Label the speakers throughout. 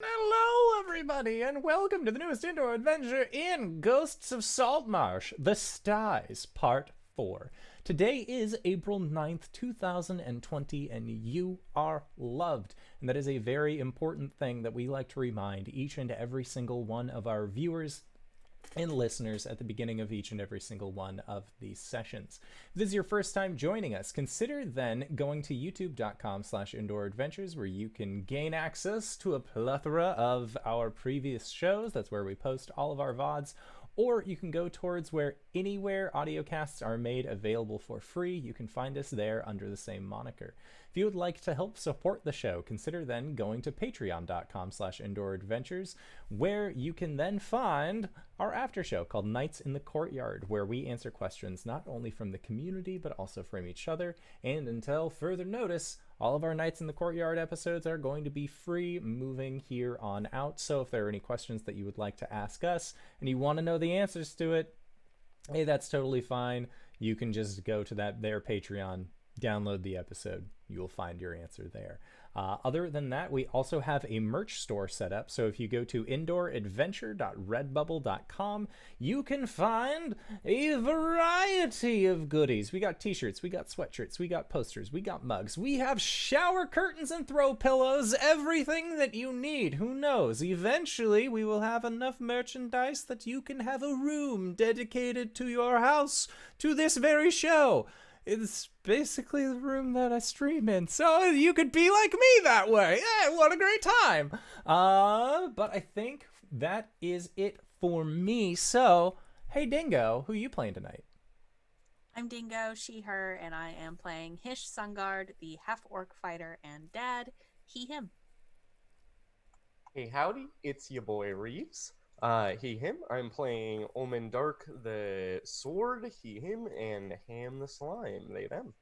Speaker 1: Hello, everybody, and welcome to the newest indoor adventure in Ghosts of Saltmarsh, The Styes, Part 4. Today is April 9th, 2020, and you are loved. And that is a very important thing that we like to remind each and every single one of our viewers and listeners at the beginning of each and every single one of these sessions. If this is your first time joining us, consider then going to youtube.com/indooradventures, where you can gain access to a plethora of our previous shows. That's where we post all of our VODs. Or you can go towards where anywhere audiocasts are made available for free. You can find us there under the same moniker. If you would like to help support the show, consider then going to patreon.com/indooradventures, where you can then find our after show called Nights in the Courtyard, where we answer questions not only from the community, but also from each other. And until further notice, all of our Nights in the Courtyard episodes are going to be free moving here on out. So if there are any questions that you would like to ask us and you want to know the answers to it, hey, that's totally fine. You can just go to their Patreon, download the episode. You will find your answer there. Other than that, we also have a merch store set up. So if you go to indooradventure.redbubble.com, you can find a variety of goodies. We got t-shirts, we got sweatshirts, we got posters, we got mugs, we have shower curtains and throw pillows, everything that you need. Who knows? Eventually, we will have enough merchandise that you can have a room dedicated to your house, to this very show. It's basically the room that I stream in, so you could be like me that way. Hey, what a great time. But I think that is it for me. So, hey Dingo, who you playing tonight?
Speaker 2: I'm Dingo, she, her, and I am playing Hish Sungard, the half-orc fighter, and dad, he, him.
Speaker 3: Hey, howdy, it's your boy Reeves. He, him. I'm playing Ulman Dark the sword, he, him, and Ham the slime, they, them.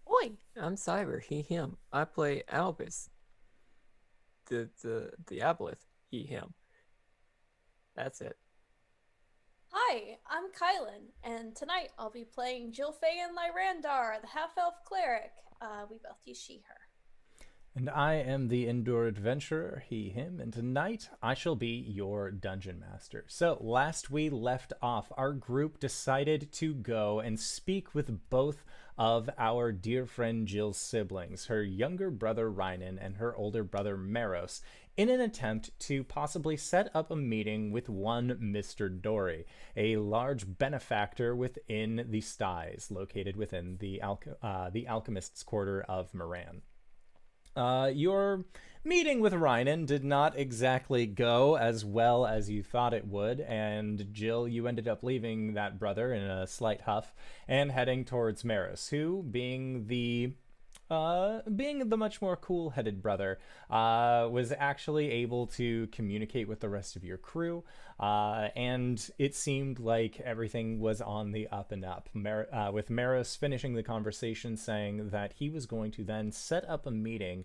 Speaker 4: Oi, I'm Cyber, he, him. I play Albus, the Aboleth, he, him. That's it.
Speaker 5: Hi, I'm KyleWithAnN, and tonight I'll be playing Jilfa'en the half-elf cleric. We both use she, her.
Speaker 1: And I am the Indoor Adventurer, he, him, and tonight I shall be your Dungeon Master. So, last we left off, our group decided to go and speak with both of our dear friend Jill's siblings, her younger brother Rynan and her older brother Maros, in an attempt to possibly set up a meeting with one Mr. Dory, a large benefactor within the Styes, located within the Alchemist's Quarter of Moran. Your meeting with Rynan did not exactly go as well as you thought it would, and Jill, you ended up leaving that brother in a slight huff and heading towards Maris, who, being the much more cool-headed brother, was actually able to communicate with the rest of your crew, and it seemed like everything was on the up and up, with Maris finishing the conversation saying that he was going to then set up a meeting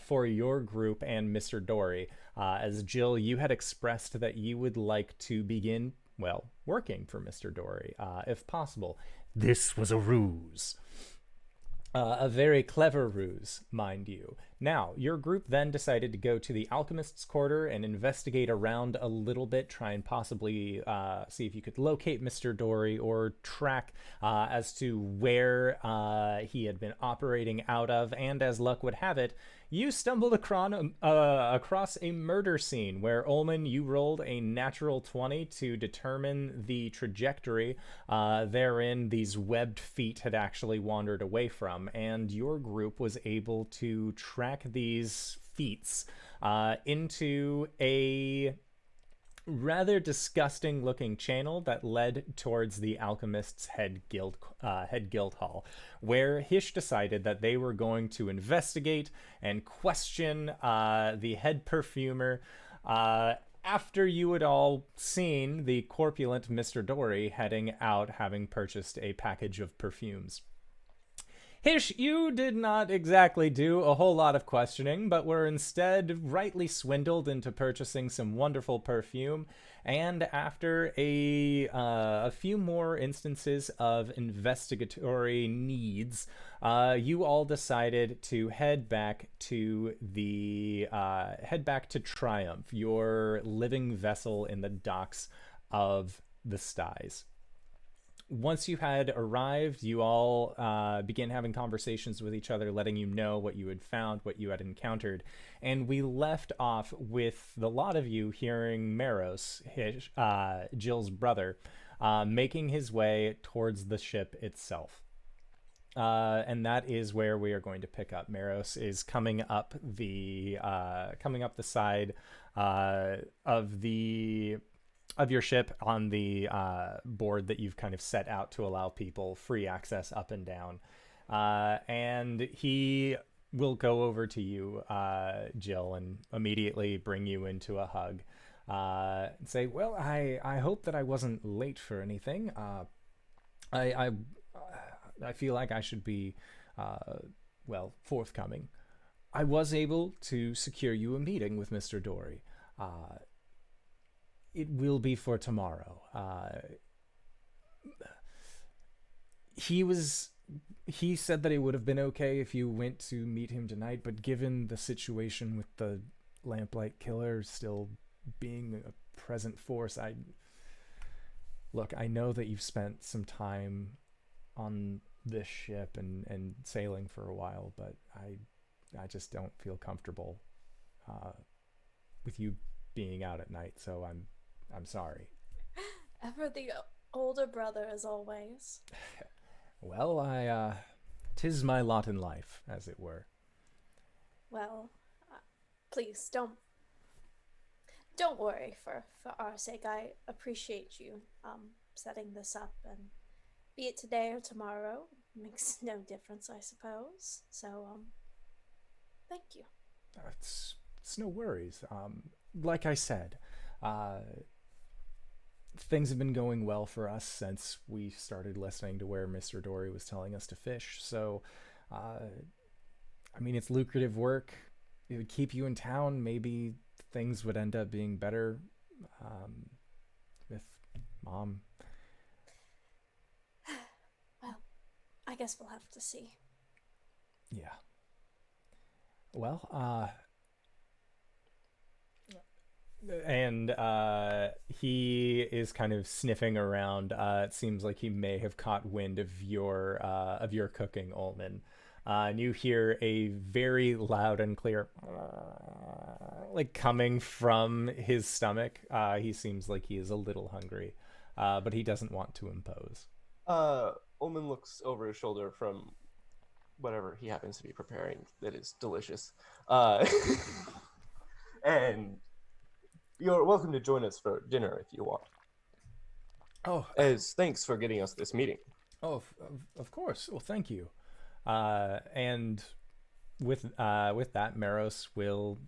Speaker 1: for your group and Mr. Dory, as Jill, you had expressed that you would like to begin, well, working for Mr. Dory, if possible. This was a ruse. A very clever ruse, mind you. Now, your group then decided to go to the Alchemist's Quarter and investigate around a little bit, try and possibly see if you could locate Mr. Dory or track as to where he had been operating out of, and as luck would have it, you stumbled across a murder scene where, Ulman, you rolled a natural 20 to determine the trajectory therein these webbed feet had actually wandered away from, and your group was able to track these feats into a rather disgusting looking channel that led towards the alchemist's head guild hall, where Hish decided that they were going to investigate and question the head perfumer after you had all seen the corpulent Mr. Dory heading out, having purchased a package of perfumes. Hish, you did not exactly do a whole lot of questioning, but were instead rightly swindled into purchasing some wonderful perfume. And after a few more instances of investigatory needs, you all decided to head back to Triumph, your living vessel in the docks of the Styes. Once you had arrived, you all began having conversations with each other, letting you know what you had found, what you had encountered. And we left off with the lot of you hearing Maros, Jill's brother, making his way towards the ship itself. And that is where we are going to pick up. Maros is coming up the side of your ship on the board that you've kind of set out to allow people free access up and down. And he will go over to you, Jill, and immediately bring you into a hug. And say, well, I hope that I wasn't late for anything. I feel like I should be, forthcoming. I was able to secure you a meeting with Mr. Dory. It will be for tomorrow. He said that it would have been okay if you went to meet him tonight, but given the situation with the lamplight killer still being a present force, I know that you've spent some time on this ship and sailing for a while, but I just don't feel comfortable with you being out at night, so I'm sorry.
Speaker 5: Ever the older brother, as always.
Speaker 1: Well, 'tis my lot in life, as it were.
Speaker 5: Well, please don't worry for our sake. I appreciate you setting this up, and be it today or tomorrow makes no difference, I suppose. So thank you.
Speaker 1: It's no worries. Like I said, things have been going well for us since we started listening to where Mr. Dory was telling us to fish. So, it's lucrative work. It would keep you in town. Maybe things would end up being better with Mom.
Speaker 5: Well, I guess we'll have to see.
Speaker 1: Yeah. Well, and he is kind of sniffing around. It seems like he may have caught wind of your cooking, Ulman. And you hear a very loud and clear, like coming from his stomach. He seems like he is a little hungry, but he doesn't want to impose.
Speaker 3: Ulman looks over his shoulder from whatever he happens to be preparing that is delicious. And you're welcome to join us for dinner if you want.
Speaker 1: Oh,
Speaker 3: as thanks for getting us this meeting.
Speaker 1: Oh, of course. Well, thank you. And with that, Maros will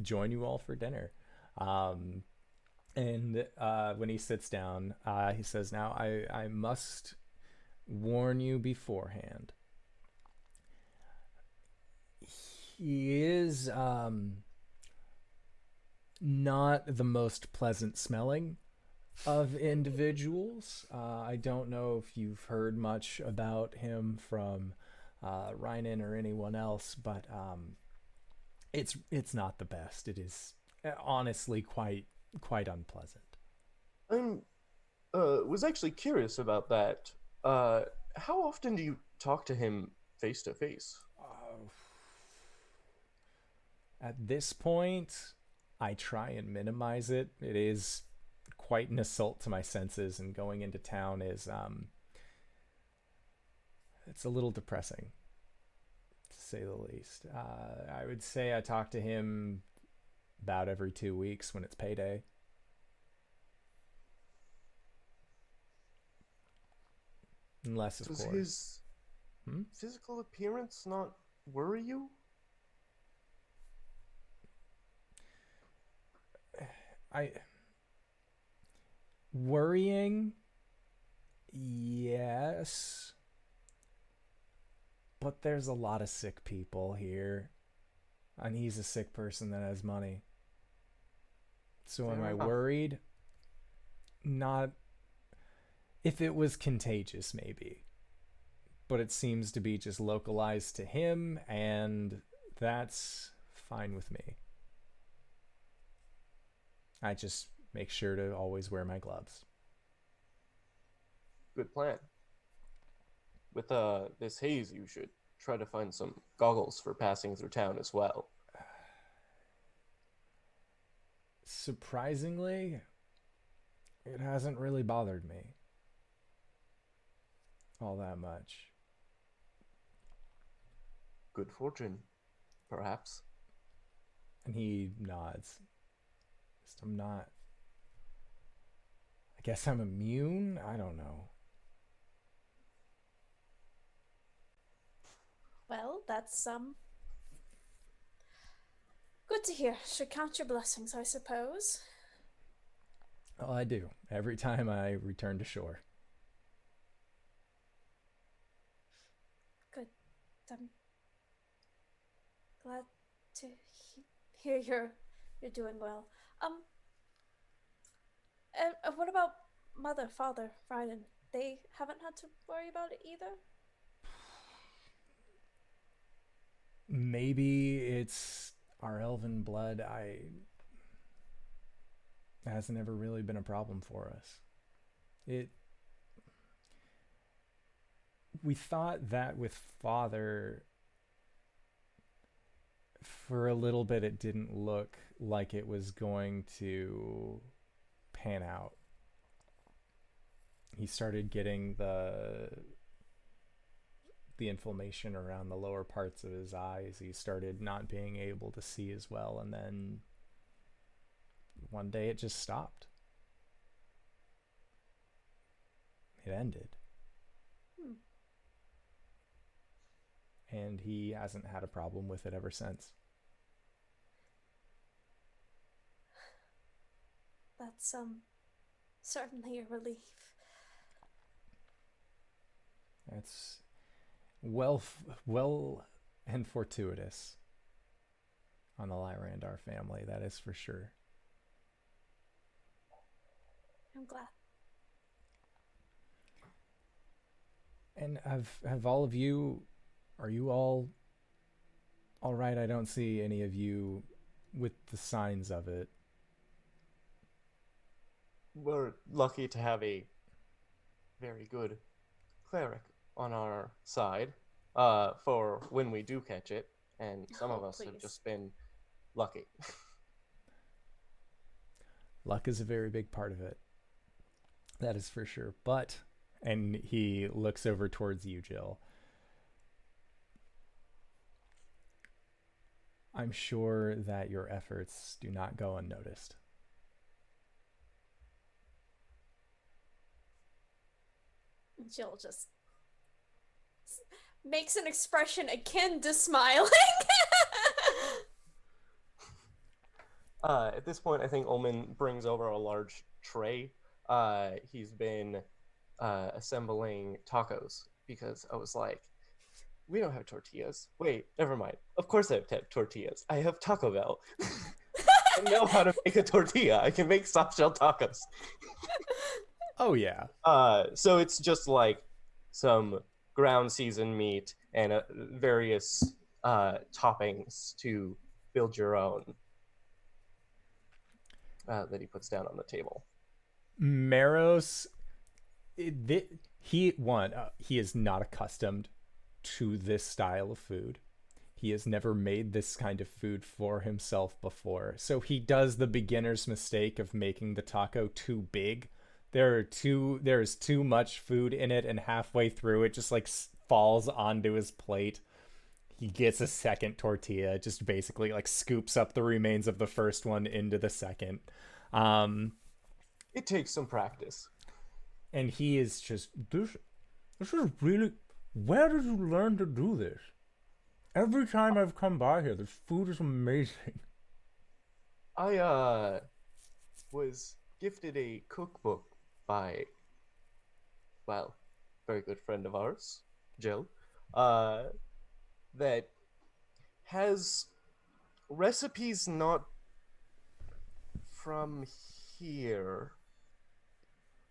Speaker 1: join you all for dinner. And when he sits down, he says, "Now I must warn you beforehand. He is not the most pleasant smelling of individuals. I don't know if you've heard much about him from Rynan or anyone else, but it's not the best. It is honestly quite unpleasant."
Speaker 3: I was actually curious about that. How often do you talk to him face to face?
Speaker 1: At this point, I try and minimize it. It is quite an assault to my senses, and going into town is it's a little depressing, to say the least. I would say I talk to him about every 2 weeks when it's payday. Unless, of
Speaker 3: Does
Speaker 1: course.
Speaker 3: his physical appearance not worry you?
Speaker 1: Worrying, yes, but there's a lot of sick people here. And he's a sick person that has money. So am
Speaker 3: Fair
Speaker 1: I
Speaker 3: enough.
Speaker 1: worried? Not. If it was contagious, maybe. But it seems to be just localized to him, and that's fine with me. I just make sure to always wear my gloves.
Speaker 3: Good plan. With this haze, you should try to find some goggles for passing through town as well.
Speaker 1: Surprisingly, it hasn't really bothered me all that much.
Speaker 3: Good fortune, perhaps.
Speaker 1: And he nods. Just, I'm not. I guess I'm immune? I don't know.
Speaker 5: Well, that's good to hear. Should count your blessings, I suppose.
Speaker 1: Well, I do. Every time I return to shore.
Speaker 5: Good. I'm glad to hear you're doing well. What about mother, father, Ryden? They haven't had to worry about it either?
Speaker 1: Maybe it's our elven blood. It hasn't ever really been a problem for us. We thought that with father, for a little bit, it didn't look like it was going to pan out. He started getting the inflammation around the lower parts of his eyes. He started not being able to see as well, and then one day it just stopped. It ended. And he hasn't had a problem with it ever since.
Speaker 5: That's certainly a relief.
Speaker 1: That's well and fortuitous on the Lyrandar family, that is for sure.
Speaker 5: I'm glad.
Speaker 1: And have all of you, are you all right? I don't see any of you with the signs of it.
Speaker 3: We're lucky to have a very good cleric on our side for when we do catch it, and some of us have
Speaker 5: Please.
Speaker 3: just been lucky.
Speaker 1: Luck is a very big part of it. That is for sure. But, and he looks over towards you, Jill. I'm sure that your efforts do not go unnoticed.
Speaker 5: Jill just makes an expression akin to smiling.
Speaker 3: At this point, I think Ulman brings over a large tray. He's been assembling tacos because I was like, we don't have tortillas. Wait, never mind. Of course I have tortillas. I have Taco Bell. I know how to make a tortilla. I can make soft shell tacos.
Speaker 1: Oh, yeah.
Speaker 3: So it's just like some ground seasoned meat and various toppings to build your own that he puts down on the table.
Speaker 1: Maros, he is not accustomed to this style of food. He has never made this kind of food for himself before. So he does the beginner's mistake of making the taco too big. There is too much food in it, and halfway through it just like falls onto his plate. He gets a second tortilla, just basically like scoops up the remains of the first one into the second.
Speaker 3: It takes some practice.
Speaker 1: And he is just, this is really, where did you learn to do this? Every time I've come by here, this food is amazing.
Speaker 3: I was gifted a cookbook by, well, very good friend of ours, Jill. that has recipes not from here.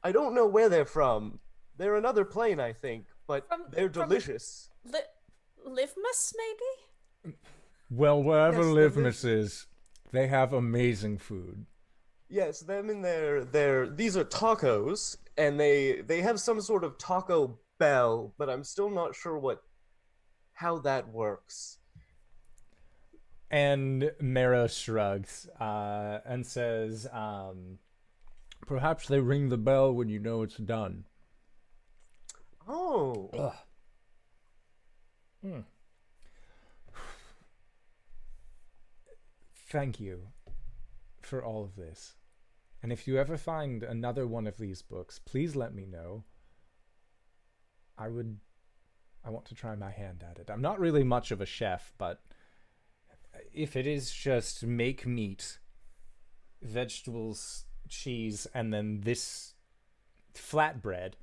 Speaker 3: I don't know where they're from. They're another plane, I think, but they're
Speaker 5: From
Speaker 3: delicious.
Speaker 5: Livmus, maybe?
Speaker 1: Well, wherever
Speaker 3: Yes, the
Speaker 1: Livmus is, they have amazing food.
Speaker 3: Yes, them in their these are tacos, and they have some sort of taco bell, but I'm still not sure how that works.
Speaker 1: And Mero shrugs and says, perhaps they ring the bell when you know it's done.
Speaker 3: Oh,
Speaker 1: Ugh. Mm. Thank you for all of this. And if you ever find another one of these books, please let me know. I want to try my hand at it. I'm not really much of a chef, but if it is just make meat, vegetables, cheese, and then this flatbread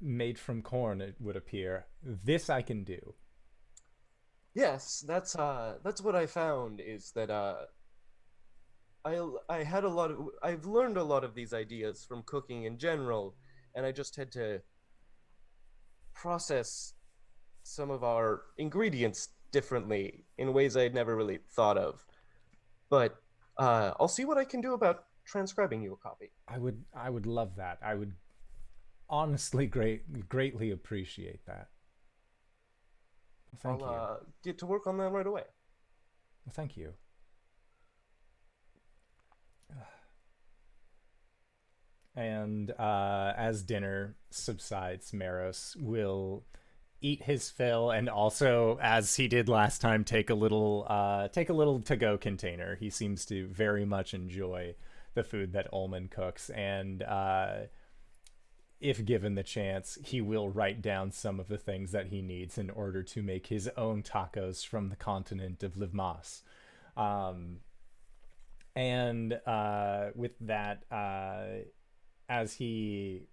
Speaker 1: made from corn, it would appear, this I can do.
Speaker 3: yes, that's what I found is that I've learned a lot of these ideas from cooking in general, and I just had to process some of our ingredients differently in ways I had never really thought of. But I'll see what I can do about transcribing you a copy.
Speaker 1: I would love that. I would honestly greatly appreciate that. Thank you.
Speaker 3: I'll get to work on that right away.
Speaker 1: Well, thank you. And as dinner subsides, Meros will eat his fill, and also, as he did last time, take a little to-go container. He seems to very much enjoy the food that Ulman cooks, and if given the chance, he will write down some of the things that he needs in order to make his own tacos from the continent of Livmas. And with that, as he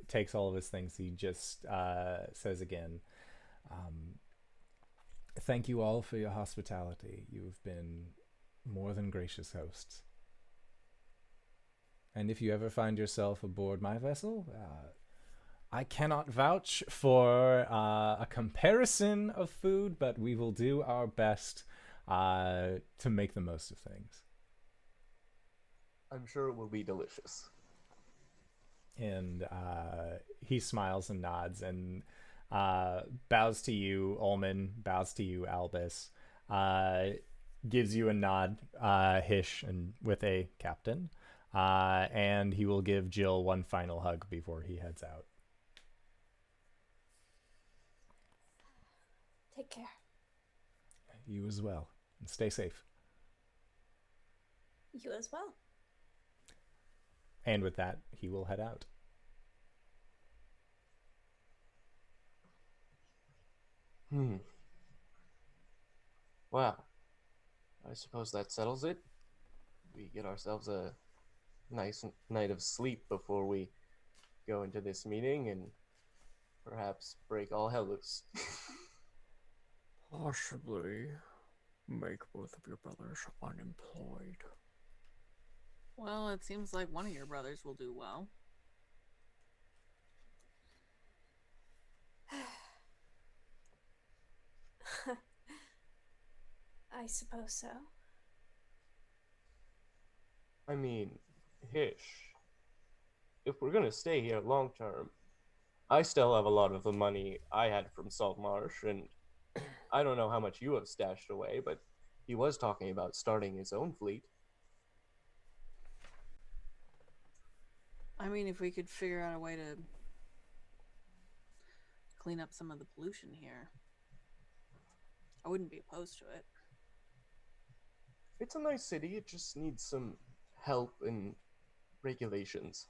Speaker 1: takes all of his things, he just says again, thank you all for your hospitality. You've been more than gracious hosts. And if you ever find yourself aboard my vessel, I cannot vouch for a comparison of food, but we will do our best to make the most of things.
Speaker 3: I'm sure it will be delicious.
Speaker 1: And he smiles and nods and bows to you, Ulman, bows to you, Albus, gives you a nod, Hish, and with a captain, and he will give Jill one final hug before he heads out.
Speaker 5: Take care.
Speaker 1: You as well, and stay safe.
Speaker 5: You as well.
Speaker 1: And with that, he will head out.
Speaker 3: Well, I suppose that settles it. We get ourselves a nice night of sleep before we go into this meeting and perhaps break all hell loose.
Speaker 4: Possibly make both of your brothers unemployed.
Speaker 2: Well, it seems like one of your brothers will do well.
Speaker 5: I suppose so.
Speaker 3: I mean, Hish, if we're gonna stay here long term, I still have a lot of the money I had from Saltmarsh, and I don't know how much you have stashed away, but he was talking about starting his own fleet.
Speaker 2: I mean, if we could figure out a way to clean up some of the pollution here, I wouldn't be opposed to it.
Speaker 3: It's a nice city, it just needs some help and regulations.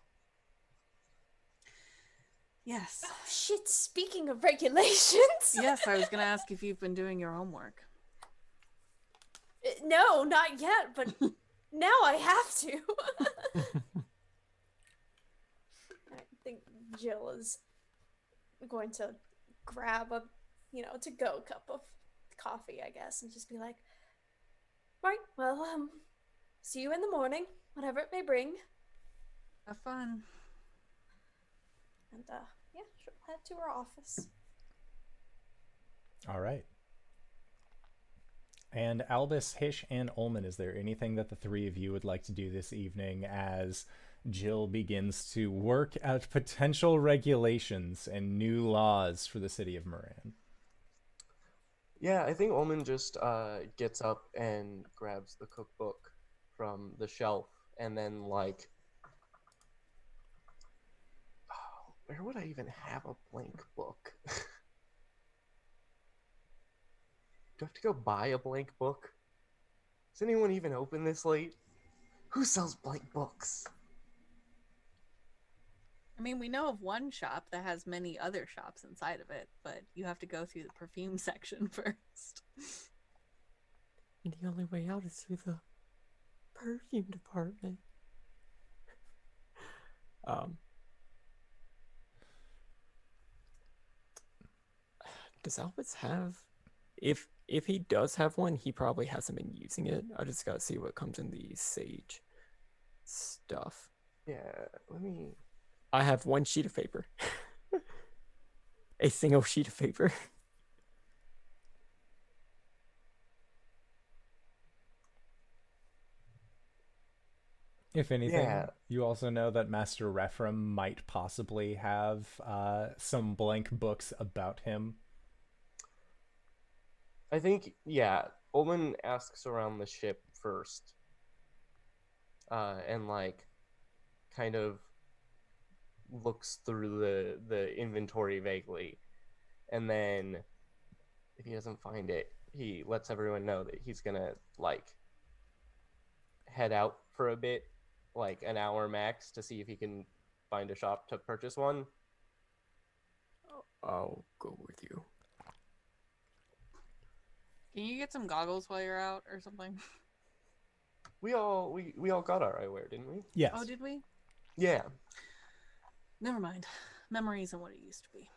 Speaker 2: Yes.
Speaker 5: Oh shit, speaking of regulations.
Speaker 2: Yes, I was going to ask if you've been doing your homework.
Speaker 5: No, not yet, but now I have to. I think Jill is going to grab a to-go cup of coffee, I guess, and just be like, right, well, see you in the morning, whatever it may bring.
Speaker 2: Have fun.
Speaker 5: And, yeah, she'll head to her office.
Speaker 1: All right. And Albus, Hish, and Ulman, is there anything that the three of you would like to do this evening as Jill begins to work out potential regulations and new laws for the city of Moran?
Speaker 3: Yeah, I think Ulman just gets up and grabs the cookbook from the shelf, and then like, oh, where would I even have a blank book? Do I have to go buy a blank book? Does anyone even open this late? Who sells blank books?
Speaker 2: I mean, we know of one shop that has many other shops inside of it, but you have to go through the perfume section first.
Speaker 4: And the only way out is through the perfume department. Does Albus have... If he does have one, he probably hasn't been using it. I just gotta see what comes in the sage stuff.
Speaker 3: Yeah, let me...
Speaker 4: I have one sheet of paper. A single sheet of paper.
Speaker 1: If anything,
Speaker 3: Yeah.
Speaker 1: you also know that Master Rephram might possibly have some blank books about him.
Speaker 3: I think, yeah, Ulman asks around the ship first. And, like, kind of looks through the inventory vaguely. And then, if he doesn't find it, he lets everyone know that he's gonna, like, head out for a bit, like an hour max, to see if he can find a shop to purchase one.
Speaker 4: I'll go with you.
Speaker 2: Can you get some goggles while you're out or something?
Speaker 3: We all got our eyewear, didn't we?
Speaker 1: Yes.
Speaker 2: Oh, did we?
Speaker 3: Yeah.
Speaker 2: Never mind. Memory isn't what it used to be.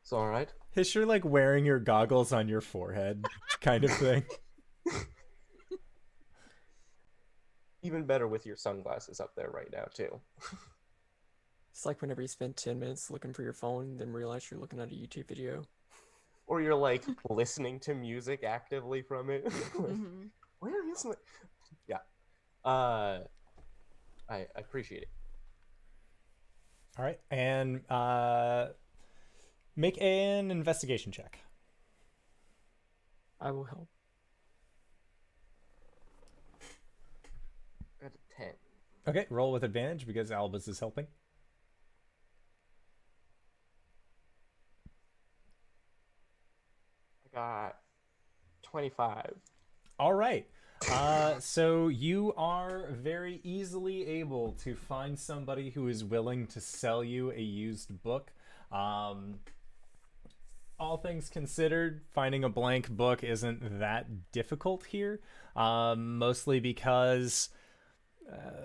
Speaker 3: It's all right.
Speaker 1: Hish, you're like wearing your goggles on your forehead kind of thing.
Speaker 3: Even better with your sunglasses up there right now, too.
Speaker 4: It's like whenever you spend 10 minutes looking for your phone, then realize you're looking at a YouTube video.
Speaker 3: Or you're, like, listening to music actively from it. Like,
Speaker 2: Mm-hmm.
Speaker 3: where is my... Yeah. I appreciate it.
Speaker 1: All right. And make an investigation check.
Speaker 4: I will help.
Speaker 3: I got a 10.
Speaker 1: Okay, roll with advantage because Albus is helping.
Speaker 3: I got 25.
Speaker 1: All right. So you are very easily able to find somebody who is willing to sell you a used book. All things considered, finding a blank book isn't that difficult here, mostly because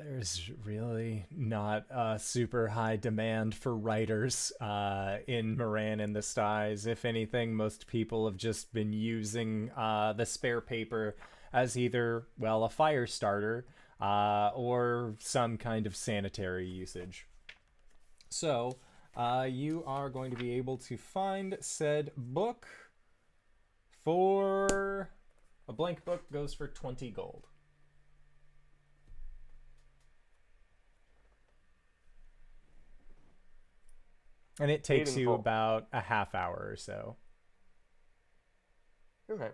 Speaker 1: there's really not a super high demand for writers in Moran and the Styes. If anything, most people have just been using the spare paper as either, well, a fire starter or some kind of sanitary usage. So you are going to be able to find said book for... A blank book goes for 20 gold. And it takes
Speaker 3: Paid in
Speaker 1: you
Speaker 3: full.
Speaker 1: about a half hour or so.
Speaker 3: Okay,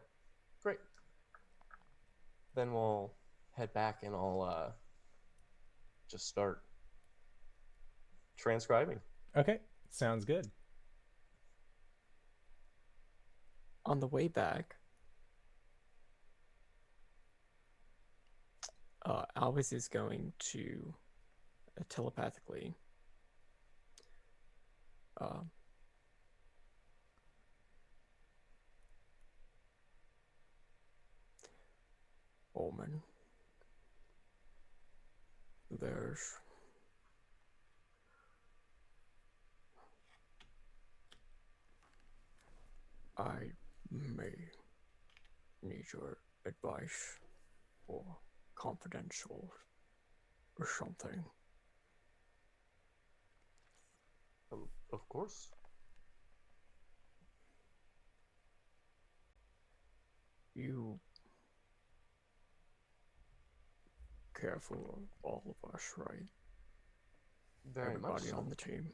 Speaker 3: great. Then we'll head back and I'll just start transcribing.
Speaker 1: Okay, sounds good.
Speaker 4: On the way back, Albus is going to telepathically Ulman, there's I may need your advice or confidential or something.
Speaker 3: Of course.
Speaker 4: You care for all of us, right?
Speaker 3: Very much
Speaker 4: Everybody
Speaker 3: so.
Speaker 4: on the team.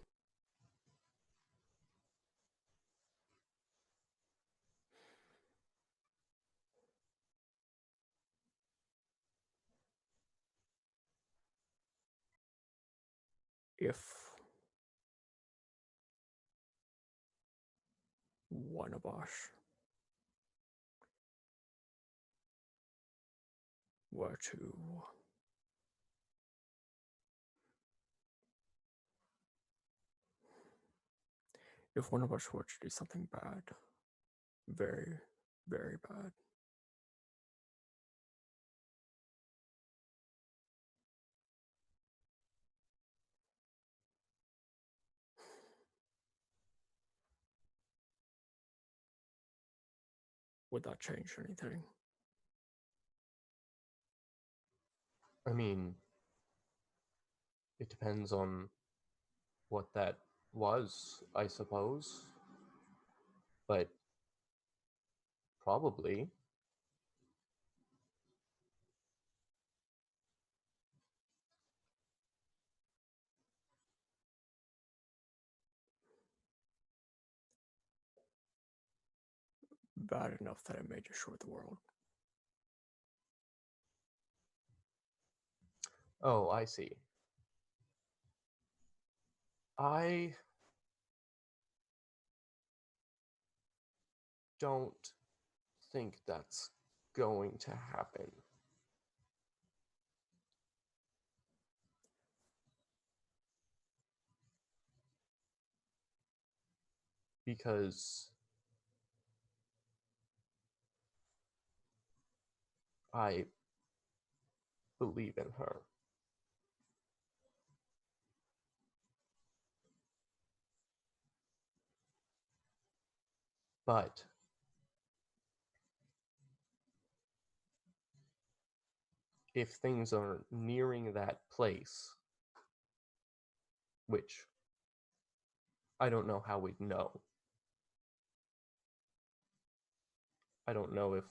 Speaker 4: If one of us were to if one of us were to do something bad, very, very bad, would that change anything?
Speaker 3: I mean, it depends on what that was, I suppose. But probably.
Speaker 4: Bad enough that it may destroy the world.
Speaker 3: Oh, I see. I don't think that's going to happen. Because I believe in her. But if things are nearing that place, which I don't know how we'd know. I don't know if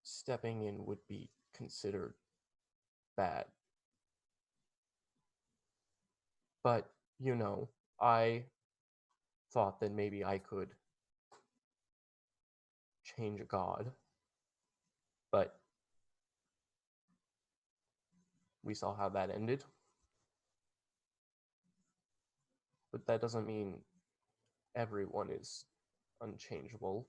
Speaker 3: stepping in would be considered bad. But, I thought that maybe I could change a god. But we saw how that ended. But that doesn't mean everyone is unchangeable.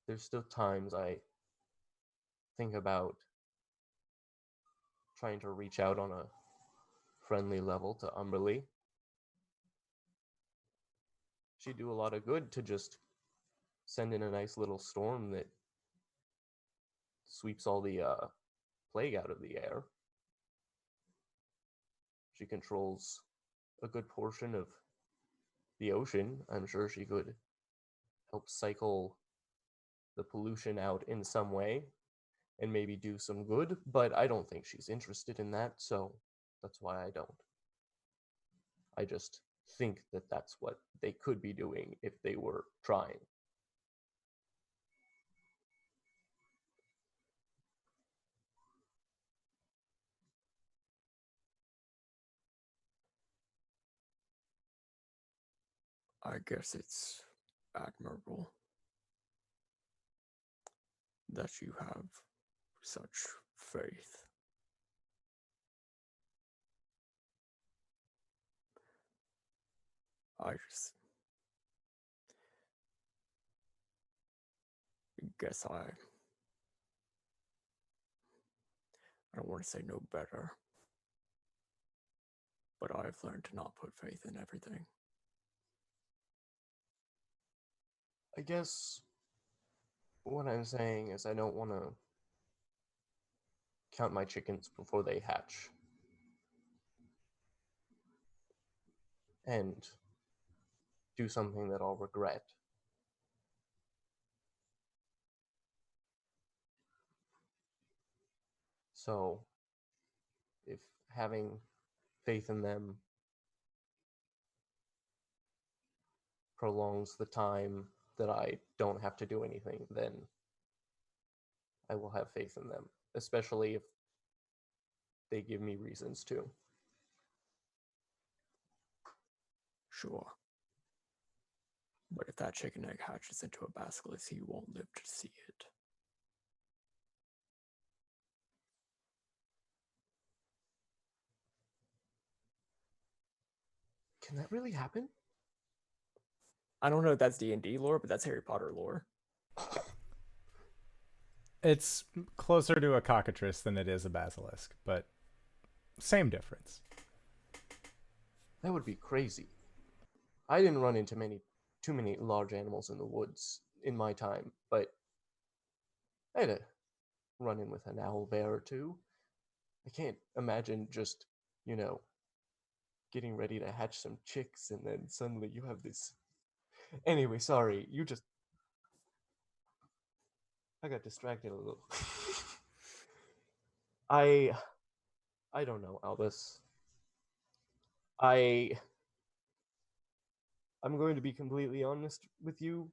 Speaker 3: There's still times I think about trying to reach out on a friendly level to Umberly. She'd do a lot of good to just send in a nice little storm that sweeps all the plague out of the air. She controls a good portion of the ocean. I'm sure she could help cycle the pollution out in some way and maybe do some good, but I don't think she's interested in that, so that's why I don't. I just think that that's what they could be doing if they were trying.
Speaker 4: I guess it's admirable that you have such faith. I just guess I don't want to say no better, but I've learned to not put faith in everything.
Speaker 3: I guess what I'm saying is I don't want to count my chickens before they hatch. And do something that I'll regret. So, if having faith in them prolongs the time that I don't have to do anything, then I will have faith in them, especially if they give me reasons to.
Speaker 4: Sure. But if that chicken egg hatches into a basilisk, he won't live to see it.
Speaker 3: Can that really happen?
Speaker 4: I don't know if that's D&D lore, but that's Harry Potter lore.
Speaker 1: It's closer to a cockatrice than it is a basilisk, but same difference.
Speaker 3: That would be crazy. I didn't run into too many large animals in the woods in my time, but I had a run in with an owl bear or two. I can't imagine just, getting ready to hatch some chicks and then suddenly you have this. Anyway, sorry, I got distracted a little. I don't know, Albus. I'm going to be completely honest with you.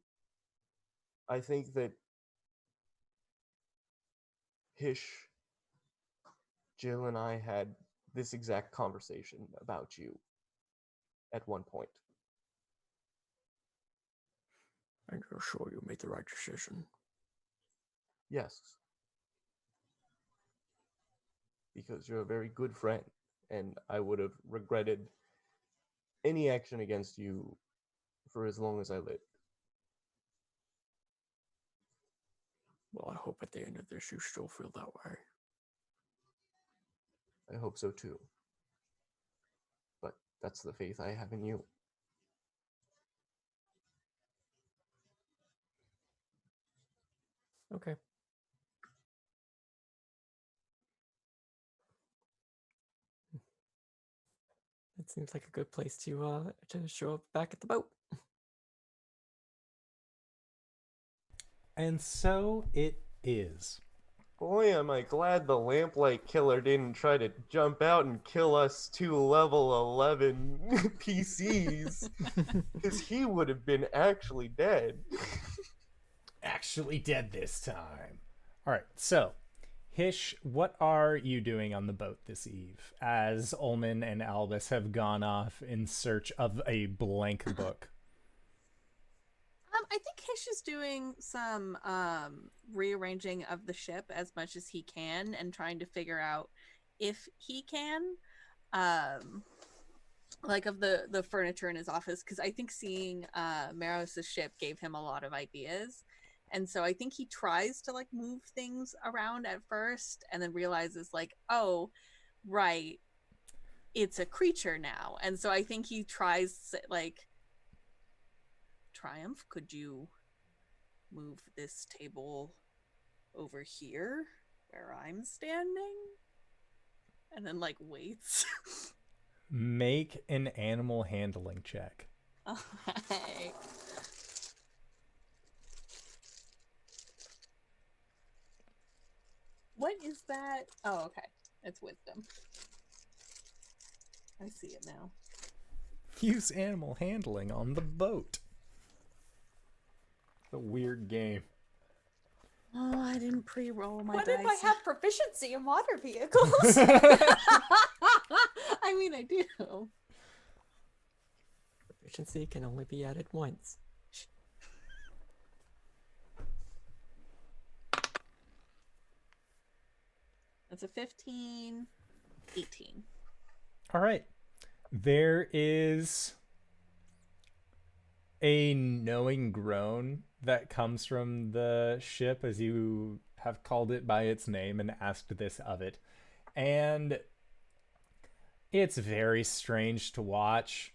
Speaker 3: I think that Hish, Jill, and I had this exact conversation about you at one point.
Speaker 4: And you're sure you made the right decision?
Speaker 3: Yes. Because you're a very good friend, and I would have regretted any action against you for as long as I lived.
Speaker 4: Well, I hope at the end of this you still feel that way.
Speaker 3: I hope so too. But that's the faith I have in you.
Speaker 4: Okay. It seems like a good place to show up back at the boat.
Speaker 1: And so it is.
Speaker 3: Boy, am I glad the lamplight killer didn't try to jump out and kill us two level 11 PCs. Because he would have been actually dead.
Speaker 1: Actually dead this time. All right, so Hish, what are you doing on the boat this eve as Ulman and Albus have gone off in search of a blank book?
Speaker 2: I think Hish is doing some rearranging of the ship as much as he can and trying to figure out if he can, like of the furniture in his office, because I think seeing Maros' ship gave him a lot of ideas. And so I think he tries to like move things around at first and then realizes like, oh, right, it's a creature now. And so I think he tries like, Triumph, could you move this table over here where I'm standing? And then like waits.
Speaker 1: Make an animal handling check.
Speaker 2: Okay. What is that? Oh, okay. It's wisdom. I see it now.
Speaker 1: Use animal handling on the boat. It's a weird game.
Speaker 2: Oh, I didn't pre-roll my
Speaker 5: What
Speaker 2: dice.
Speaker 5: if I have proficiency in water vehicles?
Speaker 2: I mean, I do.
Speaker 4: Proficiency can only be added once.
Speaker 2: That's a 15, 18.
Speaker 1: All right. There is a knowing groan that comes from the ship as you have called it by its name and asked this of it. And it's very strange to watch.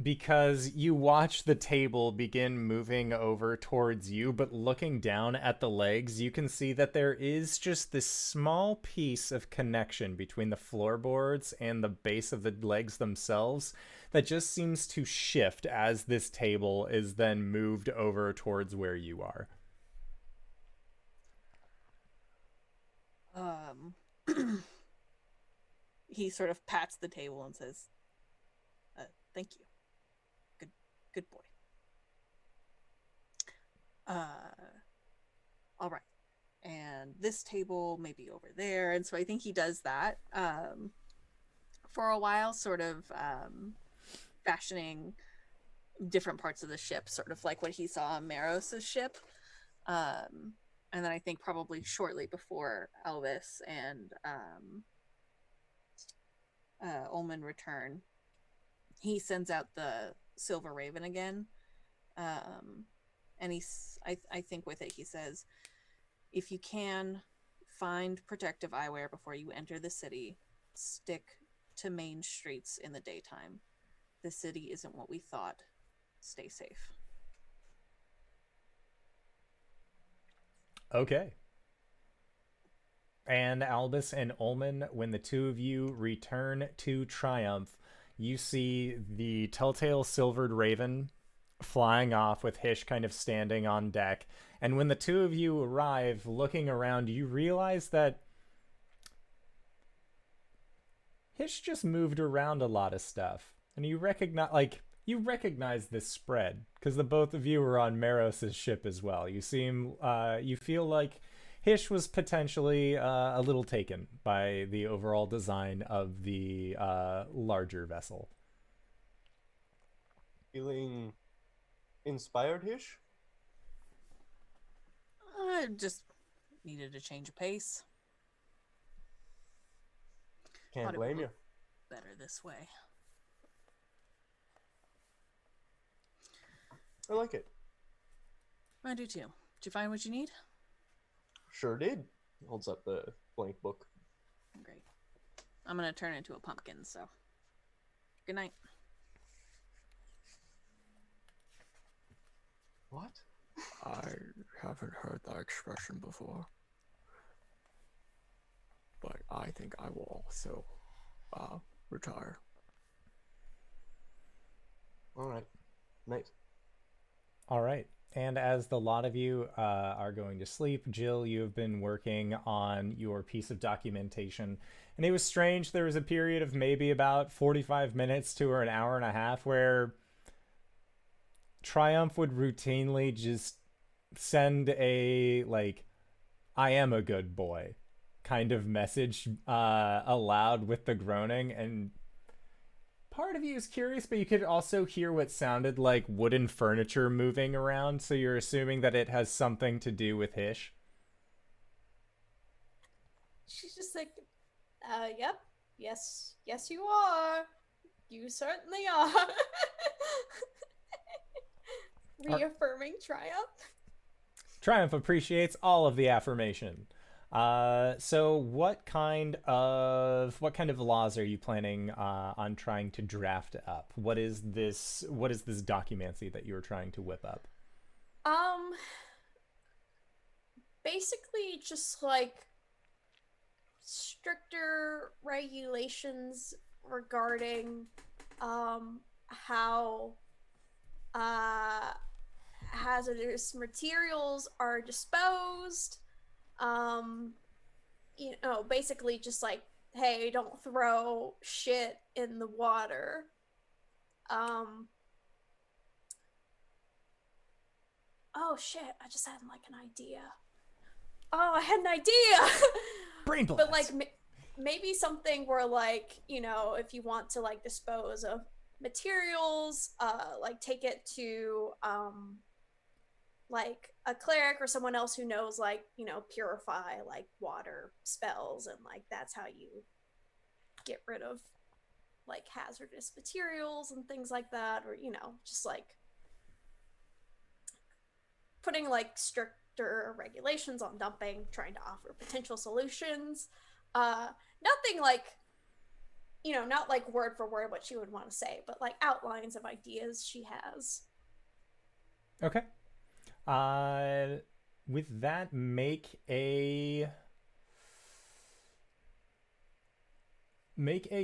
Speaker 1: because you watch the table begin moving over towards you, but looking down at the legs, you can see that there is just this small piece of connection between the floorboards and the base of the legs themselves that just seems to shift as this table is then moved over towards where you are.
Speaker 2: He sort of pats the table and says, "Thank you. Good boy. All right. And this table may be over there." And so I think he does that for a while, sort of fashioning different parts of the ship, sort of like what he saw on Maros's ship. And then I think probably shortly before Albus and Ulman return, he sends out the Silver Raven again. And I think with it he says, "If you can, find protective eyewear before you enter the city. Stick to main streets in the daytime. The city isn't what we thought. Stay safe."
Speaker 1: Okay. And Albus and Ulman, when the two of you return to Triumph, you see the telltale silvered raven flying off with Hish kind of standing on deck. And when the two of you arrive, looking around, you realize that Hish just moved around a lot of stuff. And you recognize this spread because the both of you were on Maros's ship as well. You feel like Hish was potentially a little taken by the overall design of the larger vessel.
Speaker 3: Feeling inspired, Hish?
Speaker 2: I just needed a change of pace.
Speaker 3: Can't
Speaker 2: Thought it
Speaker 3: blame
Speaker 2: would
Speaker 3: you.
Speaker 2: look better this way.
Speaker 3: I like it.
Speaker 2: I do too. Did you find what you need?
Speaker 3: Sure did. Holds up the blank book.
Speaker 2: Great. I'm gonna turn into a pumpkin, so good night.
Speaker 3: What?
Speaker 4: I haven't heard that expression before. But I think I will also retire.
Speaker 3: All right. Night.
Speaker 1: All right. And as the lot of you are going to sleep, Jill, you have been working on your piece of documentation. And it was strange. There was a period of maybe about 45 minutes to an hour and a half where Triumph would routinely just send a, like, "I am a good boy" kind of message aloud with the groaning. And part of you is curious, but you could also hear what sounded like wooden furniture moving around, so you're assuming that it has something to do with Hish.
Speaker 5: She's just like, yep, yes, you are. You certainly are. Reaffirming Triumph.
Speaker 1: Triumph appreciates all of the affirmation. So what kind of laws are you planning on trying to draft up? What is this documency that you're trying to whip up?
Speaker 5: Basically just like stricter regulations regarding how hazardous materials are disposed. Basically just like, hey, don't throw shit in the water. Oh shit, I just had like an idea. Oh, I had an idea!
Speaker 1: Brain blast.
Speaker 5: But like, maybe something where like, if you want to like dispose of materials, like take it to, like a cleric or someone else who knows like, purify like water spells, and like that's how you get rid of like hazardous materials and things like that, or just like putting like stricter regulations on dumping, trying to offer potential solutions. Nothing like not like word for word what she would want to say, but like outlines of ideas she has.
Speaker 1: Okay. With that, make a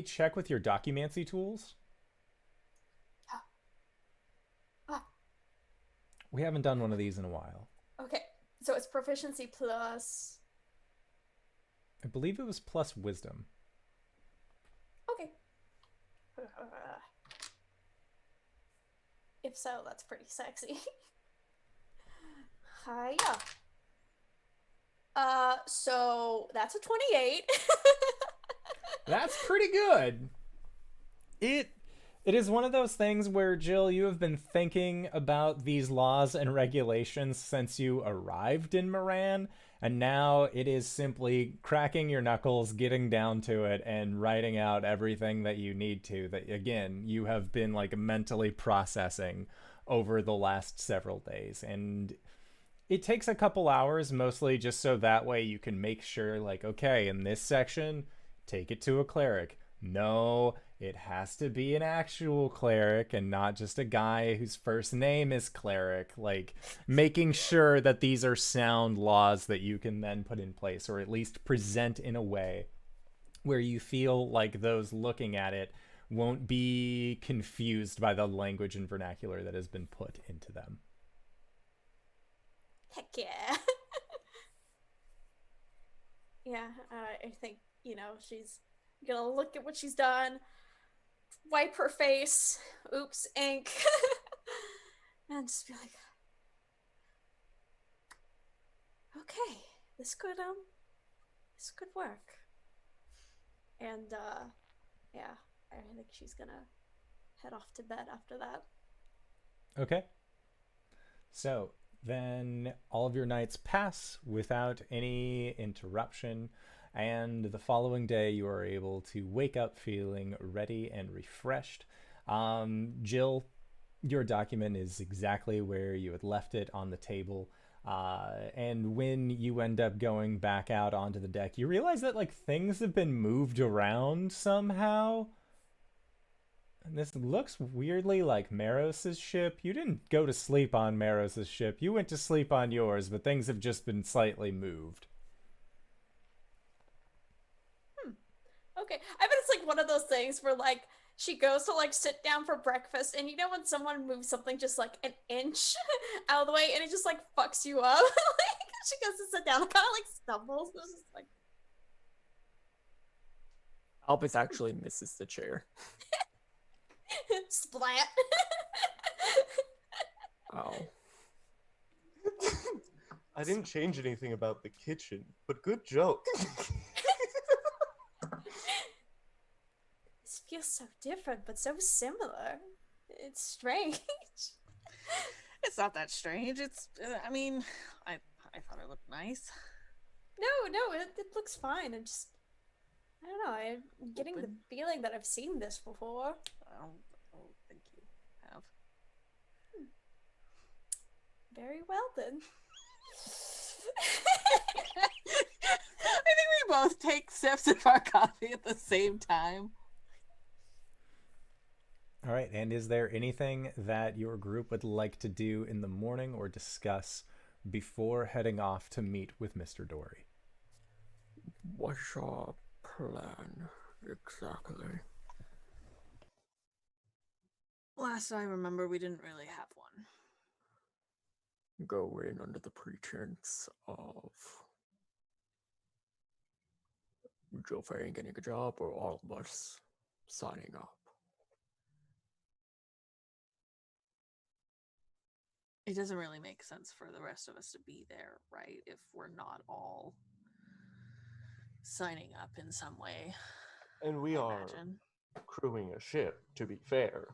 Speaker 1: check with your documancy tools.
Speaker 5: Ah,
Speaker 1: We haven't done one of these in a while.
Speaker 5: okay, so it's proficiency plus.
Speaker 1: I believe it was plus wisdom.
Speaker 5: Okay. If so, that's pretty sexy. Hiya. So that's a 28.
Speaker 1: That's pretty good. It is one of those things where, Jill, you have been thinking about these laws and regulations since you arrived in Moran, and now it is simply cracking your knuckles, getting down to it, and writing out everything that you need to, that, again, you have been, like, mentally processing over the last several days. And it takes a couple hours, mostly just so that way you can make sure, like, okay, in this section, take it to a cleric. No, it has to be an actual cleric and not just a guy whose first name is cleric. Like, making sure that these are sound laws that you can then put in place, or at least present in a way where you feel like those looking at it won't be confused by the language and vernacular that has been put into them.
Speaker 5: Heck yeah. Yeah, I think, she's gonna look at what she's done, wipe her face, oops, ink, and just be like, okay, this could work. And, yeah, I think she's gonna head off to bed after that.
Speaker 1: Okay. So then all of your nights pass without any interruption, and the following day you are able to wake up feeling ready and refreshed. Jill, your document is exactly where you had left it on the table. And when you end up going back out onto the deck, you realize that, like, things have been moved around somehow. And this looks weirdly like Maros's ship. You didn't go to sleep on Maros's ship. You went to sleep on yours, but things have just been slightly moved.
Speaker 5: Okay, I bet it's like one of those things where like she goes to like sit down for breakfast, and when someone moves something just like an inch out of the way, and it just like fucks you up. Like she goes to sit down, and kind of like stumbles. It's just like
Speaker 4: Albus actually misses the chair.
Speaker 5: splat.
Speaker 4: Oh.
Speaker 3: I didn't change anything about the kitchen, but good joke.
Speaker 5: This feels so different, but so similar. It's strange.
Speaker 2: It's not that strange. It's, I mean, I thought it looked nice.
Speaker 5: No, it looks fine. I don't know. I'm getting the feeling that I've seen this before.
Speaker 2: I don't think you have.
Speaker 5: Very well then.
Speaker 2: I think we both take sips of our coffee at the same time.
Speaker 1: All right, and is there anything that your group would like to do in the morning or discuss before heading off to meet with Mr. Dory?
Speaker 4: What's your plan exactly?
Speaker 2: Last I remember, we didn't really have one.
Speaker 4: Go in under the pretense of Jilfa'en getting a job, or all of us signing up.
Speaker 2: It doesn't really make sense for the rest of us to be there, right? If we're not all signing up in some way.
Speaker 3: And we are crewing a ship, to be fair.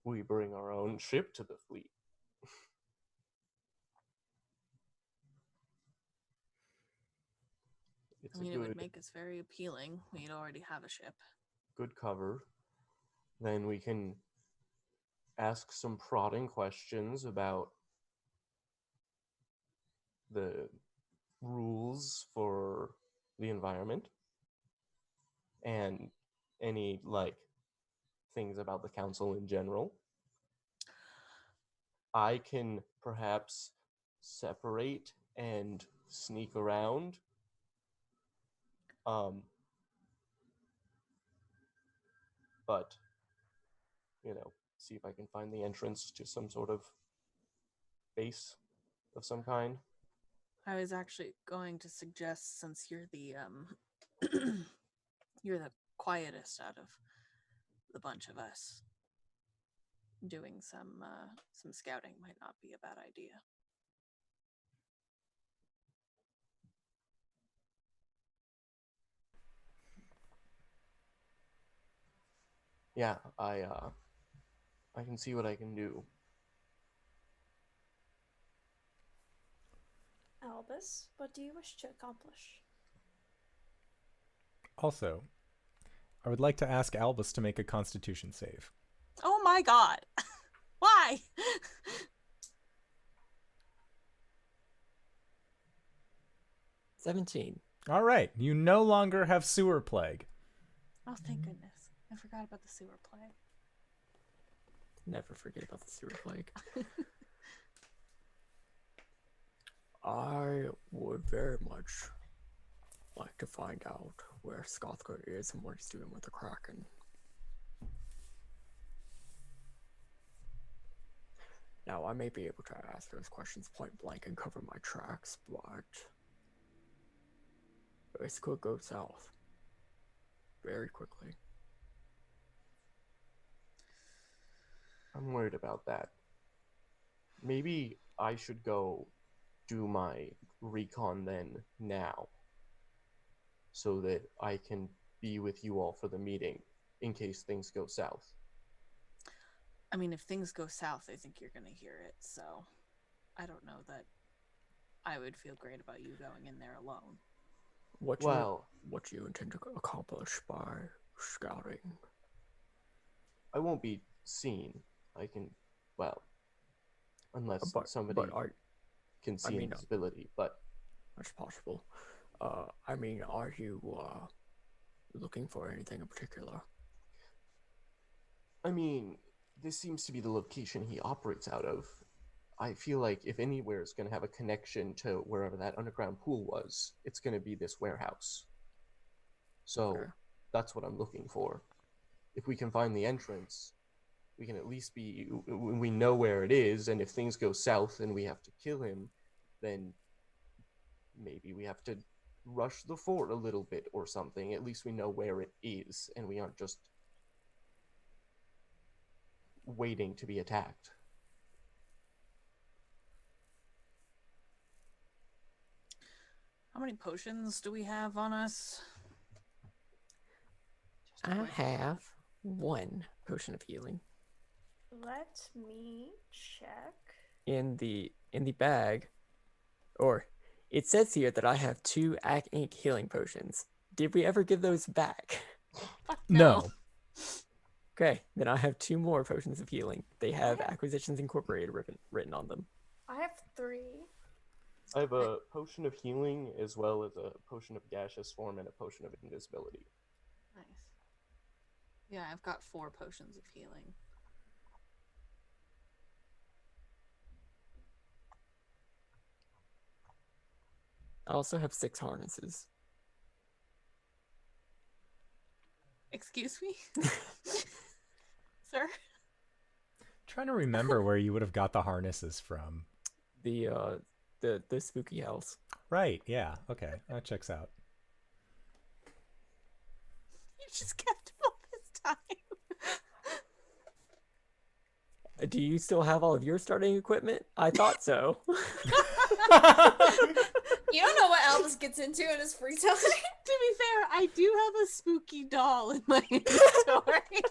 Speaker 3: We bring our own ship to the fleet.
Speaker 2: I mean, it would make us very appealing. We'd already have a ship.
Speaker 3: Good cover. Then we can ask some prodding questions about the rules for the environment. and any things about the council in general. I can perhaps separate and sneak around. But, see if I can find the entrance to some sort of base of some kind.
Speaker 2: I was actually going to suggest, since you're the you're the quietest out of the bunch of us, doing some scouting might not be a bad idea.
Speaker 3: Yeah, I can see what I can do.
Speaker 5: Albus, what do you wish to accomplish?
Speaker 1: Also, I would like to ask Albus to make a Constitution save.
Speaker 2: Oh my god! Why?
Speaker 4: 17.
Speaker 1: All right, you no longer have sewer plague.
Speaker 2: Oh, thank goodness. I forgot about the sewer plague.
Speaker 4: Never forget about the sewer plague. I would very much like to find out where Sgothga is and what he's doing with the Kraken. Now, I may be able to ask those questions point blank and cover my tracks, but this could go south very quickly.
Speaker 3: I'm worried about that. Maybe I should go do my recon then now, so that I can be with you all for the meeting in case things go south.
Speaker 2: I mean, if things go south, I think you're going to hear it, so I don't know that I would feel great about you going in there alone.
Speaker 4: What do you intend to accomplish by scouting?
Speaker 3: I won't be seen. I can, unless somebody can see invisibility, but
Speaker 4: that's possible. Are you looking for anything in particular?
Speaker 3: I mean, this seems to be the location he operates out of. I feel like if anywhere is going to have a connection to wherever that underground pool was, it's going to be this warehouse. So That's what I'm looking for. If we can find the entrance, we can at least we know where it is, and if things go south and we have to kill him, then maybe we have to rush the fort a little bit or something. At least we know where it is, and we aren't just waiting to be attacked.
Speaker 2: How many potions do we have on us?
Speaker 4: I have 1 potion of healing.
Speaker 5: Let me check.
Speaker 4: In the bag, or it says here that I have 2 ink healing potions. Did we ever give those back?
Speaker 2: Fuck
Speaker 1: No.
Speaker 4: Okay, then I have 2 more potions of healing. They have Acquisitions Incorporated written on them.
Speaker 5: I have 3.
Speaker 3: I have a potion of healing as well as a potion of gaseous form and a potion of invisibility.
Speaker 2: Nice. Yeah, I've got 4 potions of healing.
Speaker 4: I also have 6 harnesses.
Speaker 2: Excuse me? Sir?
Speaker 1: Trying to remember where you would have got the harnesses from.
Speaker 4: The spooky house.
Speaker 1: Right, yeah, okay, that checks out.
Speaker 2: You just kept them all this time.
Speaker 4: Do you still have all of your starting equipment? I thought so.
Speaker 5: You don't know what Albus gets into in his free time.
Speaker 2: To be fair, I do have a spooky doll in my inventory.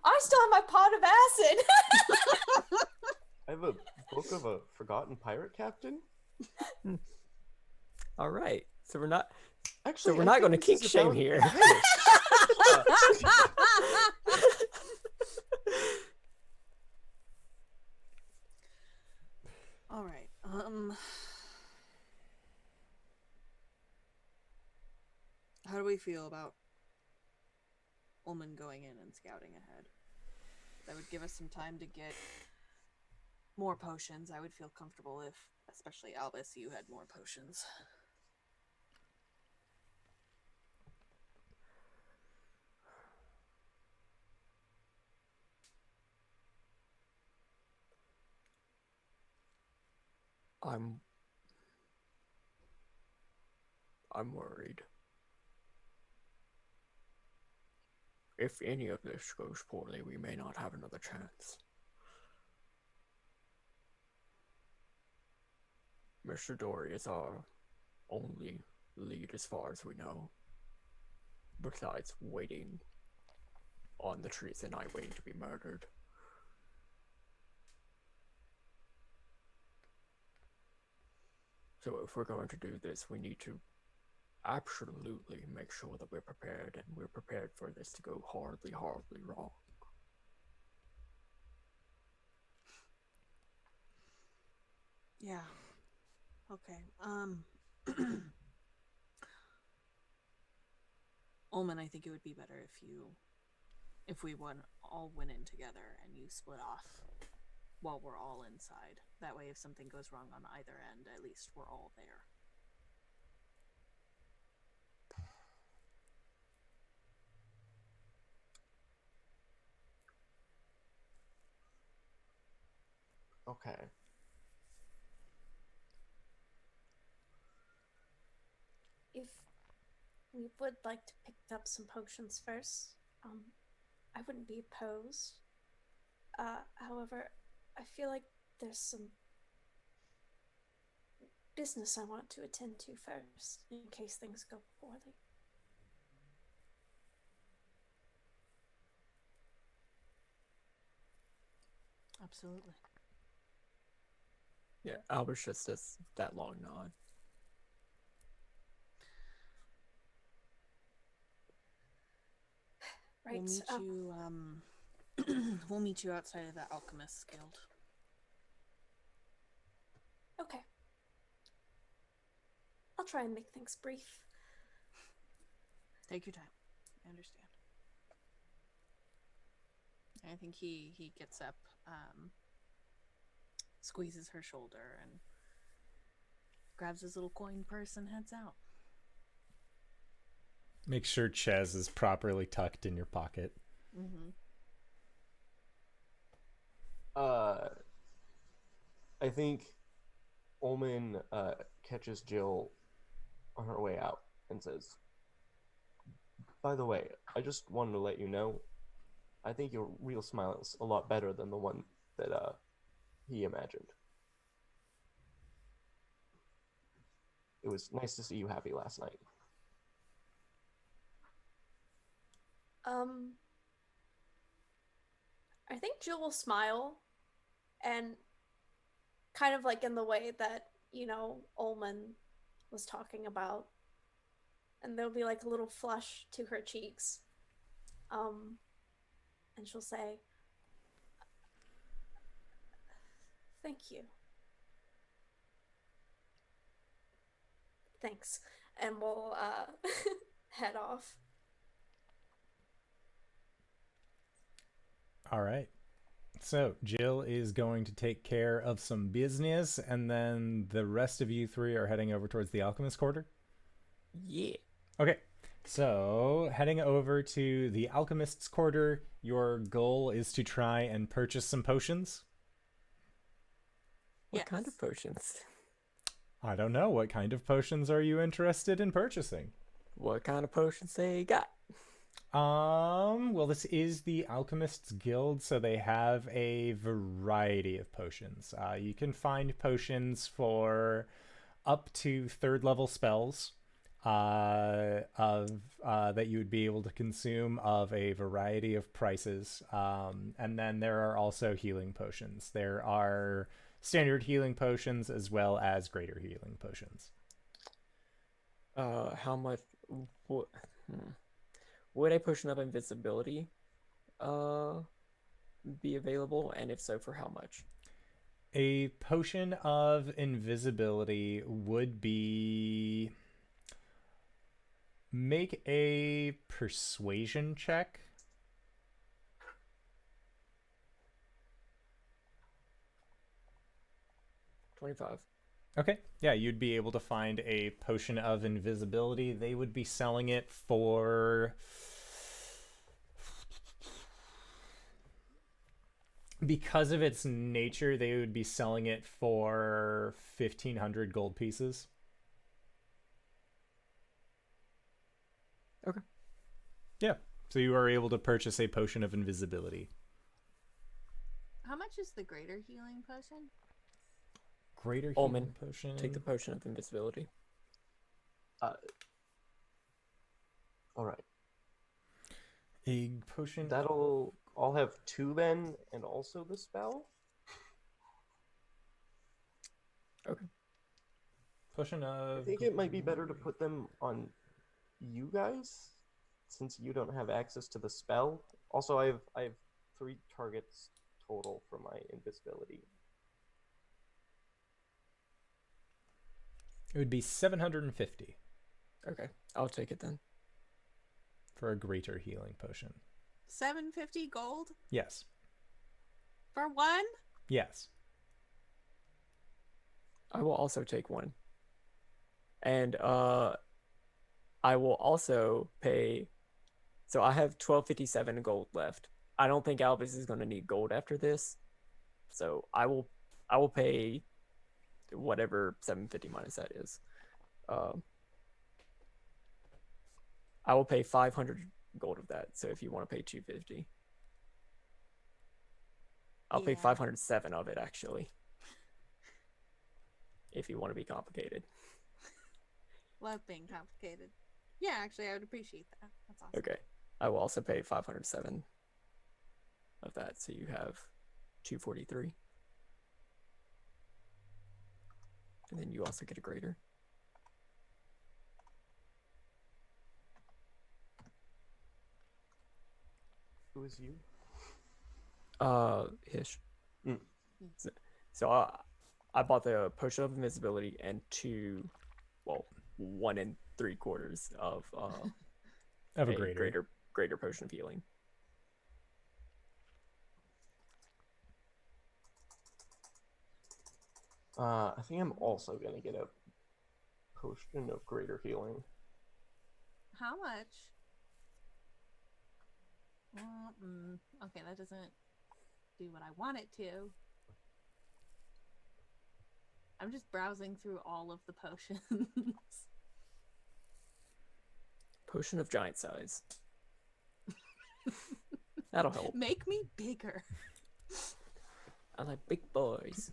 Speaker 5: I still have my pot of acid.
Speaker 3: I have a book of a forgotten pirate captain.
Speaker 4: All right, so we're not.
Speaker 3: Actually,
Speaker 4: So we're not going to kink shame here.
Speaker 2: All right. How do we feel about Ulman going in and scouting ahead? That would give us some time to get more potions. I would feel comfortable if, especially Albus, you had more potions.
Speaker 4: I'm worried. If any of this goes poorly, we may not have another chance. Mr. Dory is our only lead as far as we know. Besides waiting on the trees and I waiting to be murdered. So if we're going to do this, we need to absolutely make sure that we're prepared, and we're prepared for this to go horribly, horribly wrong.
Speaker 2: Yeah. Okay. Ulman, I think it would be better if we all went in together and you split off while we're all inside. That way, if something goes wrong on either end, at least we're all there.
Speaker 3: Okay.
Speaker 5: If we would like to pick up some potions first, I wouldn't be opposed. However, I feel like there's some business I want to attend to first, in case things go poorly.
Speaker 2: Absolutely.
Speaker 4: Yeah, Albus just does that long nod.
Speaker 5: Right.
Speaker 2: We'll meet you outside of the Alchemist's Guild.
Speaker 5: Okay. I'll try and make things brief.
Speaker 2: Take your time. I understand. I think he gets up, squeezes her shoulder, and grabs his little coin purse and heads out.
Speaker 1: Make sure Ches is properly tucked in your pocket.
Speaker 2: Mm-hmm.
Speaker 3: I think Ulman catches Jill on her way out and says, "By the way, I just wanted to let you know, I think your real smile is a lot better than the one that he imagined. It was nice to see you happy last night."
Speaker 5: I think Jill will smile, and kind of like in the way that, Ulman was talking about. And there'll be like a little flush to her cheeks. And she'll say, "Thank you." Thanks. And we'll head off.
Speaker 1: All right. So Jill is going to take care of some business, and then the rest of you three are heading over towards the Alchemist Quarter?
Speaker 4: Yeah.
Speaker 1: Okay. So heading over to the Alchemist's Quarter, your goal is to try and purchase some potions?
Speaker 4: What kind of potions?
Speaker 1: I don't know. What kind of potions are you interested in purchasing?
Speaker 4: What kind of potions they got?
Speaker 1: Well, this is the Alchemist's Guild, so they have a variety of potions. You can find potions for up to 3rd level spells that you would be able to consume of a variety of prices. And then there are also healing potions. There are standard healing potions as well as greater healing potions.
Speaker 4: How much? Would a potion of invisibility be available, and if so, for how much?
Speaker 1: A potion of invisibility would be Make a persuasion check.
Speaker 4: 25.
Speaker 1: Okay. Yeah, you'd be able to find a potion of invisibility. They would be selling it for... Because of its nature, they would be selling it for 1,500 gold pieces.
Speaker 4: Okay.
Speaker 1: Yeah. So you are able to purchase a potion of invisibility.
Speaker 2: How much is the greater healing potion?
Speaker 1: Greater
Speaker 4: Ulman,
Speaker 1: healing potion.
Speaker 4: Take the potion of invisibility.
Speaker 3: All right.
Speaker 1: A potion.
Speaker 3: I'll have 2 then, and also the spell.
Speaker 4: Okay.
Speaker 1: Potion of...
Speaker 3: I think it might be better to put them on you guys, since you don't have access to the spell. Also, I have 3 targets total for my invisibility.
Speaker 1: It would be 750
Speaker 4: Okay, I'll take it then.
Speaker 1: for a greater healing potion.
Speaker 2: 750 gold
Speaker 1: Yes.
Speaker 2: for one?
Speaker 1: Yes.
Speaker 4: I will also take one. And I will also pay. So I have 1257 gold left. I don't think Albus is going to need gold after this. So I will pay whatever 750 minus that is. I will pay 500 gold of that. So if you want to pay 250, I'll pay
Speaker 2: Yeah.
Speaker 4: 507 of it actually. If you want to be complicated.
Speaker 2: Love being complicated. Yeah, actually, I would appreciate that. That's awesome.
Speaker 4: Okay. I will also pay 507 of that. So you have 243. And then you also get a greater.
Speaker 3: Who is you?
Speaker 4: Hish.
Speaker 3: Mm.
Speaker 4: So I bought the potion of invisibility and 1 3/4 of
Speaker 1: Of a greater.
Speaker 4: greater potion of healing.
Speaker 3: I think I'm also gonna get a potion of greater healing.
Speaker 2: How much? Okay, that doesn't do what I want it to. I'm just browsing through all of the potions.
Speaker 4: Potion of giant size. That'll help.
Speaker 2: Make me bigger.
Speaker 4: I like big boys.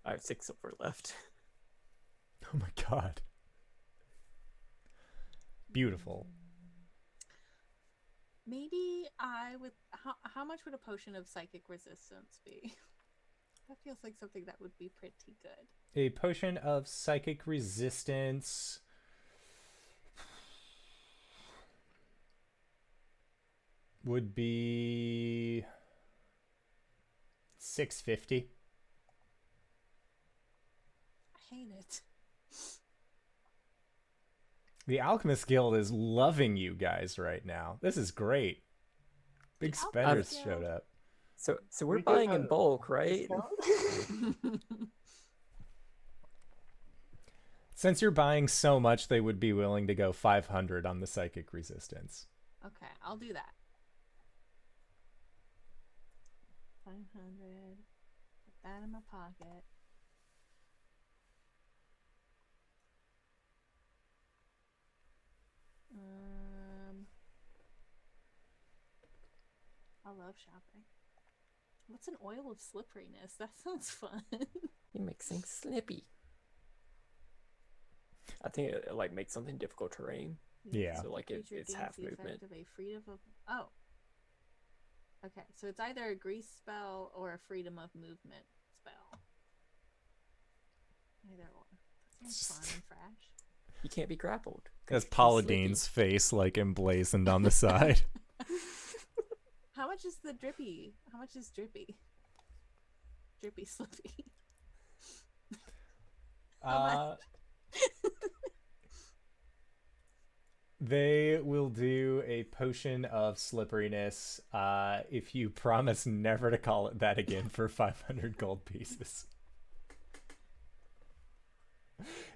Speaker 4: I have 6 silver left.
Speaker 1: Oh my god. Beautiful.
Speaker 2: Maybe I would. How much would a potion of psychic resistance be? That feels like something that would be pretty good.
Speaker 1: A potion of psychic resistance would be 650.
Speaker 2: I hate it.
Speaker 1: The Alchemist Guild is loving you guys right now. This is great. Big
Speaker 2: The
Speaker 1: spenders
Speaker 2: Alchemist
Speaker 1: showed
Speaker 2: Guild.
Speaker 1: up.
Speaker 4: So we're
Speaker 3: We get
Speaker 4: buying in
Speaker 3: a
Speaker 4: bulk, right?
Speaker 1: Since you're buying so much, they would be willing to go 500 on the psychic resistance.
Speaker 2: Okay, I'll do that. 500. Put that in my pocket. I love shopping. What's an oil of slipperiness? That sounds fun.
Speaker 4: He makes things slippy. I think it like makes something difficult terrain.
Speaker 1: Yeah.
Speaker 4: So like
Speaker 2: Creature
Speaker 4: it's
Speaker 2: gains
Speaker 4: half
Speaker 2: the effect
Speaker 4: movement.
Speaker 2: of a freedom of Okay, so it's either a grease spell or a freedom of movement spell. Either or. That sounds fun and fresh.
Speaker 4: You can't be grappled. 'cause
Speaker 1: As
Speaker 4: he's
Speaker 1: Paula
Speaker 4: slippy.
Speaker 1: Dean's face like emblazoned on the side.
Speaker 2: How much is the drippy? How much is drippy? Drippy Slippy. How much?
Speaker 1: They will do a potion of slipperiness if you promise never to call it that again for 500 gold pieces.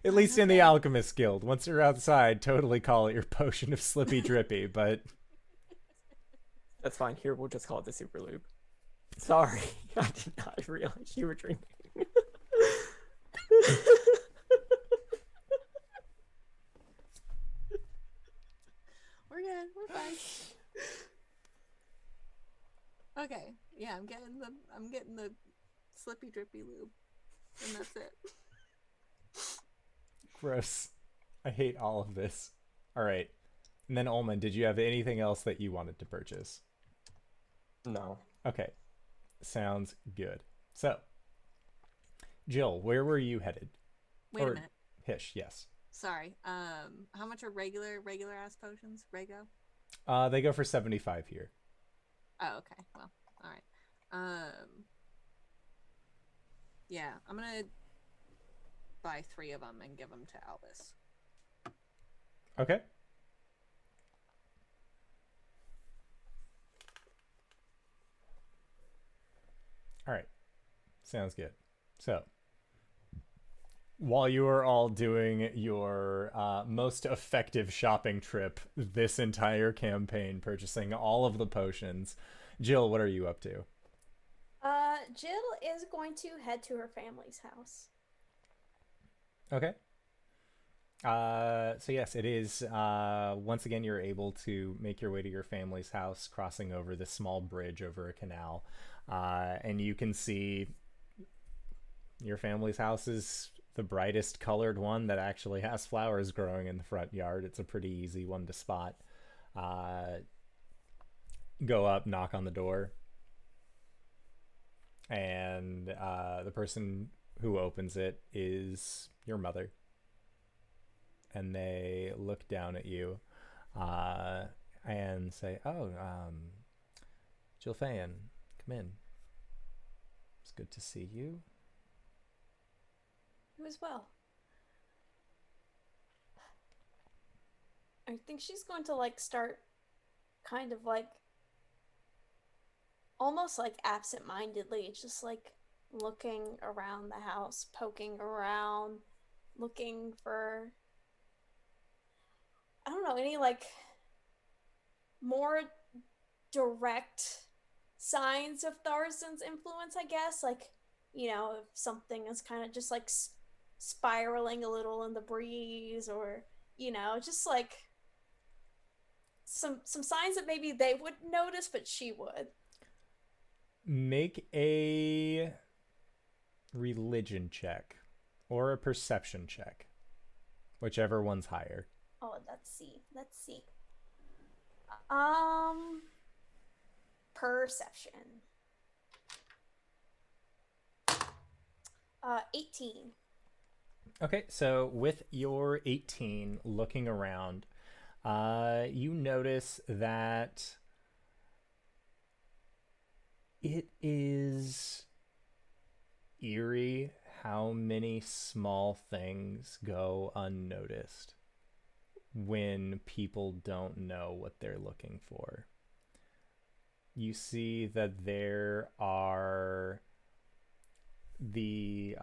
Speaker 1: At least in the Alchemist Guild. Once you're outside, totally call it your potion of Slippy Drippy, but...
Speaker 4: That's fine. Here, we'll just call it the Super Lube. Sorry, I did not realize you were drinking.
Speaker 2: We're good. We're fine. Okay. Yeah, I'm getting the slippy drippy lube, and that's it.
Speaker 1: Gross. I hate all of this. All right. And then Ulman, did you have anything else that you wanted to purchase?
Speaker 3: No.
Speaker 1: Okay. Sounds good. So, Jill, where were you headed?
Speaker 2: Wait a minute.
Speaker 1: Hish, yes.
Speaker 2: Sorry. How much are regular ass potions? Rego?
Speaker 1: They go for 75 here.
Speaker 2: Oh, okay. Well, all right. Yeah, I'm gonna buy 3 of them and give them to Albus.
Speaker 1: Okay. All right. Sounds good. So, while you are all doing your most effective shopping trip this entire campaign, purchasing all of the potions, Jill, what are you up to?
Speaker 5: Jill is going to head to her family's house.
Speaker 1: Okay. So yes, it is. Once again, you're able to make your way to your family's house, crossing over this small bridge over a canal. And you can see your family's house is the brightest colored one that actually has flowers growing in the front yard. It's a pretty easy one to spot. Go up, knock on the door. And the person who opens it is your mother. And they look down at you and say, "Oh, Jilfa'en, come in. It's good to see you."
Speaker 5: You as well. I think she's going to start kind of almost absent-mindedly, just looking around the house, poking around, looking for, I don't know, any more direct signs of Tharson's influence, I guess. If something is kind of just spiraling a little in the breeze, or just some signs that maybe they wouldn't notice but she would.
Speaker 1: Make a religion check or a perception check, whichever one's higher.
Speaker 5: Oh, let's see. Perception. 18.
Speaker 1: Okay, so with your 18, looking around, you notice that it is eerie how many small things go unnoticed when people don't know what they're looking for. You see that there are the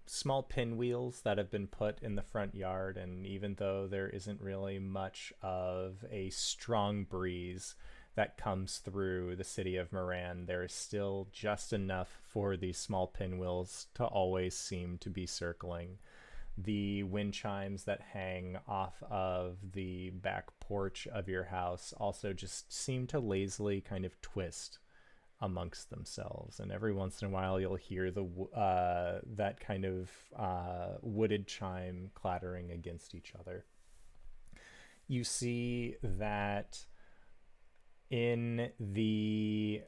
Speaker 1: small pinwheels that have been put in the front yard, and even though there isn't really much of a strong breeze that comes through the city of Moran, there is still just enough for these small pinwheels to always seem to be circling. The wind chimes that hang off of the back porch of your house also just seem to lazily kind of twist amongst themselves, and every once in a while you'll hear the that kind of wooded chime clattering against each other. You see that in the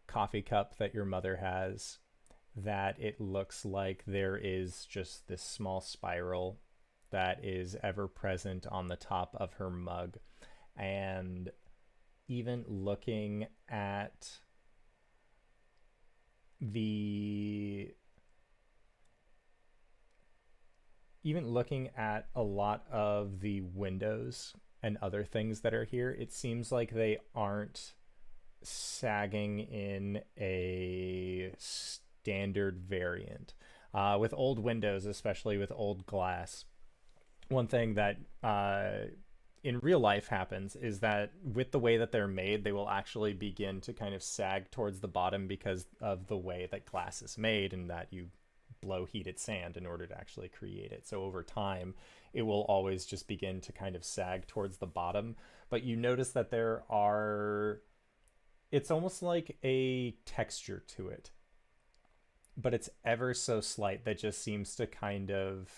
Speaker 1: coffee cup that your mother has, that it looks like there is just this small spiral that is ever present on the top of her mug. And even looking at the even looking at a lot of the windows and other things that are here, it seems like they aren't sagging in a standard variant. With old windows, especially with old glass, one thing that in real life happens is that with the way that they're made, they will actually begin to kind of sag towards the bottom because of the way that glass is made and that you blow heated sand in order to actually create it. So over time, it will always just begin to kind of sag towards the bottom. But you notice that it's almost like a texture to it, but it's ever so slight that just seems to kind of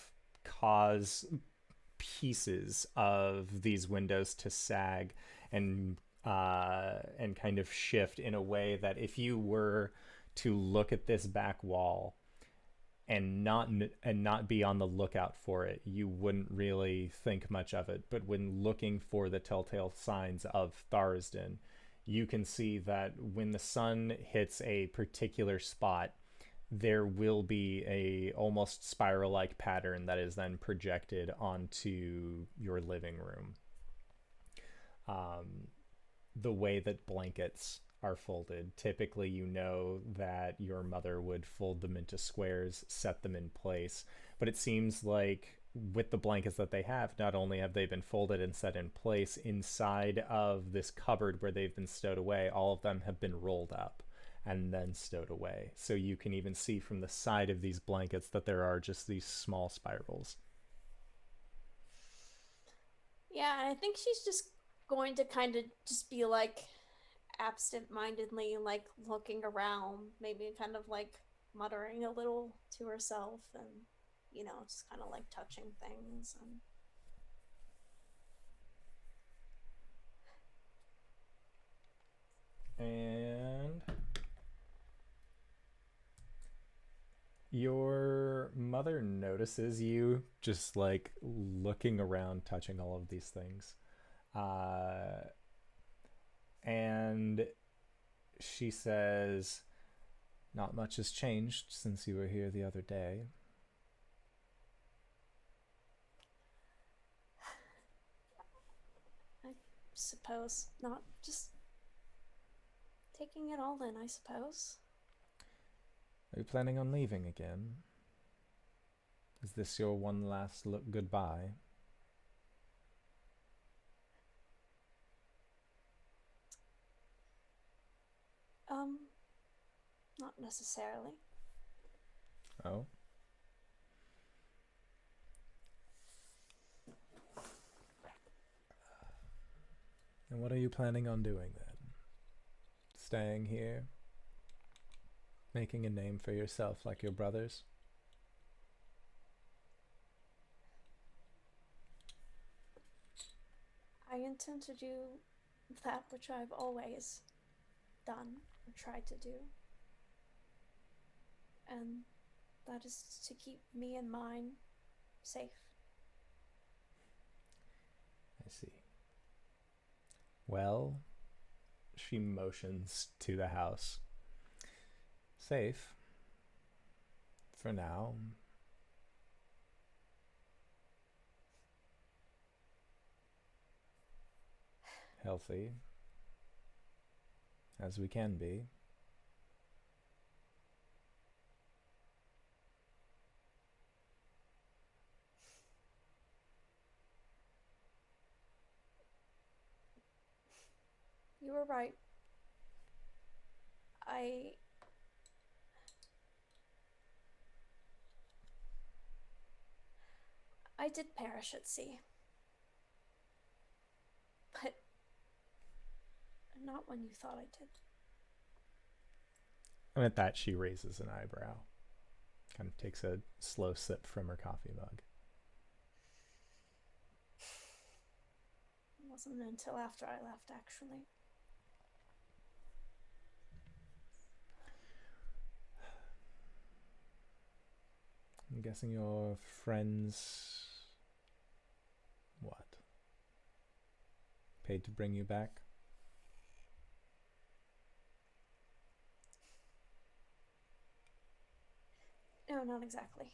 Speaker 1: cause pieces of these windows to sag and kind of shift in a way that if you were to look at this back wall and not be on the lookout for it, you wouldn't really think much of it. But when looking for the telltale signs of Tharsden, you can see that when the sun hits a particular spot, there will be a almost spiral-like pattern that is then projected onto your living room. The way that blankets are folded, typically you know that your mother would fold them into squares, set them in place, but it seems like with the blankets that they have, not only have they been folded and set in place, inside of this cupboard where they've been stowed away, all of them have been rolled up and then stowed away. So you can even see from the side of these blankets that there are just these small spirals.
Speaker 5: Yeah, and I think she's just going to kind of just be like absent-mindedly like looking around, maybe kind of like muttering a little to herself and just kind of like touching things.
Speaker 1: And your mother notices you just like looking around, touching all of these things. And she says, "Not much has changed since you were here the other day."
Speaker 5: I suppose not. Just taking it all in, I suppose.
Speaker 1: Are you planning on leaving again? Is this your one last look goodbye?
Speaker 5: Not necessarily.
Speaker 1: Oh. And what are you planning on doing then? Staying here? Making a name for yourself like your brothers?
Speaker 5: I intend to do that which I've always done or tried to do. And that is to keep me and mine safe.
Speaker 1: I see. Well, she motions to the house. Safe. For now. Healthy. As we can be.
Speaker 5: You were right. I did perish at sea. But not when you thought I did.
Speaker 1: And at that, she raises an eyebrow. Kind of takes a slow sip from her coffee mug.
Speaker 5: It wasn't until after I left, actually.
Speaker 1: I'm guessing your friends... what? Paid to bring you back?
Speaker 5: No, not exactly.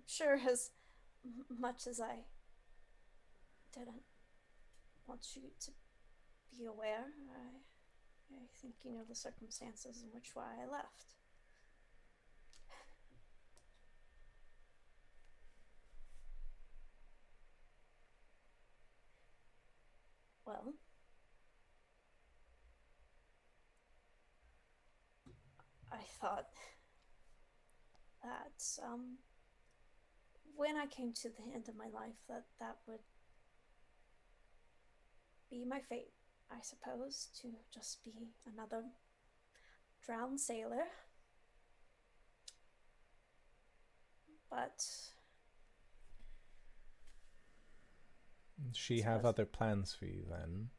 Speaker 5: sure as much as I didn't want you to be aware, I think you know the circumstances in which why I left. Well, I thought that when I came to the end of my life, that would be my fate, I suppose, to just be another drowned sailor. But
Speaker 1: She have other plans for you then?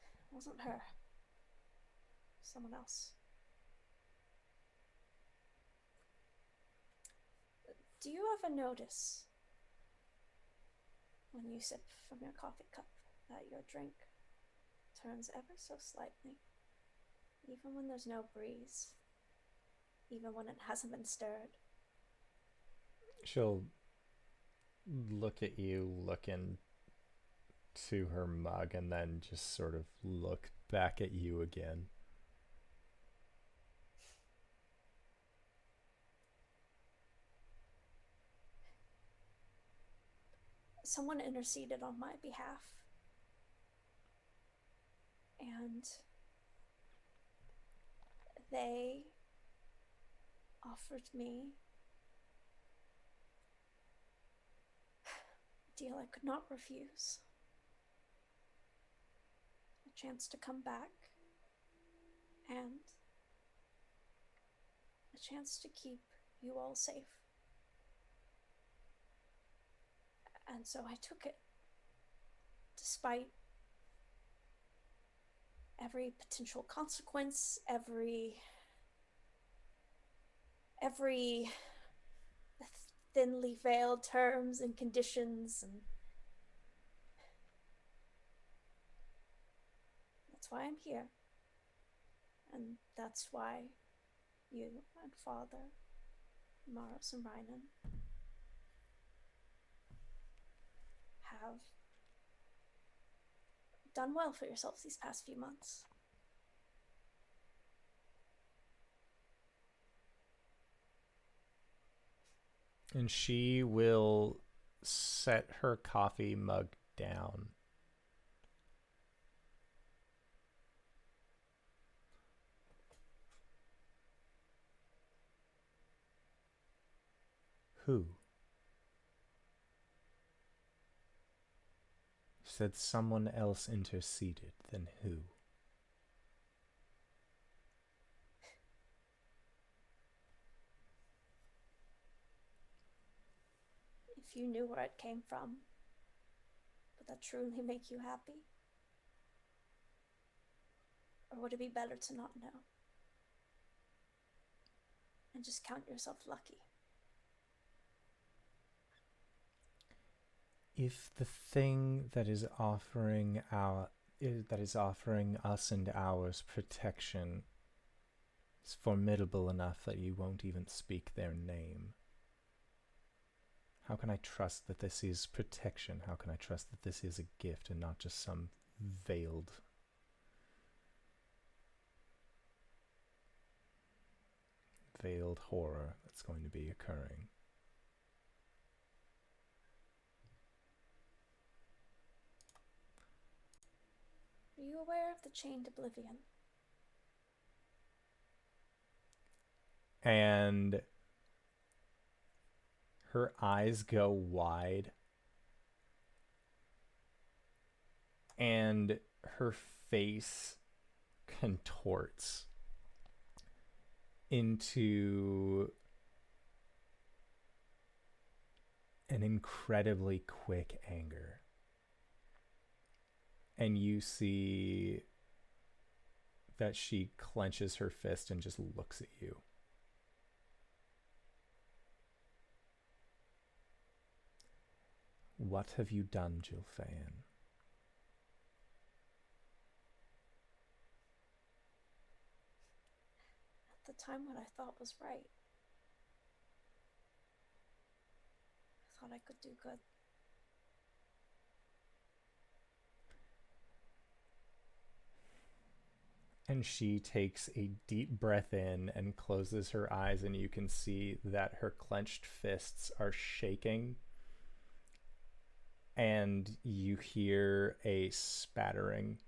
Speaker 5: It wasn't her. Someone else. Do you ever notice when you sip from your coffee cup that your drink turns ever so slightly, even when there's no breeze, even when it hasn't been stirred?
Speaker 1: She'll look at you, look into her mug, and then just sort of look back at you again.
Speaker 5: Someone interceded on my behalf, and they offered me a deal I could not refuse. A chance to come back, and a chance to keep you all safe. And so I took it, despite every potential consequence, every thinly veiled terms and conditions, and that's why I'm here. And that's why you and Father, Maros and Rhinan, have done well for yourselves these past few months.
Speaker 1: And she will set her coffee mug down. Who? Said someone else interceded, then who?
Speaker 5: If you knew where it came from, would that truly make you happy? Or would it be better to not know? And just count yourself lucky?
Speaker 1: If the thing that is offering us and ours protection is formidable enough that you won't even speak their name, how can I trust that this is protection? How can I trust that this is a gift and not just some veiled horror that's going to be occurring?
Speaker 5: Are you aware of the chained oblivion?
Speaker 1: And her eyes go wide, and her face contorts into an incredibly quick anger. And you see that she clenches her fist and just looks at you. What have you done, Jilfa'en?
Speaker 5: At the time what I thought was right. I thought I could do good.
Speaker 1: And she takes a deep breath in and closes her eyes, and you can see that her clenched fists are shaking. And you hear a spattering.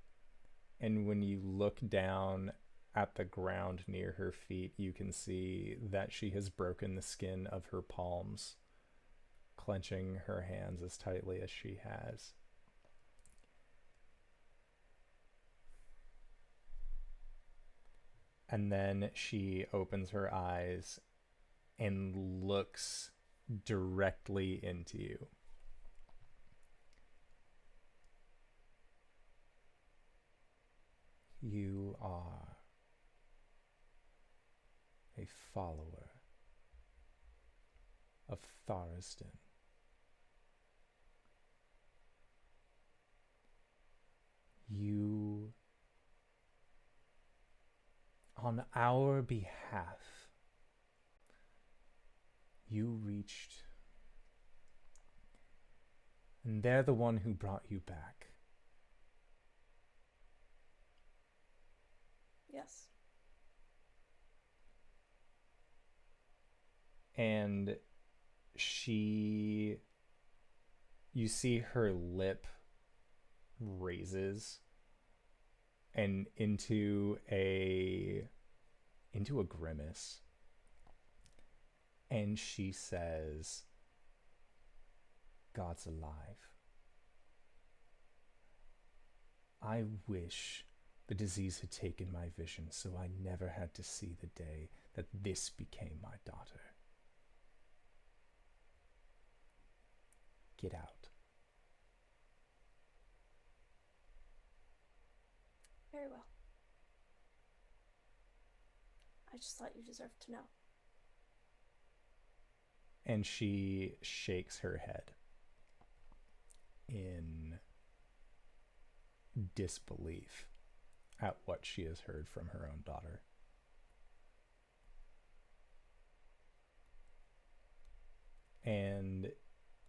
Speaker 1: And when you look down at the ground near her feet, you can see that she has broken the skin of her palms, clenching her hands as tightly as she has. And then she opens her eyes and looks directly into you. You are a follower of Thariston. You, on our behalf, you reached, and they're the one who brought you back.
Speaker 5: Yes.
Speaker 1: And you see her lip raises and into a grimace, and she says, "God's alive. I wish the disease had taken my vision, so I never had to see the day that this became my daughter. Get out."
Speaker 5: Very well. I just thought you deserved to know.
Speaker 1: And she shakes her head in disbelief at what she has heard from her own daughter. And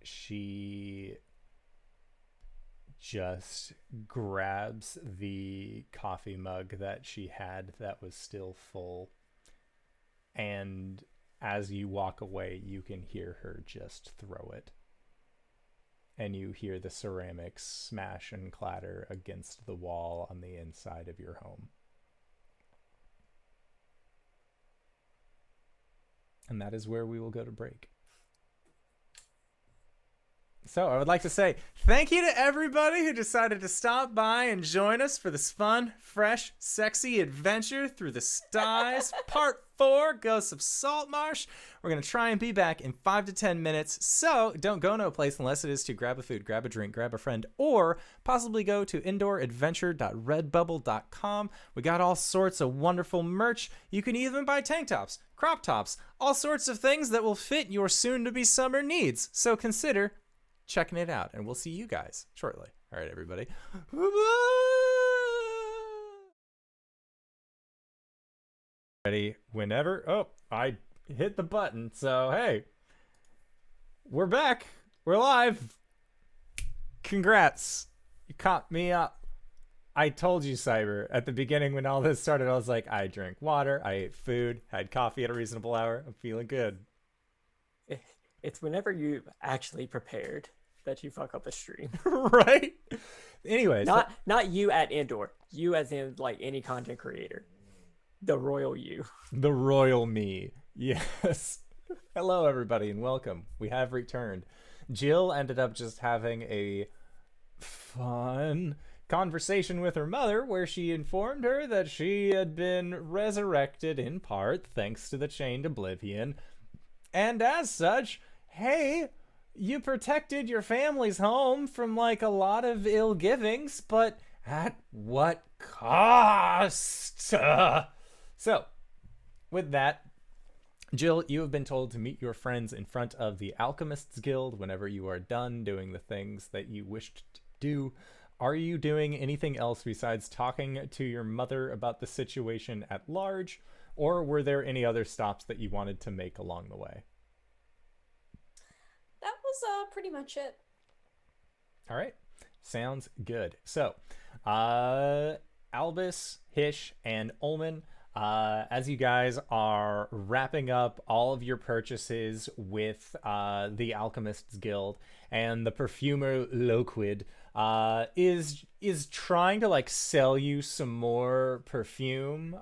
Speaker 1: she just grabs the coffee mug that she had that was still full, and as you walk away, you can hear her just throw it. And you hear the ceramics smash and clatter against the wall on the inside of your home. And that is where we will go to break. So I would like to say thank you to everybody who decided to stop by and join us for this fun, fresh, sexy adventure through the Styes Part 4, Ghosts of Saltmarsh. We're going to try and be back in 5 to 10 minutes, so don't go no place unless it is to grab a food, grab a drink, grab a friend, or possibly go to indooradventure.redbubble.com. We got all sorts of wonderful merch. You can even buy tank tops, crop tops, all sorts of things that will fit your soon-to-be summer needs, so consider checking it out, and we'll see you guys shortly. All right, everybody. Ready whenever. Oh, I hit the button, so hey, we're back. We're live. Congrats. You caught me up. I told you, Cyber, at the beginning when all this started, I was like, I drank water, I ate food, had coffee at a reasonable hour. I'm feeling good.
Speaker 4: It's whenever you've actually prepared that you fuck up a stream.
Speaker 1: Right? Anyways.
Speaker 4: Not you at Indoor. You as in like any content creator. The royal you.
Speaker 1: The royal me. Yes. Hello, everybody, and welcome. We have returned. Jill ended up just having a fun conversation with her mother where she informed her that she had been resurrected in part thanks to the Chained Oblivion. And as such, hey, you protected your family's home from like a lot of ill givings, but at what cost? So, with that, Jill, you have been told to meet your friends in front of the Alchemists Guild whenever you are done doing the things that you wished to do. Are you doing anything else besides talking to your mother about the situation at large? Or were there any other stops that you wanted to make along the way?
Speaker 5: That was pretty much it.
Speaker 1: All right. Sounds good. So, Albus, Hish, and Ulman, as you guys are wrapping up all of your purchases with the Alchemists Guild, and the perfumer Loquid is trying to like sell you some more perfume,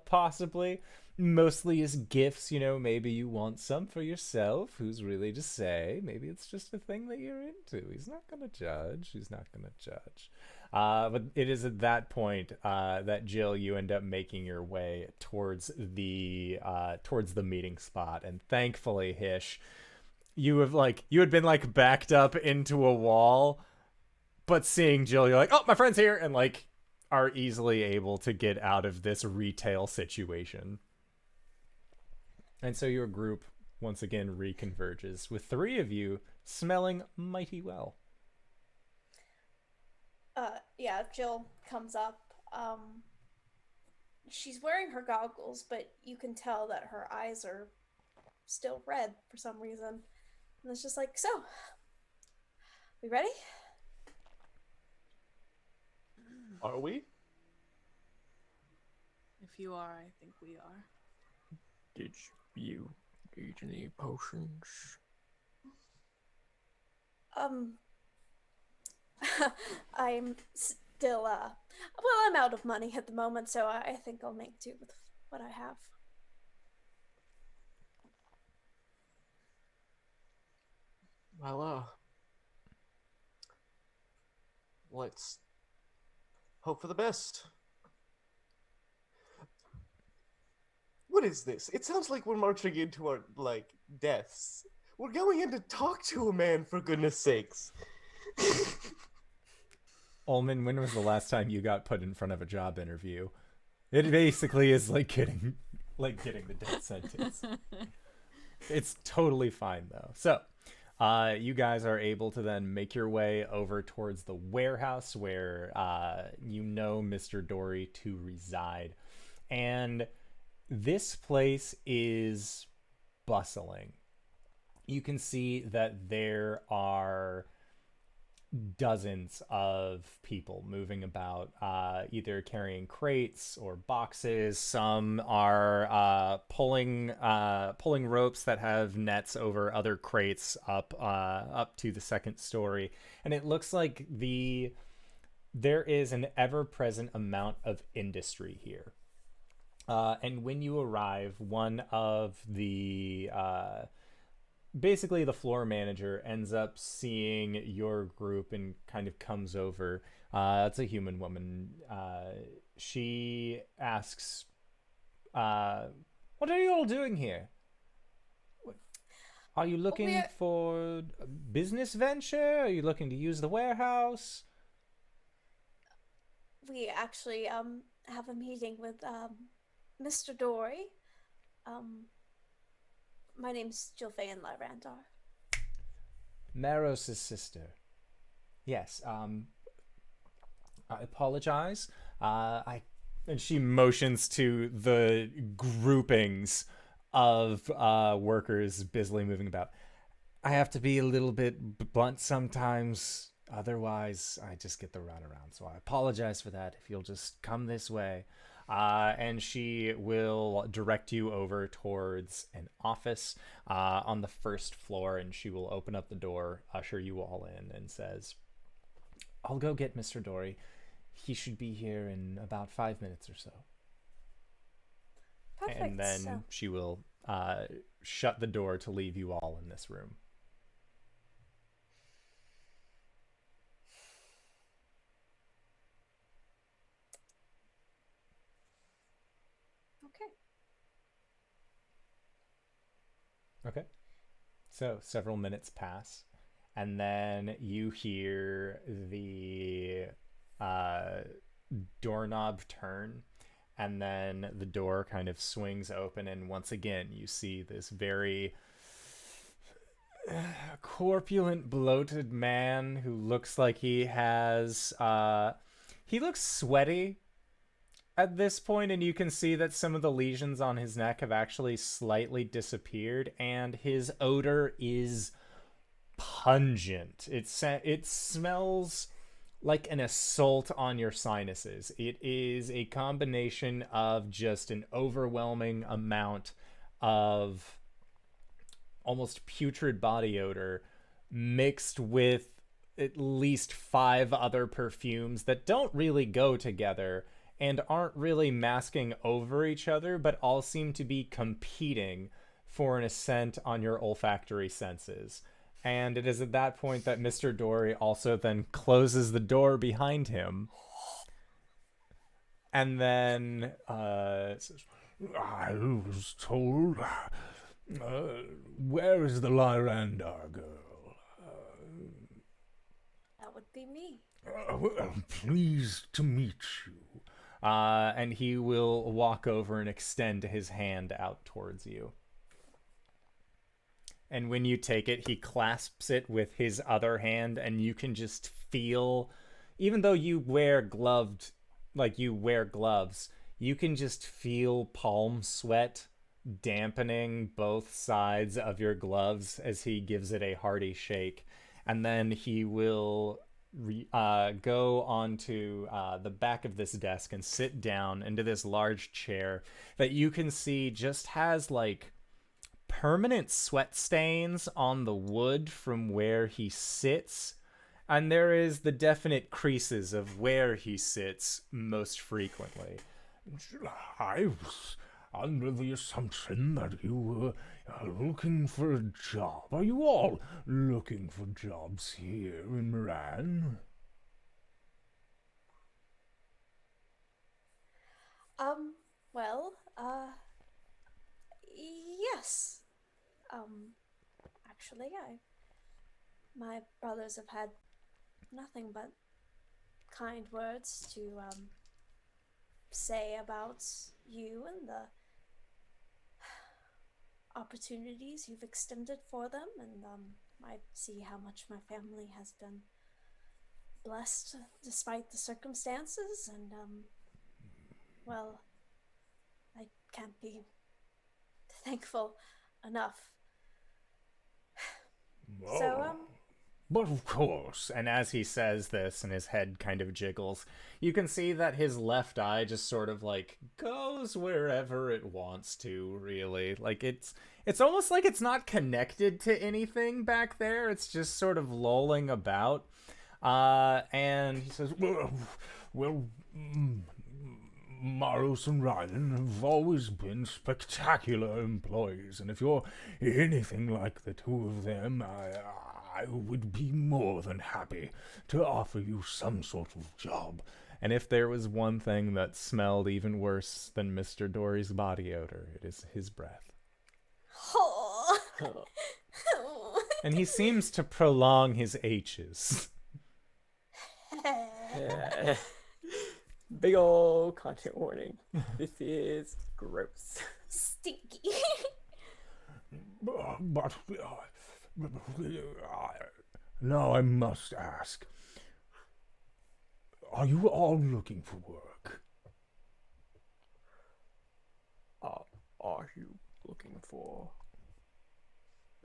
Speaker 1: possibly. Mostly as gifts, maybe you want some for yourself. Who's really to say? Maybe it's just a thing that you're into. He's not gonna judge. He's not gonna judge. But it is at that point that Jill, you end up making your way towards the meeting spot, and thankfully, Hish, you had been like backed up into a wall, but seeing Jill, you're like, oh, my friend's here, and like are easily able to get out of this retail situation. And so your group once again reconverges, with 3 of you smelling mighty well.
Speaker 5: Yeah, Jill comes up. She's wearing her goggles, but you can tell that her eyes are still red for some reason. And it's just like, so, we ready?
Speaker 3: Are we?
Speaker 2: If you are, I think we are.
Speaker 4: Did you eat any potions?
Speaker 5: I'm still, well, I'm out of money at the moment, so I think I'll make do with what I have.
Speaker 3: Well, let's hope for the best. What is this? It sounds like we're marching into our, deaths. We're going in to talk to a man, for goodness sakes.
Speaker 1: Ulman, when was the last time you got put in front of a job interview? It basically is like getting the death sentence. It's totally fine though. So, you guys are able to then make your way over towards the warehouse where Mr. Dory to reside. And this place is bustling. You can see that there are dozens of people moving about, either carrying crates or boxes. Some are pulling ropes that have nets over other crates up to the second story, and it looks like there is an ever-present amount of industry here. And when you arrive, one of the basically the floor manager ends up seeing your group and kind of comes over. It's a human woman. She asks, what are you all doing here? Are you looking for a business venture? Are you looking to use the warehouse?
Speaker 5: We actually have a meeting with Mr. Dory. My name's Jilfa'en Lyrantar.
Speaker 1: Maros' sister. Yes, I apologize. And she motions to the groupings of workers busily moving about. I have to be a little bit blunt sometimes. Otherwise, I just get the runaround. So I apologize for that. If you'll just come this way. And she will direct you over towards an office on the first floor, and she will open up the door, usher you all in, and says, I'll go get Mr. Dory. He should be here in about 5 minutes or so.
Speaker 5: Perfect.
Speaker 1: And then she will shut the door to leave you all in this room. Okay. So several minutes pass, and then you hear the doorknob turn, and then the door kind of swings open, and once again you see this very corpulent, bloated man who looks like he looks sweaty. at this point, and you can see that some of the lesions on his neck have actually slightly disappeared, and his odor is pungent. It smells like an assault on your sinuses. It is a combination of just an overwhelming amount of almost putrid body odor mixed with at least 5 other perfumes that don't really go together and aren't really masking over each other, but all seem to be competing for an ascent on your olfactory senses. And it is at that point that Mr. Dory also then closes the door behind him. And then says,
Speaker 6: I was told. Where is the Lyrandar girl?
Speaker 5: That would be me.
Speaker 6: Well, pleased to meet you.
Speaker 1: and he will walk over and extend his hand out towards you. And when you take it, he clasps it with his other hand, and you can just feel, even though you wear gloves, you can just feel palm sweat dampening both sides of your gloves as he gives it a hearty shake. And then he will go onto the back of this desk and sit down into this large chair that you can see just has like permanent sweat stains on the wood from where he sits, and there is the definite creases of where he sits most frequently.
Speaker 6: I was under the assumption that you were looking for a job. Are you all looking for jobs here in Moran?
Speaker 5: Well, yes. Actually, my brothers have had nothing but kind words to, say about you and the opportunities you've extended for them, and, I see how much my family has been blessed despite the circumstances, and, well, I can't be thankful enough.
Speaker 6: Oh.
Speaker 5: So,
Speaker 6: But of course.
Speaker 1: And as he says this and his head kind of jiggles, you can see that his left eye just sort of like goes wherever it wants to, really. Like it's almost like it's not connected to anything back there. It's just sort of lolling about. And he says,
Speaker 6: Well, Maros and Rylan have always been spectacular employees, and if you're anything like the two of them, I would be more than happy to offer you some sort of job.
Speaker 1: and if there was one thing that smelled even worse than Mr. Dory's body odor, it is his breath.
Speaker 5: oh.
Speaker 1: And he seems to prolong his H's.
Speaker 4: Yeah. Big ol' content warning. This is gross.
Speaker 5: Stinky.
Speaker 6: But now I must ask, are you all looking for work?
Speaker 4: Are you looking for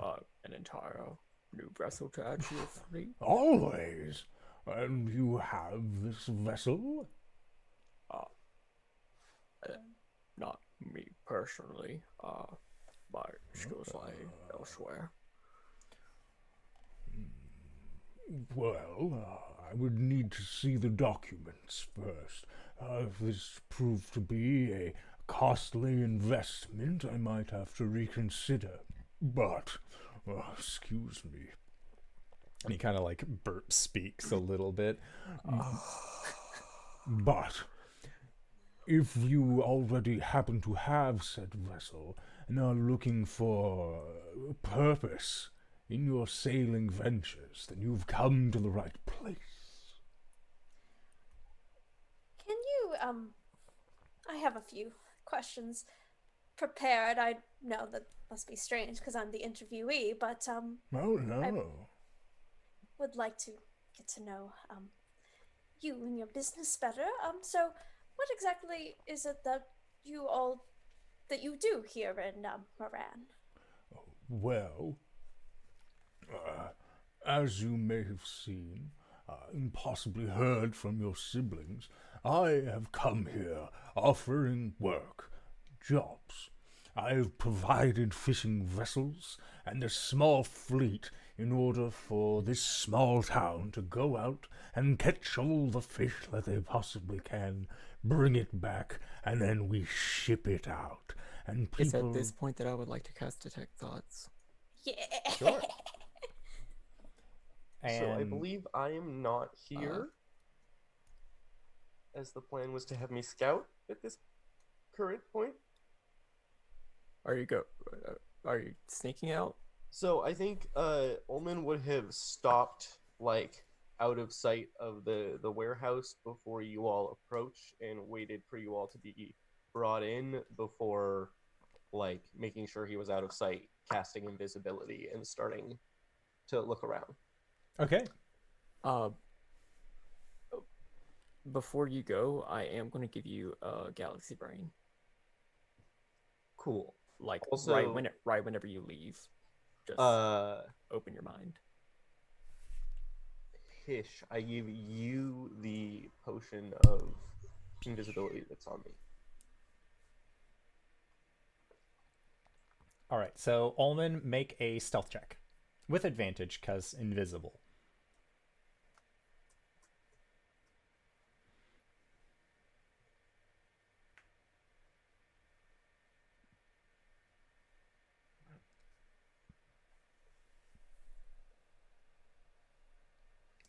Speaker 4: an entire new vessel to add to your fleet?
Speaker 6: Always. And you have this vessel?
Speaker 4: Not me personally. My skills lie elsewhere.
Speaker 6: Well, I would need to see the documents first. If this proved to be a costly investment, I might have to reconsider. But, excuse me.
Speaker 1: And he kind of like speaks a little bit.
Speaker 6: But, if you already happen to have said vessel and are looking for purpose in your sailing ventures, then you've come to the right place.
Speaker 5: Can you, I have a few questions prepared. I know that must be strange because I'm the interviewee, but,
Speaker 6: Oh, no.
Speaker 5: would like to get to know, you and your business better. So, what exactly is it that you do here in Moran?
Speaker 6: Well, as you may have seen, and possibly heard from your siblings, I have come here offering work, jobs. I have provided fishing vessels and a small fleet in order for this small town to go out and catch all the fish that they possibly can, bring it back, and then we ship it out. And
Speaker 4: It's
Speaker 6: people...
Speaker 4: at this point that I would like to cast Detect Thoughts.
Speaker 5: Yeah.
Speaker 1: Sure.
Speaker 3: So I
Speaker 1: And
Speaker 3: believe I am not here, as the plan was to have me scout at this current point.
Speaker 4: Are you sneaking out?
Speaker 3: So I think Ulman would have stopped like out of sight of the warehouse before you all approach and waited for you all to be brought in before like making sure he was out of sight, casting invisibility and starting to look around.
Speaker 1: okay.
Speaker 4: Before you go, I am going to give you a Galaxy Brain.
Speaker 3: Cool.
Speaker 4: Like
Speaker 3: Also-
Speaker 4: right whenever you leave, just open your mind.
Speaker 3: Hish, I give you the potion of invisibility that's on me.
Speaker 1: All right. So Ulman, make a stealth check with advantage because invisible.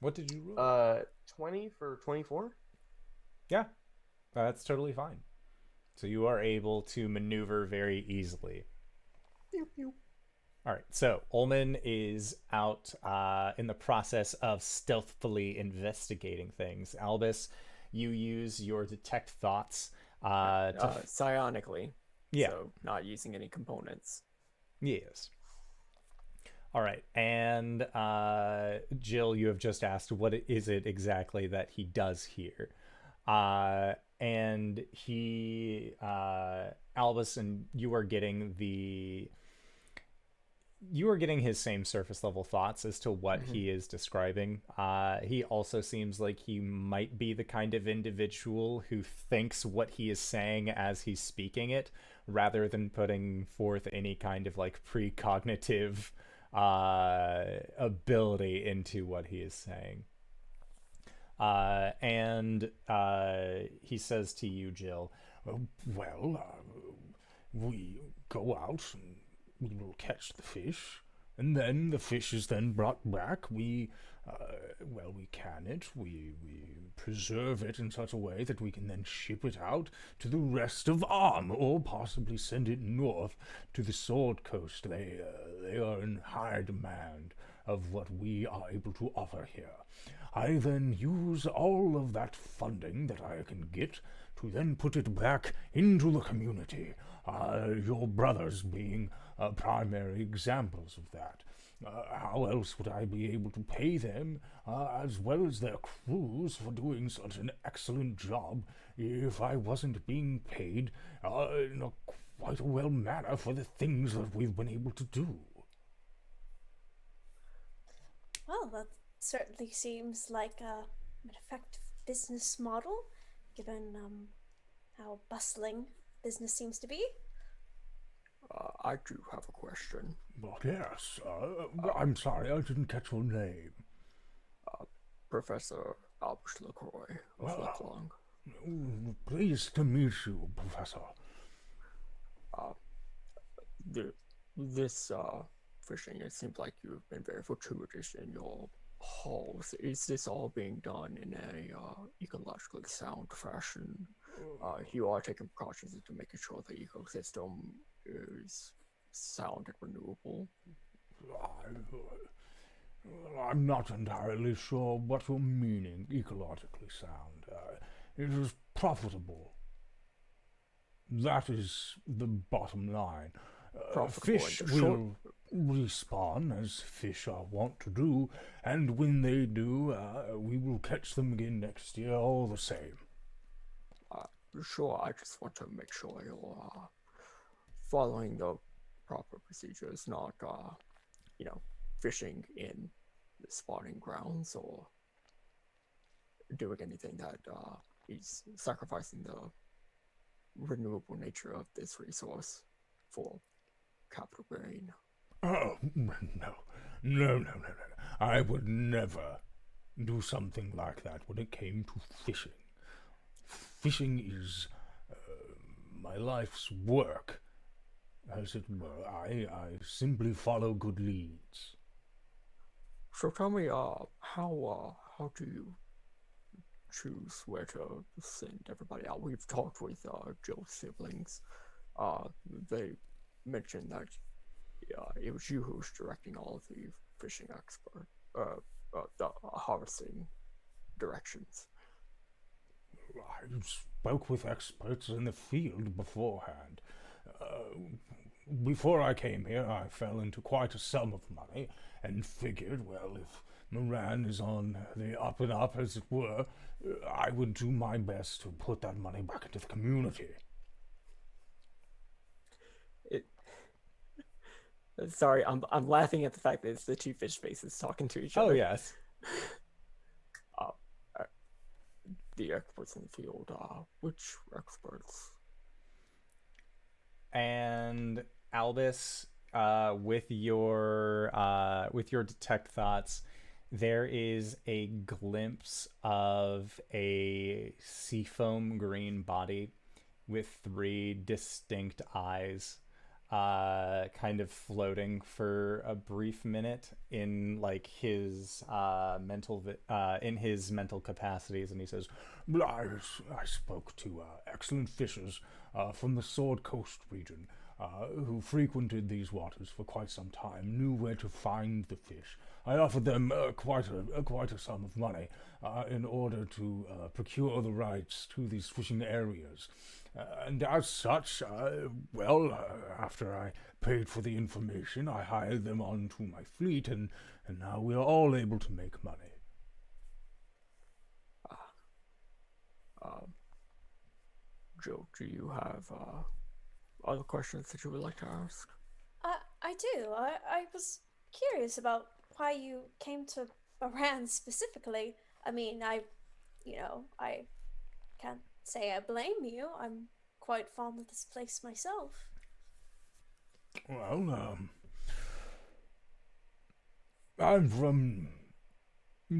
Speaker 1: What did you roll?
Speaker 3: 20 for 24?
Speaker 1: Yeah, that's totally fine. So you are able to maneuver very easily.
Speaker 3: Pew, pew.
Speaker 1: All right, so Ulman is out in the process of stealthily investigating things. Albus, you use your detect thoughts to...
Speaker 4: Psionically.
Speaker 1: Yeah.
Speaker 4: So not using any components.
Speaker 1: Yes. All right, and Jill, you have just asked what is it exactly that he does here. And he, Albus, and you are getting his same surface level thoughts as to what he is describing. He also seems like he might be the kind of individual who thinks what he is saying as he's speaking it, rather than putting forth any kind of like precognitive ability into what he is saying. And he says to you, Jill,
Speaker 6: we go out and we will catch the fish, and then the fish is then brought back. We can it. We preserve it in such a way that we can then ship it out to the rest of Arm, or possibly send it north to the Sword Coast. They are in high demand of what we are able to offer here. I then use all of that funding that I can get to then put it back into the community, your brothers being primary examples of that. How else would I be able to pay them, as well as their crews, for doing such an excellent job, if I wasn't being paid in quite a well manner for the things that we've been able to do?
Speaker 5: Well, that certainly seems like an effective business model, given how bustling business seems to be.
Speaker 4: I do have a question.
Speaker 6: But yes, I'm sorry, I didn't catch your name.
Speaker 4: Professor Albus LaCroix of Lechlong.
Speaker 6: Pleased to meet you, Professor.
Speaker 4: This fishing, it seems like you've been very fortuitous in your hauls. Is this all being done in a ecologically sound fashion? You are taking precautions into making sure the ecosystem is sound and renewable.
Speaker 6: I'm not entirely sure what you're meaning, ecologically sound. It is profitable. That is the bottom line. Fish will respawn, as fish are wont to do, and when they do, we will catch them again next year all the same.
Speaker 4: Sure, I just want to make sure you're following the proper procedures, not, fishing in the spawning grounds or doing anything that is sacrificing the renewable nature of this resource for capital gain.
Speaker 6: Oh, no. I would never do something like that when it came to fishing. Fishing is my life's work, as it were. I simply follow good leads.
Speaker 4: So tell me, how do you choose where to send everybody out? We've talked with Joe's siblings. They mentioned that it was you who was directing all of the fishing the harvesting directions.
Speaker 6: I spoke with experts in the field beforehand. Before I came here, I fell into quite a sum of money and figured, well, if Moran is on the up and up, as it were, I would do my best to put that money back into the community.
Speaker 4: Sorry, I'm laughing at the fact that it's the two fish faces talking to each other.
Speaker 1: Oh, yes.
Speaker 4: The experts in the field. Which experts?
Speaker 1: And Albus, with your detect thoughts, there is a glimpse of a seafoam green body with 3 distinct eyes, kind of floating for a brief minute in like his in his mental capacities, and he says,
Speaker 6: I spoke to excellent fishers from the Sword Coast region who frequented these waters for quite some time, knew where to find the fish. I offered them quite a sum of money in order to procure the rights to these fishing areas. And as such, after I paid for the information, I hired them onto my fleet, and now we are all able to make money.
Speaker 4: Joe, do you have other questions that you would like to ask?
Speaker 5: I do. I was curious about why you came to Moran specifically. I mean, I can't say I blame you. I'm quite fond of this place myself.
Speaker 6: Well, I'm from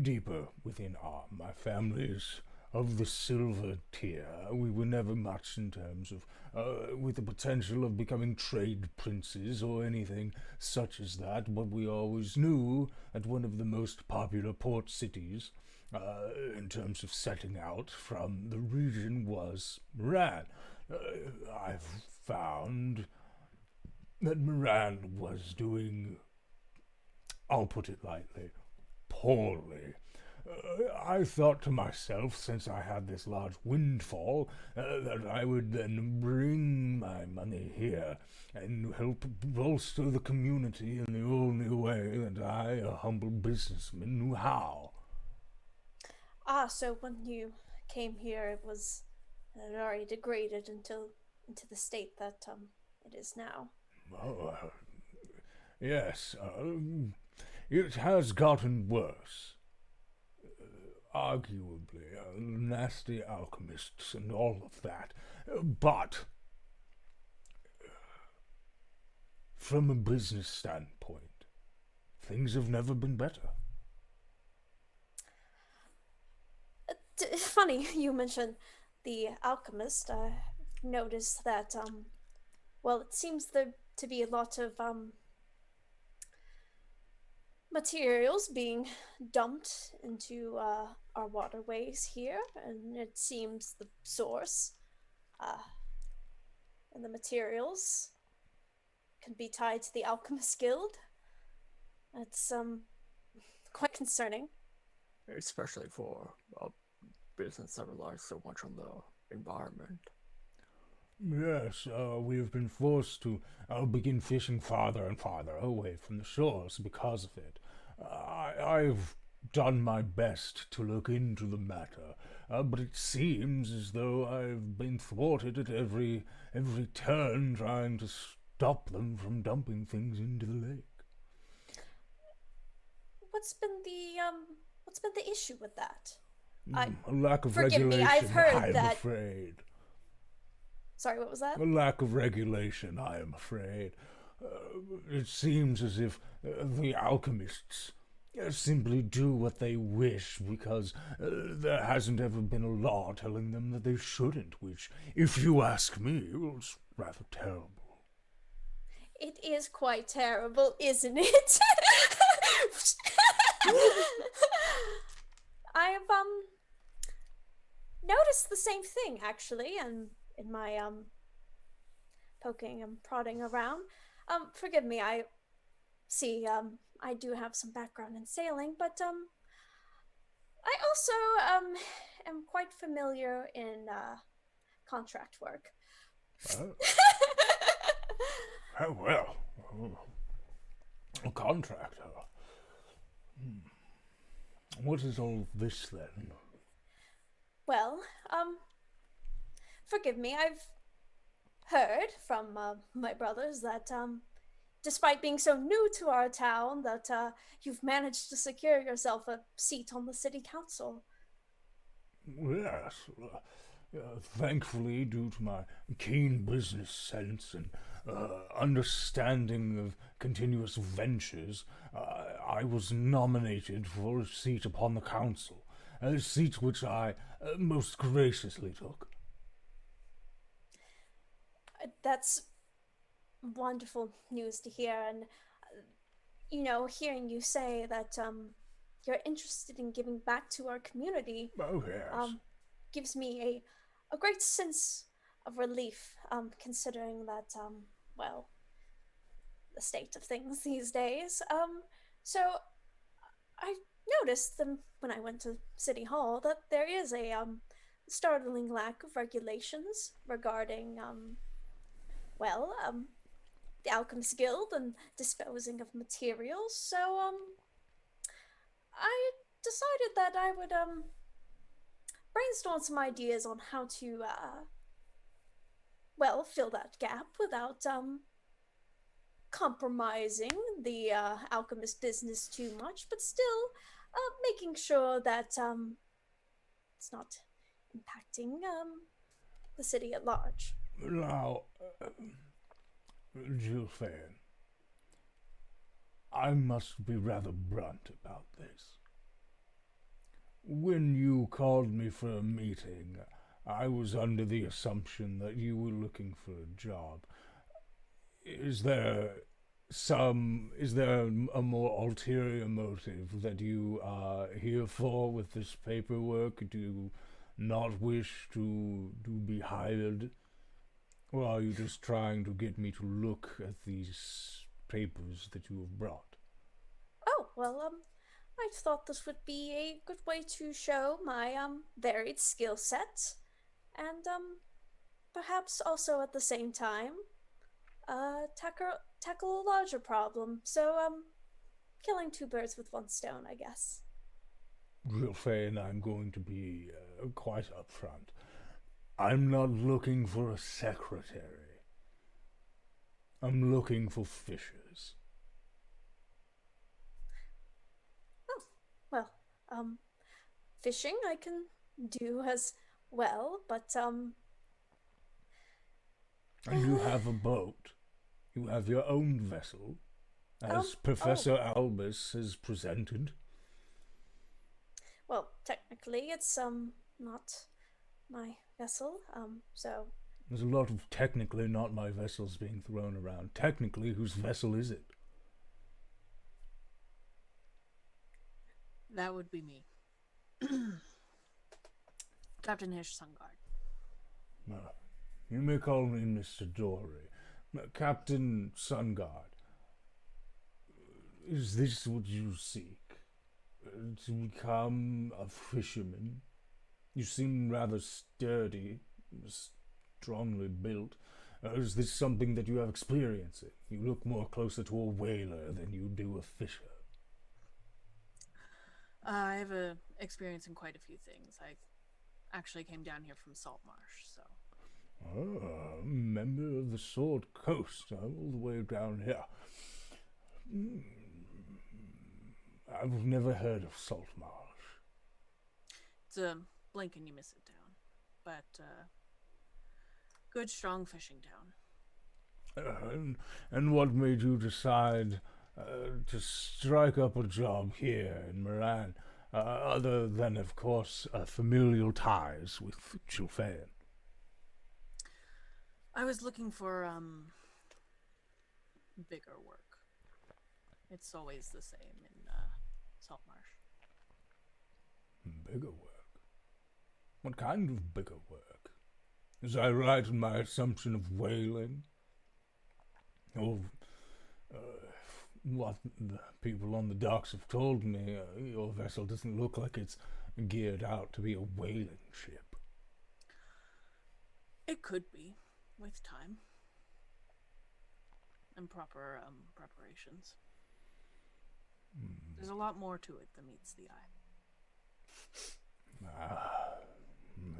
Speaker 6: deeper within Arm. My family's of the silver tier. We were never much in terms of, with the potential of becoming trade princes or anything such as that, but we always knew that one of the most popular port cities, in terms of setting out from the region, was Moran. I've found that Moran was doing, I'll put it lightly, poorly. I thought to myself, since I had this large windfall, that I would then bring my money here and help bolster the community in the only way that I, a humble businessman, knew how.
Speaker 5: So when you came here, it had already degraded into the state that it is now.
Speaker 6: Oh, yes, it has gotten worse. Arguably, nasty alchemists and all of that. But, from a business standpoint, things have never been better.
Speaker 5: Funny you mentioned the alchemist. I noticed that, it seems there to be a lot of materials being dumped into our waterways here, and it seems the source and the materials can be tied to the Alchemist Guild. It's quite concerning.
Speaker 4: Especially for a business that relies so much on the environment.
Speaker 6: Yes, we have been forced to begin fishing farther and farther away from the shores because of it. I've done my best to look into the matter, but it seems as though I've been thwarted at every turn trying to stop them from dumping things into the lake.
Speaker 5: What's been the issue with that?
Speaker 6: A lack of
Speaker 5: Forgive
Speaker 6: regulation,
Speaker 5: me, I've heard
Speaker 6: I'm
Speaker 5: that.
Speaker 6: afraid.
Speaker 5: Sorry, what was that?
Speaker 6: A lack of regulation, I am afraid. It seems as if the alchemists simply do what they wish because there hasn't ever been a law telling them that they shouldn't, which, if you ask me, is rather terrible.
Speaker 5: It is quite terrible, isn't it? I've noticed the same thing actually, and in my poking and prodding around. Forgive me, I see I do have some background in sailing, but I also am quite familiar in contract work.
Speaker 6: Oh, oh well. A contractor. What is all this then?
Speaker 5: Well, forgive me, I've heard from my brothers that despite being so new to our town, that you've managed to secure yourself a seat on the city council.
Speaker 6: Yes. Thankfully, due to my keen business sense and understanding of continuous ventures, I was nominated for a seat upon the council, a seat which I most graciously took.
Speaker 5: That's wonderful news to hear, and hearing you say that you're interested in giving back to our community,
Speaker 6: Oh, yes.
Speaker 5: gives me a great sense of relief, considering that well, the state of things these days. So I noticed when I went to City Hall that there is a startling lack of regulations regarding the Alchemist Guild and disposing of materials. So I decided that I would brainstorm some ideas on how to fill that gap without compromising the alchemist business too much, but still making sure that it's not impacting the city at large.
Speaker 6: Now, Jilfa'en, I must be rather blunt about this. When you called me for a meeting, I was under the assumption that you were looking for a job. Is there a more ulterior motive that you are here for with this paperwork? Do you not wish to be hired? Or are you just trying to get me to look at these papers that you have brought?
Speaker 5: Oh, well, I thought this would be a good way to show my varied skill set, and perhaps also at the same time tackle a larger problem. So killing two birds with one stone, I guess.
Speaker 6: Jilfa'en, I'm going to be quite upfront. I'm not looking for a secretary. I'm looking for fishers.
Speaker 5: Oh, well, fishing I can do as well, but
Speaker 6: And you have a boat. You have your own vessel, as Professor Albus has presented.
Speaker 5: Well, technically it's not my vessel, so
Speaker 6: There's a lot of technically not my vessels being thrown around. Technically, whose vessel is it?
Speaker 2: That would be me. Captain Hish Sungard.
Speaker 6: You may call me Mr. Dory. Captain Sungard, is this what you seek? To become a fisherman? You seem rather sturdy, strongly built. Is this something that you have experience in? You look more closer to a whaler than you do a fisher.
Speaker 2: I have a experience in quite a few things. I actually came down here from Saltmarsh, so.
Speaker 6: Ah, member of the Sword Coast, all the way down here. I've never heard of Saltmarsh.
Speaker 2: It's a blink and you miss it town. But, good, strong fishing town.
Speaker 6: And what made you decide to strike up a job here in Moran, other than, of course, familial ties with Jilfa'en?
Speaker 2: I was looking for, bigger work. It's always the same in, Saltmarsh.
Speaker 6: Bigger work? What kind of bigger work? Was I right in my assumption of whaling? Or, what the people on the docks have told me, your vessel doesn't look like it's geared out to be a whaling ship.
Speaker 2: It could be, with time. And proper, preparations. There's a lot more to it than meets the eye.
Speaker 6: Ah,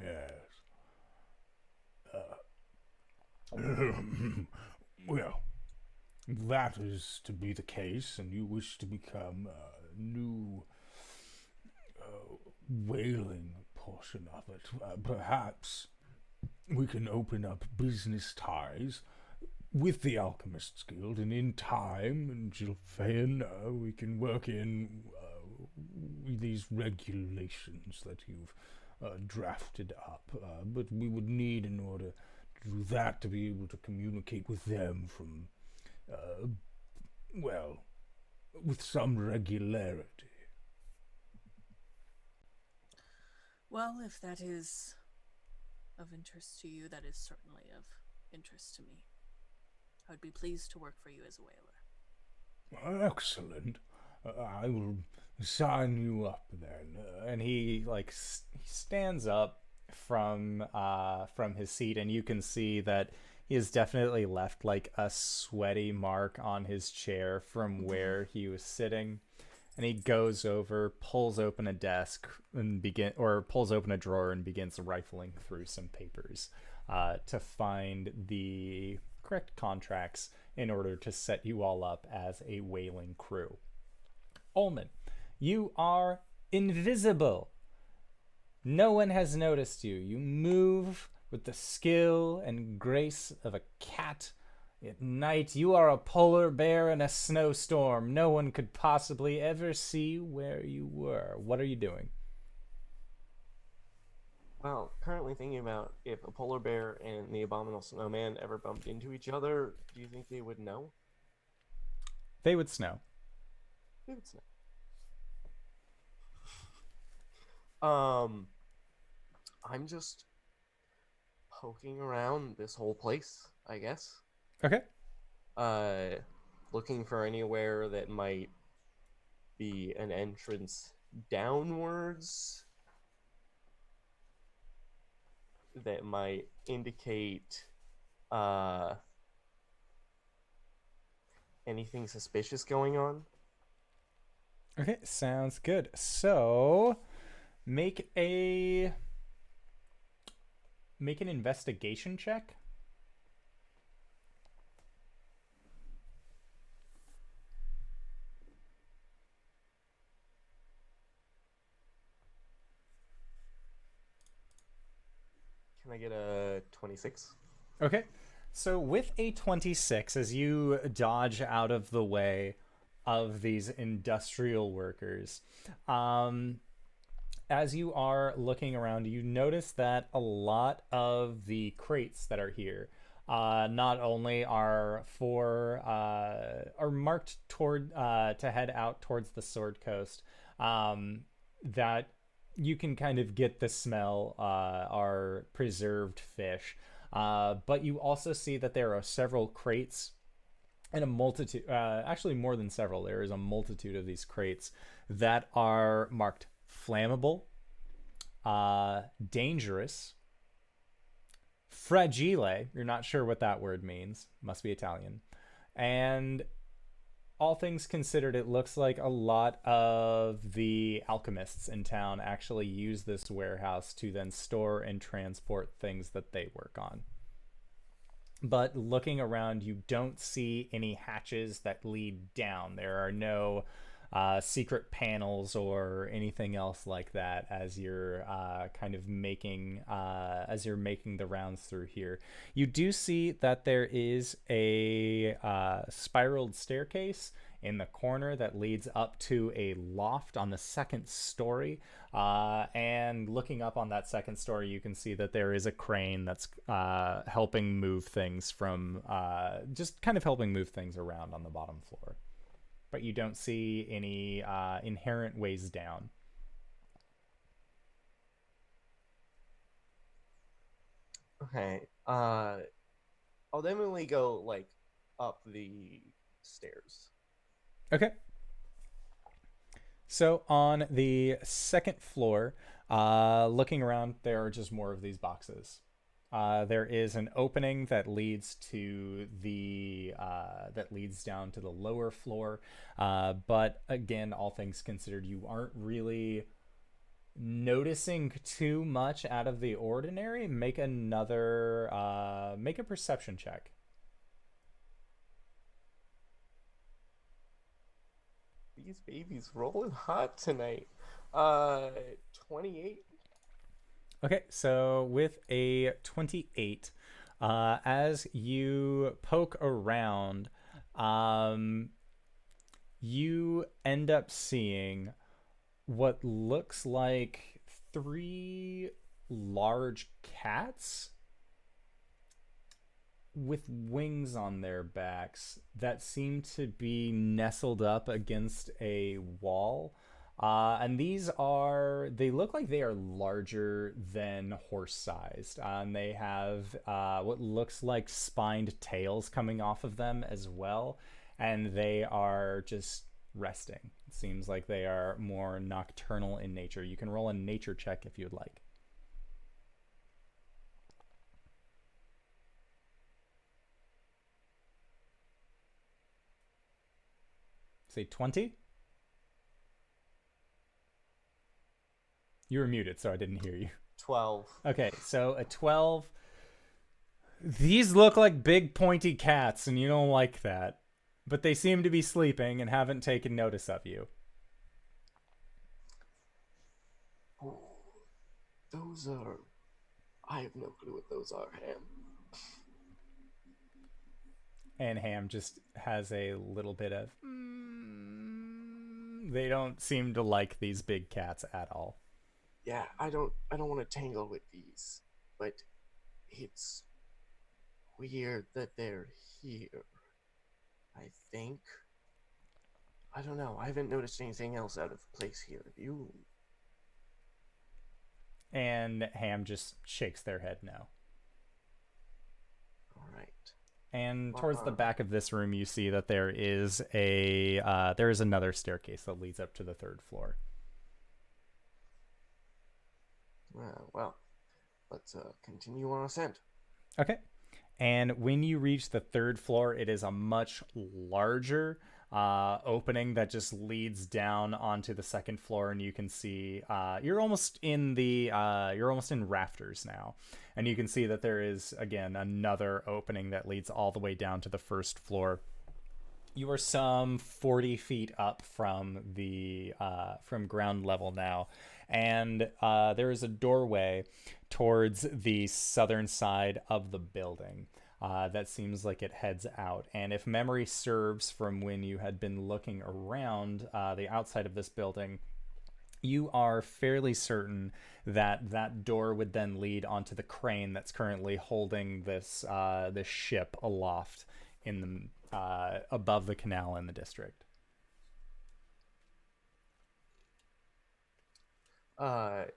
Speaker 6: yes. Well, if that is to be the case, and you wish to become a new whaling portion of it, perhaps we can open up business ties with the Alchemists Guild, and in time, in Jilfa'en, we can work in these regulations that you've drafted up. But we would need, in order to do that, to be able to communicate with them from, well, with some regularity.
Speaker 2: Well, if that is of interest to you, that is certainly of interest to me. I would be pleased to work for you as a whaler.
Speaker 6: Excellent. I will sign you up then.
Speaker 1: And he stands up from his seat, and you can see that he has definitely left like a sweaty mark on his chair from where he was sitting. And he goes over, pulls open a desk and pulls open a drawer and begins rifling through some papers to find the correct contracts in order to set you all up as a whaling crew. Ulman, you are invisible. No one has noticed you. You move with the skill and grace of a cat. At night, you are a polar bear in a snowstorm. No one could possibly ever see where you were. What are you doing?
Speaker 3: Well, currently thinking about if a polar bear and the abominable snowman ever bumped into each other, do you think they would know?
Speaker 1: They would snow.
Speaker 3: They would snow. I'm just poking around this whole place, I guess.
Speaker 1: Okay.
Speaker 3: Looking for anywhere that might be an entrance downwards that might indicate anything suspicious going on.
Speaker 1: Okay, sounds good. So, make an investigation check.
Speaker 3: Can I get a 26?
Speaker 1: Okay. So with a 26, as you dodge out of the way of these industrial workers, as you are looking around, you notice that a lot of the crates that are here not only are marked toward to head out towards the Sword Coast, that you can kind of get the smell are preserved fish. But you also see that there are several crates and a multitude, actually more than several, there is a multitude of these crates that are marked flammable, dangerous, fragile, you're not sure what that word means, must be Italian, and all things considered, it looks like a lot of the alchemists in town actually use this warehouse to then store and transport things that they work on. But looking around, you don't see any hatches that lead down. There are no secret panels or anything else like that as you're kind of making the rounds through here. You do see that there is a spiraled staircase in the corner that leads up to a loft on the second story. And looking up on that second story, you can see that there is a crane that's helping move things from just kind of helping move things around on the bottom floor. But you don't see any inherent ways down.
Speaker 3: Okay. I'll definitely go like up the stairs.
Speaker 1: Okay. So on the second floor, looking around, there are just more of these boxes. There is an opening that leads to that leads down to the lower floor, but again, all things considered, you aren't really noticing too much out of the ordinary. Make a perception check.
Speaker 3: These babies rolling hot tonight. 28.
Speaker 1: Okay, so with a 28, as you poke around, you end up seeing what looks like 3 large cats with wings on their backs that seem to be nestled up against a wall. And they look like they are larger than horse-sized. And they have what looks like spined tails coming off of them as well. And they are just resting. It seems like they are more nocturnal in nature. You can roll a nature check if you'd like. Say 20? You were muted, so I didn't hear you.
Speaker 3: 12.
Speaker 1: Okay, so a 12. These look like big pointy cats, and you don't like that. But they seem to be sleeping and haven't taken notice of you.
Speaker 3: Oh, those are... I have no clue what those are, Ham.
Speaker 1: And Ham just has a little bit of... They don't seem to like these big cats at all.
Speaker 3: Yeah, I don't want to tangle with these, but it's weird that they're here. I think. I don't know. I haven't noticed anything else out of place here. Have you?
Speaker 1: And Ham just shakes their head no.
Speaker 3: All right.
Speaker 1: And towards the back of this room, you see that there is another staircase that leads up to the 3rd floor.
Speaker 3: Well, let's continue our ascent.
Speaker 1: Okay. And when you reach the 3rd floor, it is a much larger opening that just leads down onto the 2nd floor, and you can see you're almost in rafters now, and you can see that there is again another opening that leads all the way down to the 1st floor. You are some 40 feet up from the from ground level now, and there is a doorway towards the southern side of the building that seems like it heads out. And if memory serves from when you had been looking around the outside of this building, you are fairly certain that that door would then lead onto the crane that's currently holding this ship aloft in the above the canal in the district.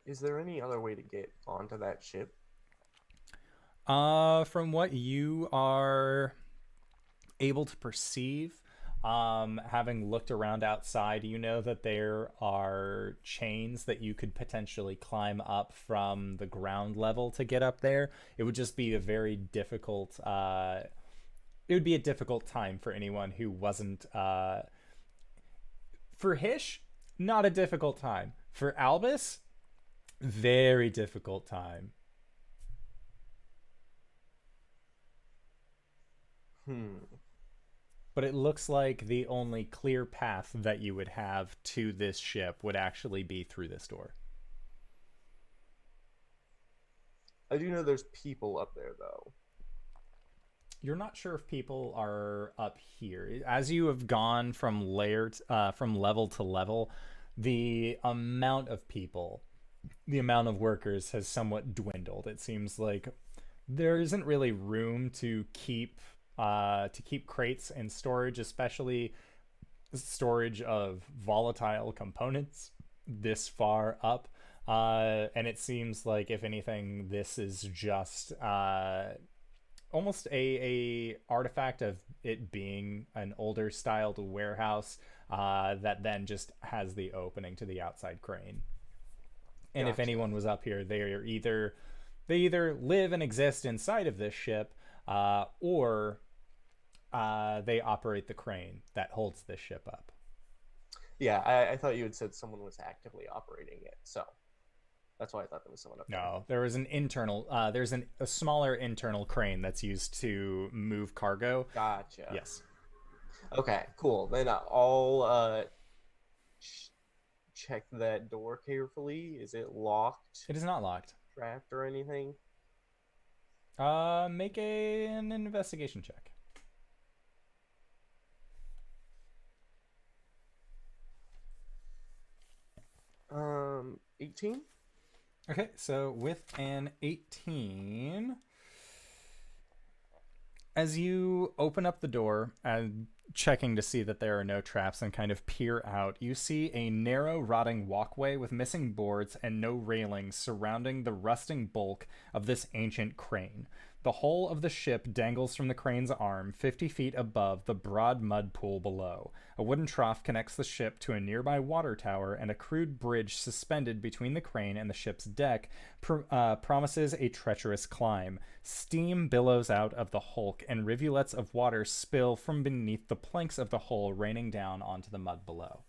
Speaker 3: Is there any other way to get onto that ship?
Speaker 1: From what you are able to perceive, having looked around outside, you know that there are chains that you could potentially climb up from the ground level to get up there. It would just be a very difficult, it would be a difficult time for anyone who wasn't For Hish, not a difficult time. For Albus, very difficult time. But it looks like the only clear path that you would have to this ship would actually be through this door.
Speaker 3: I do know there's people up there, though.
Speaker 1: You're not sure if people are up here. As you have gone from from level to level, the amount of people, the amount of workers has somewhat dwindled. It seems like there isn't really room to keep crates in storage, especially storage of volatile components this far up. And it seems like, if anything, this is just almost a artifact of it being an older styled warehouse that then just has the opening to the outside crane. And
Speaker 3: Gotcha.
Speaker 1: if anyone was up here, they either live and exist inside of this ship, or they operate the crane that holds this ship up.
Speaker 3: Yeah, I thought you had said someone was actively operating it, so that's why I thought there was someone up there.
Speaker 1: No, there was an internal. There's a smaller internal crane that's used to move cargo.
Speaker 3: Gotcha.
Speaker 1: Yes.
Speaker 3: Okay, cool. Then I'll check that door carefully. Is it locked,
Speaker 1: It is not locked.
Speaker 3: trapped, or anything?
Speaker 1: Make an investigation check.
Speaker 3: 18?
Speaker 1: Okay, so with an 18, as you open up the door and checking to see that there are no traps and kind of peer out, you see a narrow, rotting walkway with missing boards and no railings surrounding the rusting bulk of this ancient crane. The hull of the ship dangles from the crane's arm 50 feet above the broad mud pool below. A wooden trough connects the ship to a nearby water tower, and a crude bridge suspended between the crane and the ship's deck promises a treacherous climb. Steam billows out of the hulk, and rivulets of water spill from beneath the planks of the hull, raining down onto the mud below.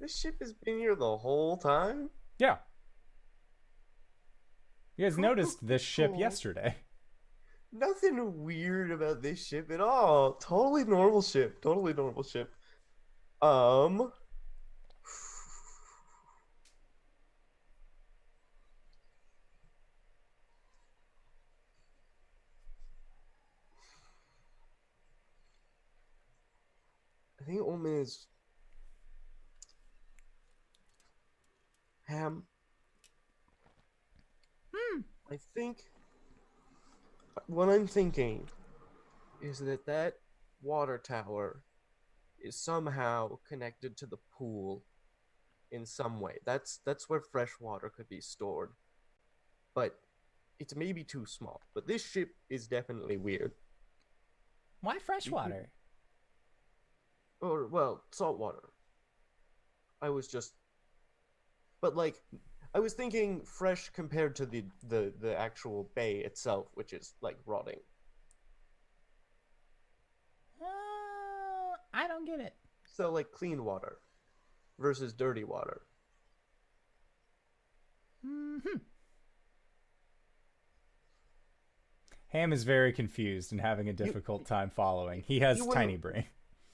Speaker 3: This ship has been here the whole time?
Speaker 1: Yeah. You guys
Speaker 3: Cool,
Speaker 1: noticed
Speaker 3: cool,
Speaker 1: this ship
Speaker 3: cool.
Speaker 1: yesterday.
Speaker 3: Nothing weird about this ship at all. Totally normal ship. Totally normal ship. I think Ulman is Ham. I think what I'm thinking is that water tower is somehow connected to the pool in some way. That's where fresh water could be stored. But it's maybe too small. But this ship is definitely weird.
Speaker 1: Why freshwater?
Speaker 3: Or, well, salt water. I was thinking fresh compared to the actual bay itself, which is like rotting.
Speaker 1: I don't get it.
Speaker 3: So like clean water versus dirty water.
Speaker 1: Ham is very confused and having a difficult time following. He has
Speaker 3: you
Speaker 1: tiny
Speaker 3: wouldn't-
Speaker 1: brain.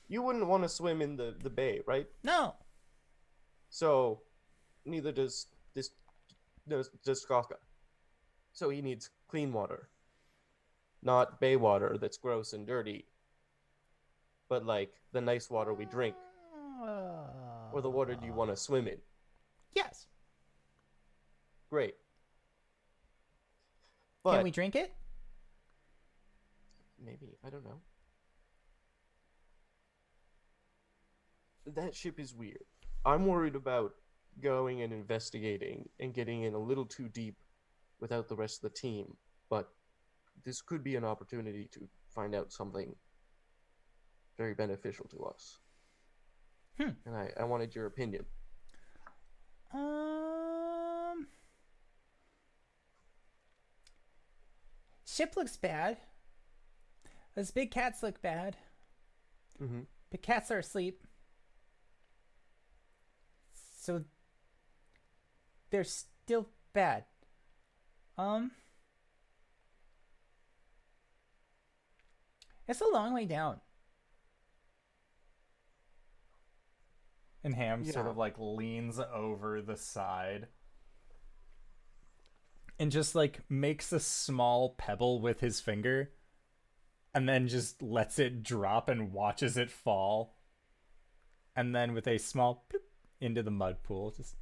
Speaker 3: You wouldn't want to swim in the bay, right?
Speaker 1: No.
Speaker 3: So neither does Sgothga. So he needs clean water. Not bay water that's gross and dirty. But like the nice water we drink. Or the water you want to swim in.
Speaker 1: Yes.
Speaker 3: Great. But
Speaker 1: Can we drink it?
Speaker 3: maybe, I don't know. That ship is weird. I'm worried about going and investigating and getting in a little too deep without the rest of the team. But this could be an opportunity to find out something very beneficial to us. And I wanted your opinion.
Speaker 1: Ship looks bad. Those big cats look bad. The cats are asleep. So they're still bad. It's a long way down. And Ham sort
Speaker 3: Yeah.
Speaker 1: of like leans over the side and just like makes a small pebble with his finger and then just lets it drop and watches it fall. And then with a small bloop into the mud pool, just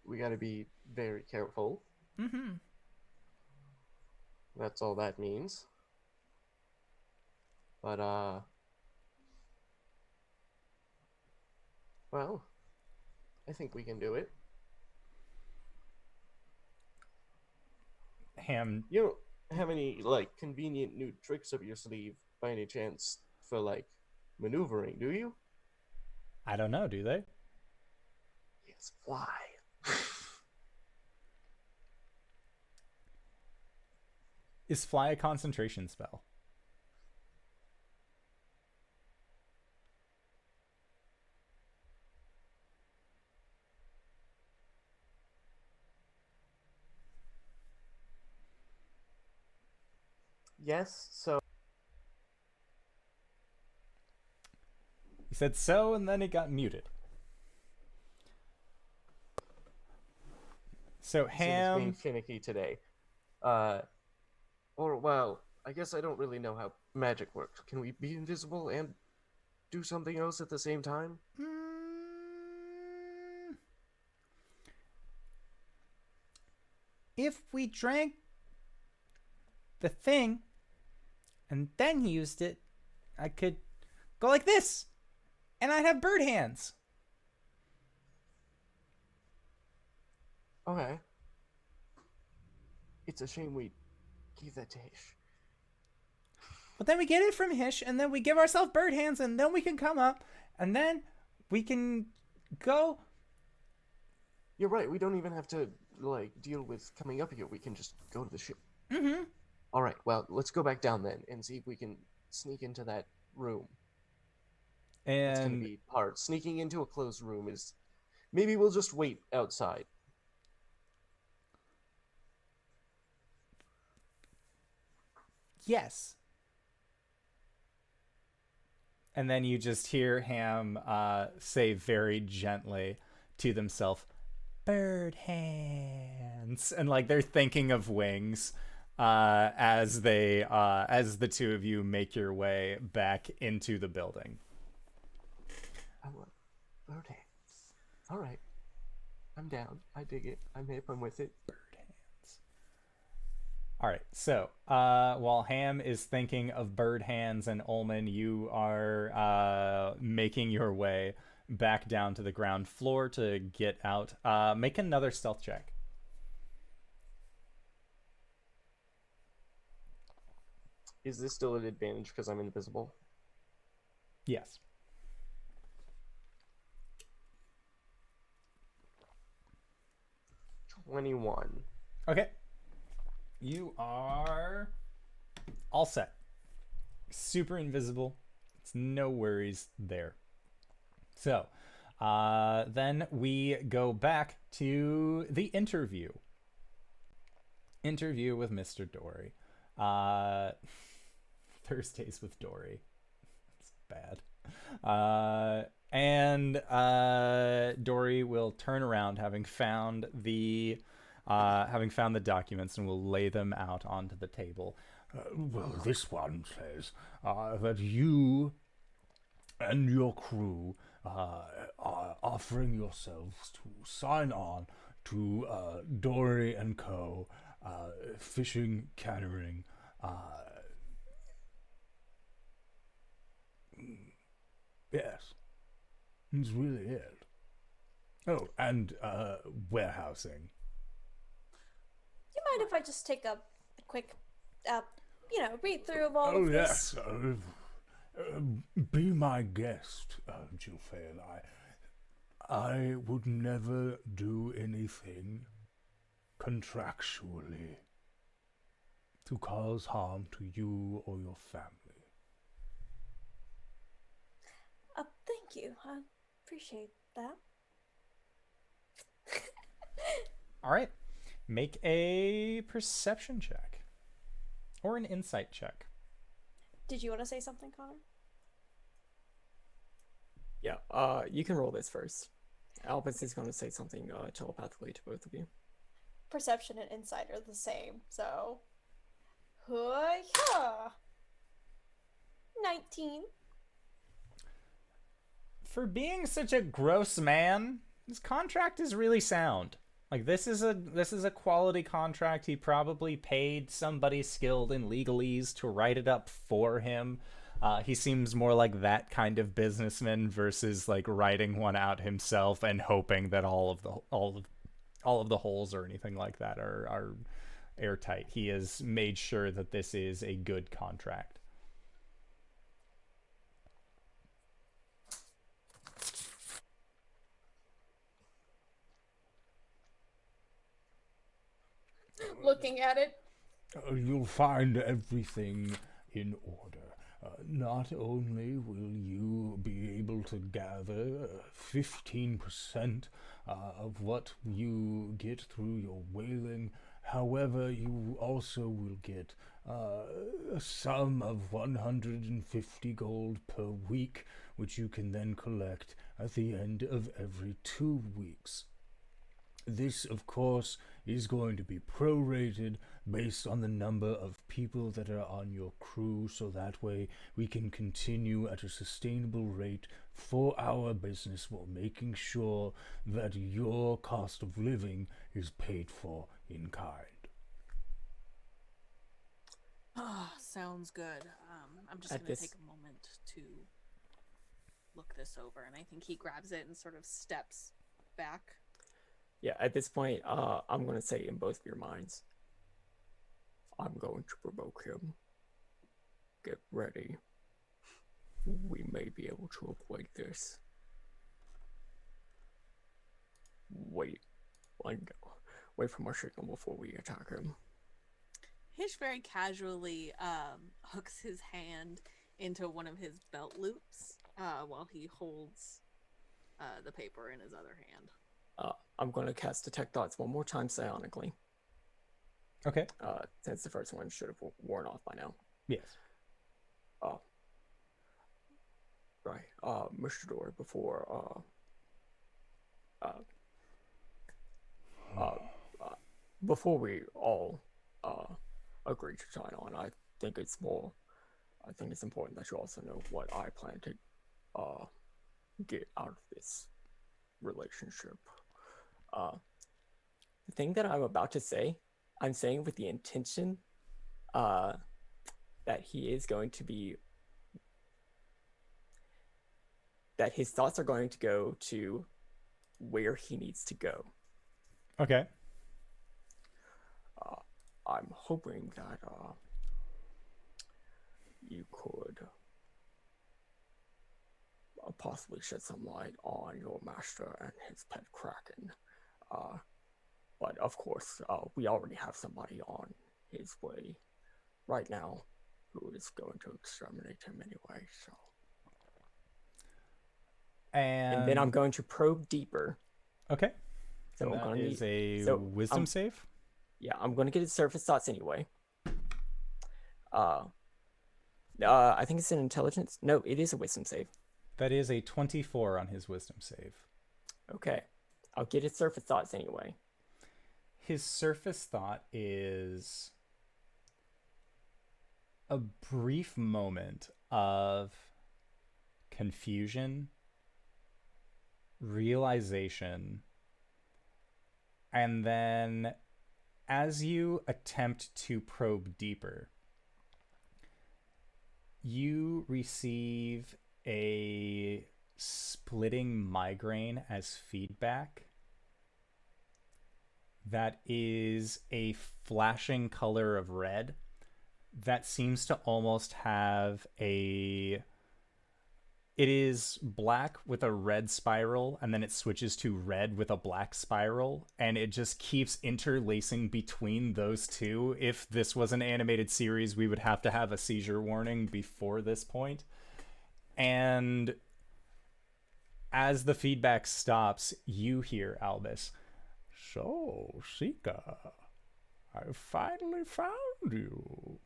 Speaker 3: We got to be very careful.
Speaker 1: mm-hmm.
Speaker 3: That's all that means. But, well, I think we can do it.
Speaker 1: Ham.
Speaker 3: You don't have any, like, convenient new tricks up your sleeve by any chance for, like, maneuvering, do you?
Speaker 1: I don't know, do they?
Speaker 3: Yes, fly.
Speaker 1: Is fly a concentration spell?
Speaker 3: Yes, so
Speaker 1: He said so, and then it got muted. So
Speaker 3: Seems being
Speaker 1: Ham.
Speaker 3: finicky today. Or, well, I guess I don't really know how magic works. Can we be invisible and do something else at the same time?
Speaker 1: If we drank the thing and then used it, I could go like this, and I'd have bird hands.
Speaker 3: Okay. It's a shame we gave that to Hish.
Speaker 1: But then we get it from Hish, and then we give ourselves bird hands, and then we can come up, and then we can go.
Speaker 3: You're right, we don't even have to, like, deal with coming up here. We can just go to the ship.
Speaker 1: Mm-hmm.
Speaker 3: Alright, well, let's go back down then and see if we can sneak into that room. It's gonna
Speaker 1: And
Speaker 3: be hard. Sneaking into a closed room is... Maybe we'll just wait outside.
Speaker 1: yes. And then you just hear Ham say very gently to themselves, bird hands. And like they're thinking of wings as the two of you make your way back into the building.
Speaker 3: I love bird hands. Alright. I'm down. I dig it. I'm hip. I'm with it.
Speaker 1: Bird hands. All right. So while Ham is thinking of bird hands and Ulman, you are making your way back down to the ground floor to get out. Make another stealth check.
Speaker 3: Is this still an advantage because I'm invisible?
Speaker 1: Yes.
Speaker 3: $21.
Speaker 1: Okay. You are all set. Super invisible. It's no worries there. So, then we go back to the interview. Interview with Mr. Dory. Thursdays with Dory. It's bad. And Dory will turn around, having found the documents, and will lay them out onto the table.
Speaker 6: Well, this one says that you and your crew are offering yourselves to sign on to Dory and Co. Fishing, catering. Yes, that's really it. Oh, and warehousing.
Speaker 5: Do you mind if I just take a quick, read through of all
Speaker 6: Oh
Speaker 5: of this?
Speaker 6: yes. Be my guest, Jilfa'en. I would never do anything contractually to cause harm to you or your family.
Speaker 5: Thank you. I appreciate that.
Speaker 1: All right. Make a perception check. Or an insight check.
Speaker 5: Did you want to say something, Connor?
Speaker 4: Yeah, you can roll this first. Albus is going to say something telepathically to both of you.
Speaker 5: Perception and insight are the same, so... Hoo-yah! 19.
Speaker 1: For being such a gross man, his contract is really sound. Like, this is a quality contract. He probably paid somebody skilled in legalese to write it up for him. He seems more like that kind of businessman versus like writing one out himself and hoping that all of the holes or anything like that are airtight. He has made sure that this is a good contract.
Speaker 5: Looking at it.
Speaker 6: You'll find everything in order. Not only will you be able to gather 15% of what you get through your whaling, however, you also will get a sum of 150 gold per week, which you can then collect at the end of every 2 weeks. This, of course, is going to be prorated based on the number of people that are on your crew, so that way we can continue at a sustainable rate for our business while making sure that your cost of living is paid for in kind.
Speaker 2: Ah, sounds good. I'm just going to take a moment to look this over, and I think he grabs it and sort of steps back.
Speaker 4: Yeah, at this point, I'm going to say in both of your minds, I'm going to provoke him. Get ready. We may be able to avoid this. Wait for my signal before we attack him.
Speaker 2: Hish very casually hooks his hand into one of his belt loops while he holds the paper in his other hand.
Speaker 4: I'm going to cast Detect Thoughts one more time psionically.
Speaker 1: Okay.
Speaker 4: Since the first one should have worn off by now.
Speaker 1: Yes.
Speaker 4: Right. Mr. Dory, before we all agree to sign on, I think it's important that you also know what I plan to get out of this relationship. The thing that I'm about to say, I'm saying with the intention that he is going to be, that his thoughts are going to go to where he needs to go.
Speaker 1: Okay.
Speaker 4: I'm hoping that you could possibly shed some light on your master and his pet Kraken. But of course, we already have somebody on his way right now who is going to exterminate him anyway. So, and then I'm going to probe deeper.
Speaker 1: Okay.
Speaker 4: So
Speaker 1: and that is a wisdom save?
Speaker 4: Yeah, I'm going to get his surface thoughts anyway. I think it's an intelligence. No, it is a wisdom save.
Speaker 1: That is a 24 on his wisdom save.
Speaker 4: Okay. I'll get his surface thoughts anyway.
Speaker 1: His surface thought is a brief moment of confusion, realization, and then as you attempt to probe deeper, you receive a splitting migraine as feedback that is a flashing color of red that seems to almost have it is black with a red spiral, and then it switches to red with a black spiral, and it just keeps interlacing between those two. If this was an animated series, we would have to have a seizure warning before this point. And as the feedback stops, you hear Albus.
Speaker 6: So, Seeker, I finally found you.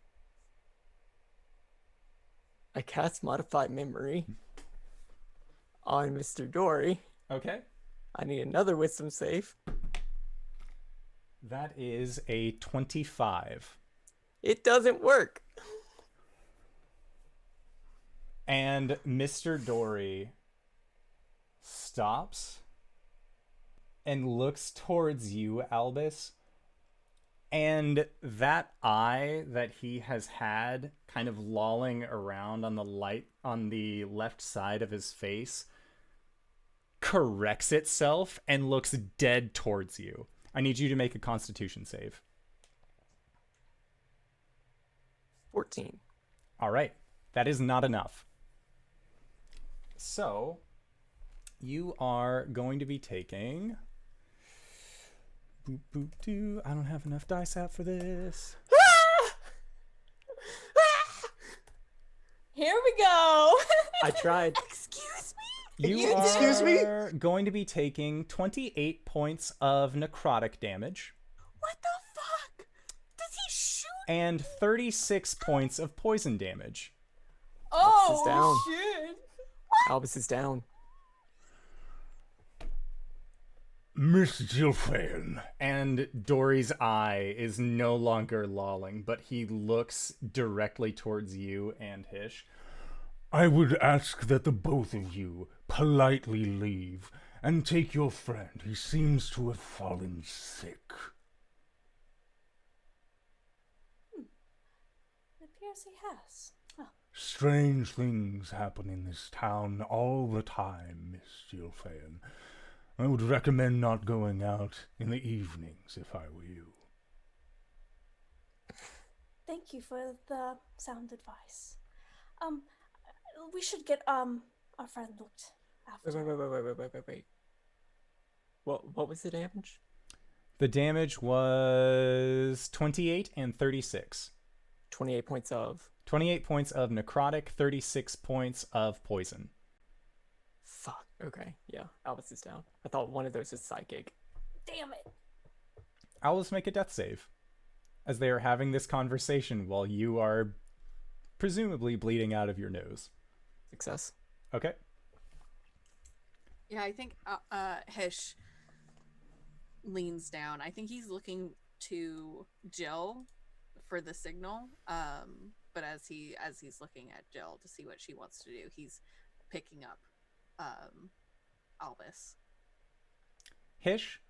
Speaker 4: I cast Modify Memory on Mr. Dory.
Speaker 1: Okay.
Speaker 4: I need another Wisdom save.
Speaker 1: That is a 25.
Speaker 4: It doesn't work.
Speaker 1: And Mr. Dory stops and looks towards you, Albus. And that eye that he has had kind of lolling around on the left side of his face corrects itself and looks dead towards you. I need you to make a Constitution save.
Speaker 4: 14.
Speaker 1: All right. That is not enough. So, you are going to be taking... Boop, boop, doo. I don't have enough dice out for this.
Speaker 5: Here we go.
Speaker 4: I tried.
Speaker 5: Excuse me.
Speaker 1: You are
Speaker 3: Excuse me?
Speaker 1: going to be taking 28 points of necrotic damage
Speaker 5: What the fuck? Does he shoot?
Speaker 1: and 36 points of poison damage.
Speaker 4: is down.
Speaker 5: Oh shit.
Speaker 4: Albus is down.
Speaker 6: Miss Jilfa'en,
Speaker 1: And Dory's eye is no longer lolling, but he looks directly towards you and Hish.
Speaker 6: I would ask that the both of you politely leave and take your friend. He seems to have fallen sick.
Speaker 5: It appears he has. Oh,
Speaker 6: Strange things happen in this town all the time, Miss Jilfa'en. I would recommend not going out in the evenings if I were you.
Speaker 5: thank you for the sound advice. We should get our friend looked after.
Speaker 4: Wait. What was the damage?
Speaker 1: The damage was 28 and 36.
Speaker 4: 28 points of.
Speaker 1: 28 points of necrotic, 36 points of poison.
Speaker 4: Fuck. Okay. Yeah. Albus is down. I thought one of those was psychic.
Speaker 5: Damn it.
Speaker 1: Albus, make a death save as they are having this conversation while you are presumably bleeding out of your nose.
Speaker 4: Success.
Speaker 1: Okay.
Speaker 2: Yeah, I think Hish leans down. I think he's looking to Jill for the signal. But as he's looking at Jill to see what she wants to do, he's picking up Albus.
Speaker 1: Hish,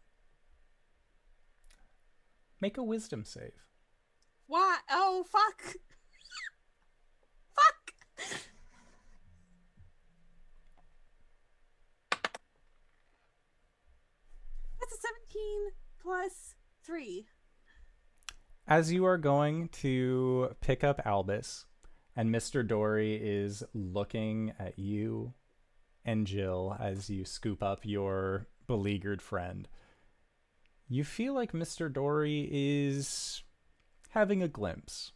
Speaker 1: make a wisdom save.
Speaker 2: What? Oh, fuck! Fuck! That's a 17 plus 3.
Speaker 1: As you are going to pick up Albus, and Mr. Dory is looking at you and Jill as you scoop up your beleaguered friend, you feel like Mr. Dory is having a glimpse.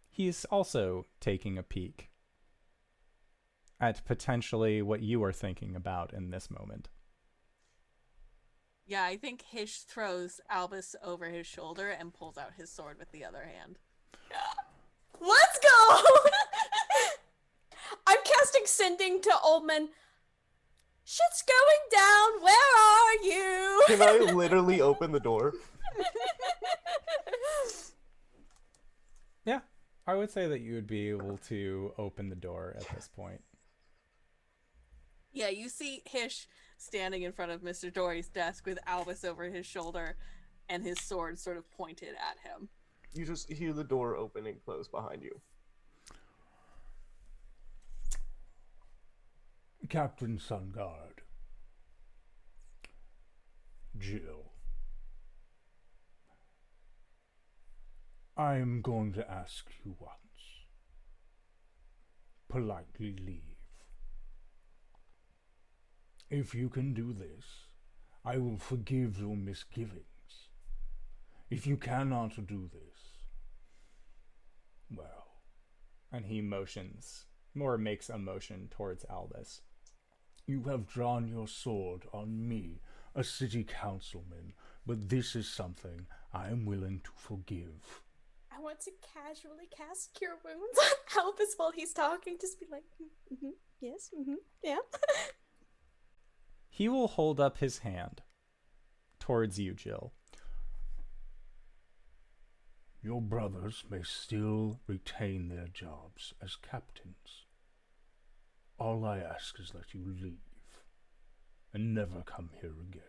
Speaker 1: He is also taking a peek at potentially what you are thinking about in this moment.
Speaker 2: Yeah, I think Hish throws Albus over his shoulder and pulls out his sword with the other hand.
Speaker 5: Let's go! I'm casting Sending to Ulman. Shit's going down. Where are you?
Speaker 3: Can I literally open the door?
Speaker 1: Yeah, I would say that you would be able to open the door at this point.
Speaker 2: Yeah, you see Hish standing in front of Mr. Dory's desk with Albus over his shoulder and his sword sort of pointed at him.
Speaker 3: You just hear the door open and close behind you.
Speaker 6: Captain Sungard. Jill. I am going to ask you once. Politely leave. If you can do this, I will forgive your misgivings. If you cannot do this, well...
Speaker 1: And he motions, or makes a motion towards Albus.
Speaker 6: You have drawn your sword on me, a city councilman, but this is something I am willing to forgive.
Speaker 5: I want to casually cast Cure Wounds on Albus while he's talking. Just be like, yes, yeah.
Speaker 1: He will hold up his hand towards you, Jill.
Speaker 6: Your brothers may still retain their jobs as captains. All I ask is that you leave and never come here again.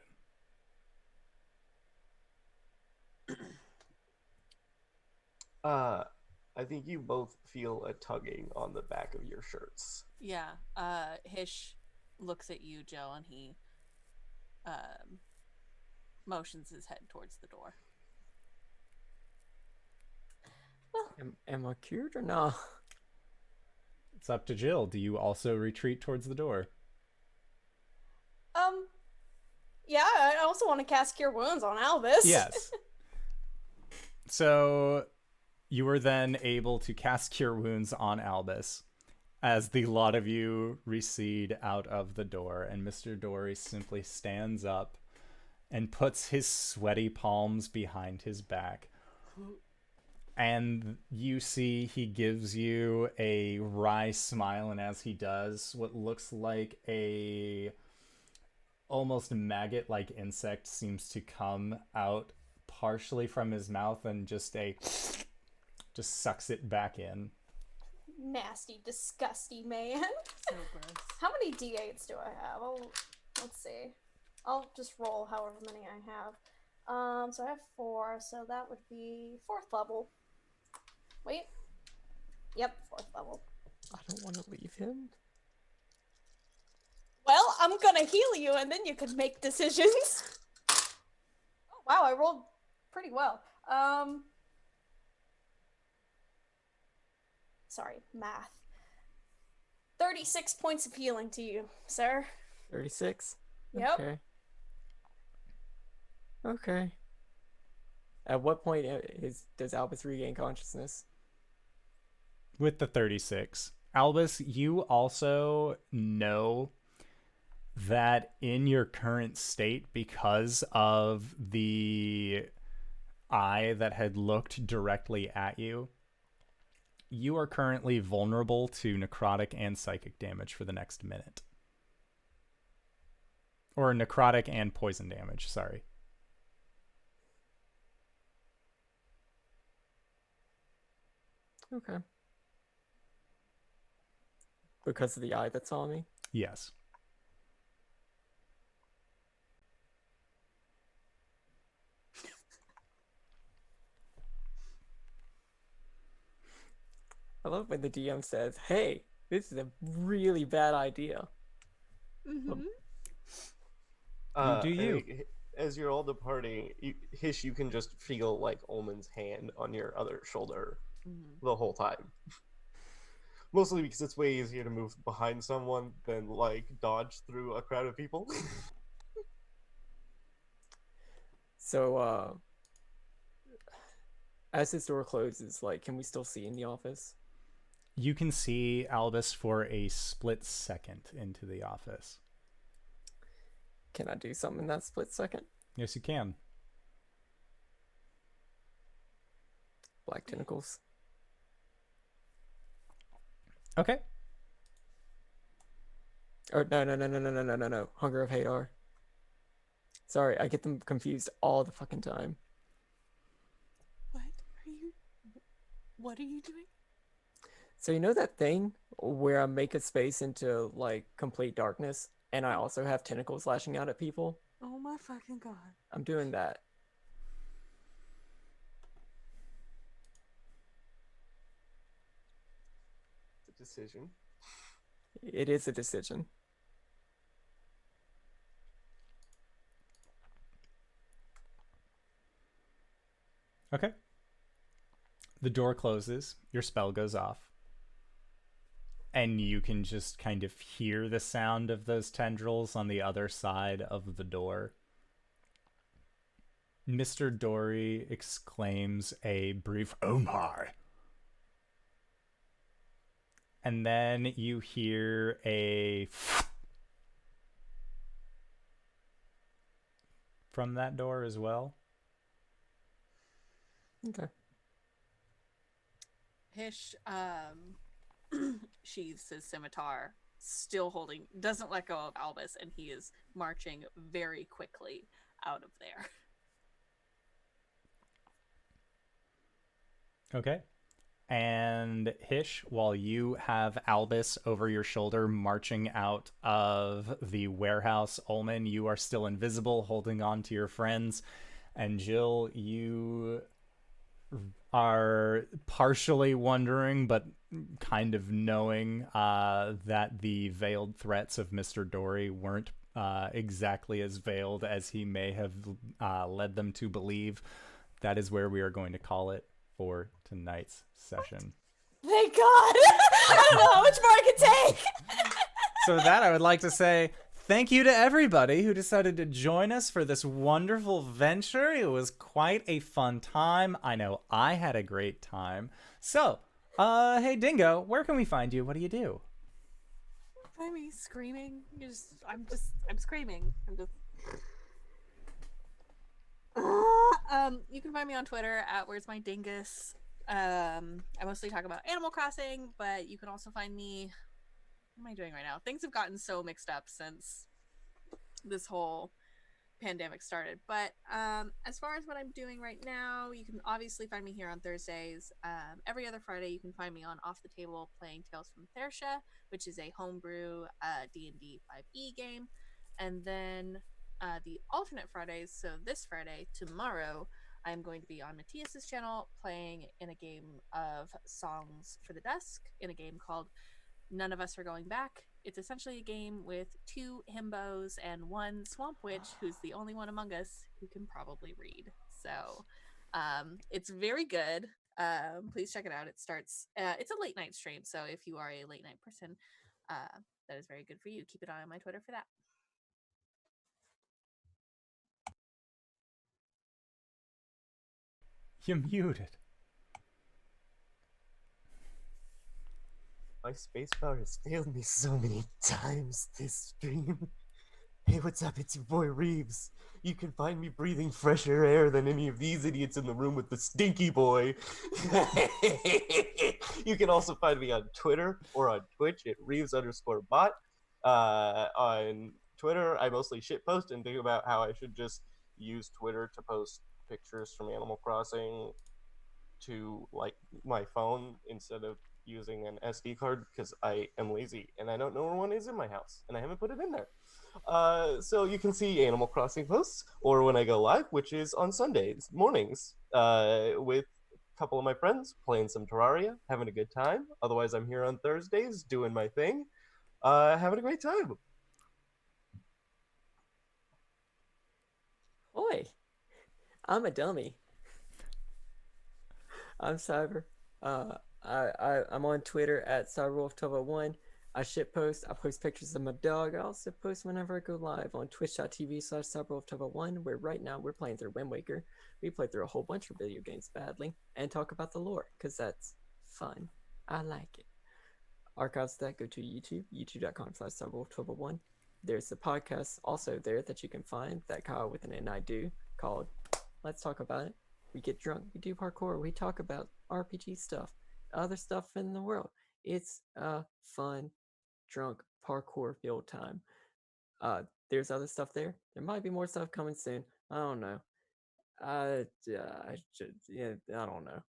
Speaker 3: I think you both feel a tugging on the back of your shirts.
Speaker 2: Yeah. Hish looks at you, Jill, and he motions his head towards the door.
Speaker 4: Am I cured or not?
Speaker 1: It's up to Jill. Do you also retreat towards the door?
Speaker 5: Yeah, I also want to cast Cure Wounds on Albus.
Speaker 1: Yes. So you were then able to cast Cure Wounds on Albus as the lot of you recede out of the door, and Mr. Dory simply stands up and puts his sweaty palms behind his back. And you see he gives you a wry smile, and as he does, what looks like a almost maggot-like insect seems to come out partially from his mouth and just sucks it back in.
Speaker 5: Nasty, disgusting man.
Speaker 2: So gross.
Speaker 5: How many d8s do I have? Let's see. I'll just roll however many I have. So I have 4, so that would be 4th level. Wait. Yep, 4th level.
Speaker 4: I don't want to leave him.
Speaker 5: Well, I'm gonna heal you, and then you can make decisions. Oh, wow, I rolled pretty well. Sorry, math. 36 points of healing to you, sir.
Speaker 4: 36?
Speaker 5: Yep.
Speaker 4: Okay. At what point does Albus regain consciousness?
Speaker 1: With the 36. Albus, you also know that in your current state, because of the eye that had looked directly at you, you are currently vulnerable to necrotic and psychic damage for the next minute. Or necrotic and poison damage, sorry.
Speaker 4: Okay. Because of the eye that's on me?
Speaker 1: Yes.
Speaker 4: I love when the DM says, hey, this is a really bad idea.
Speaker 2: Mm-hmm.
Speaker 1: Do you?
Speaker 3: As you're all departing, Hish, you can just feel like Ulman's hand on your other shoulder the whole time. Mostly because it's way easier to move behind someone than like dodge through a crowd of people.
Speaker 4: So, as this door closes, like, can we still see in the office?
Speaker 1: You can see Albus for a split second into the office.
Speaker 4: Can I do something in that split second?
Speaker 1: Yes, you can.
Speaker 4: Black tentacles.
Speaker 1: Okay.
Speaker 4: Or no. Hunger of Hadar. Sorry, I get them confused all the fucking time.
Speaker 2: What are you doing?
Speaker 4: So you know that thing where I make a space into like complete darkness and I also have tentacles lashing out at people?
Speaker 2: Oh my fucking god.
Speaker 4: I'm doing that.
Speaker 3: It's a decision.
Speaker 4: It is a decision.
Speaker 1: Okay. The door closes, your spell goes off, and you can just kind of hear the sound of those tendrils on the other side of the door. Mr. Dory exclaims a brief, "Oh my!" And then you hear a from that door as well.
Speaker 4: Okay.
Speaker 2: Hish sheathes his scimitar, still holding, doesn't let go of Albus, and he is marching very quickly out of there.
Speaker 1: Okay. And Hish, while you have Albus over your shoulder marching out of the warehouse, Ulman, you are still invisible, holding on to your friends. And Jill, you are partially wondering, but kind of knowing that the veiled threats of Mr. Dory weren't exactly as veiled as he may have led them to believe. That is where we are going to call it for tonight's session.
Speaker 5: Thank God! I don't know how much more I can take!
Speaker 1: So with that, I would like to say thank you to everybody who decided to join us for this wonderful venture. It was quite a fun time. I know I had a great time. So, hey Dingo, where can we find you? What do you do?
Speaker 2: Find me screaming. I'm screaming. You can find me on Twitter at WheresMyDingus. I mostly talk about Animal Crossing, but you can also find me. What am I doing right now? Things have gotten so mixed up since this whole pandemic started. But as far as what I'm doing right now, you can obviously find me here on Thursdays. Every other Friday, you can find me on Off the Table playing Tales from Thersha, which is a homebrew D&D 5e game. And then the alternate Fridays, so this Friday, tomorrow, I'm going to be on Matthias's channel playing in a game of Songs for the Dusk in a game called None of Us Are Going Back. It's essentially a game with 2 himbos and 1 swamp witch who's the only one among us who can probably read. So it's very good. Please check it out. It starts it's a late night stream, so if you are a late night person, that is very good for you. Keep an eye on my Twitter for that.
Speaker 1: You're muted.
Speaker 3: My spacebar has failed me so many times this stream. Hey, what's up? It's your boy Reeves. You can find me breathing fresher air than any of these idiots in the room with the stinky boy. You can also find me on Twitter or on Twitch at Reeves_bot. On Twitter, I mostly shitpost and think about how I should just use Twitter to post pictures from Animal Crossing to like my phone instead of using an SD card because I am lazy and I don't know where one is in my house and I haven't put it in there. So you can see Animal Crossing posts or when I go live, which is on Sundays mornings with a couple of my friends playing some Terraria, having a good time. Otherwise, I'm here on Thursdays doing my thing, having a great time.
Speaker 4: Oi, I'm a dummy. I'm Cyber. I'm on Twitter at CyberWolf1201. I shitpost. I post pictures of my dog. I also post whenever I go live on twitch.tv/CyberWolf1201, where right now we're playing through Wind Waker. We play through a whole bunch of video games badly and talk about the lore, because that's fun. I like it. Archives that go to YouTube, youtube.com/CyberWolf1201. There's a podcast also there that you can find that KyleWithAnN and I do called Let's Talk About It. We get drunk, we do parkour, we talk about RPG stuff, other stuff in the world. It's a fun, drunk, parkour filled time. There's other stuff there. There might be more stuff coming soon. I don't know. I don't know.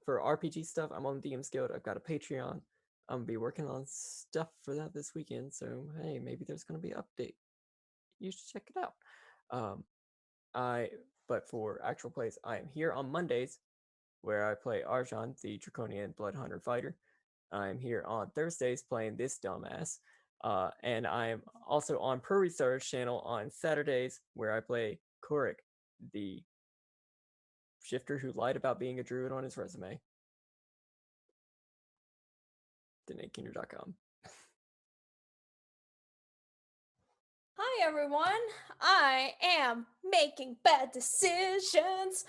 Speaker 4: For RPG stuff, I'm on DM's Guild. I've got a Patreon. I'm gonna be working on stuff for that this weekend. So hey, maybe there's gonna be an update. You should check it out. But for actual plays, I am here on Mondays, where I play Arjan, the Draconian Blood Hunter fighter. I'm here on Thursdays playing this dumbass. And I am also on Prairie Star's channel on Saturdays, where I play Korik, the shifter who lied about being a druid on his resume. DanaeKinder.com.
Speaker 5: Hi everyone, I am making bad decisions.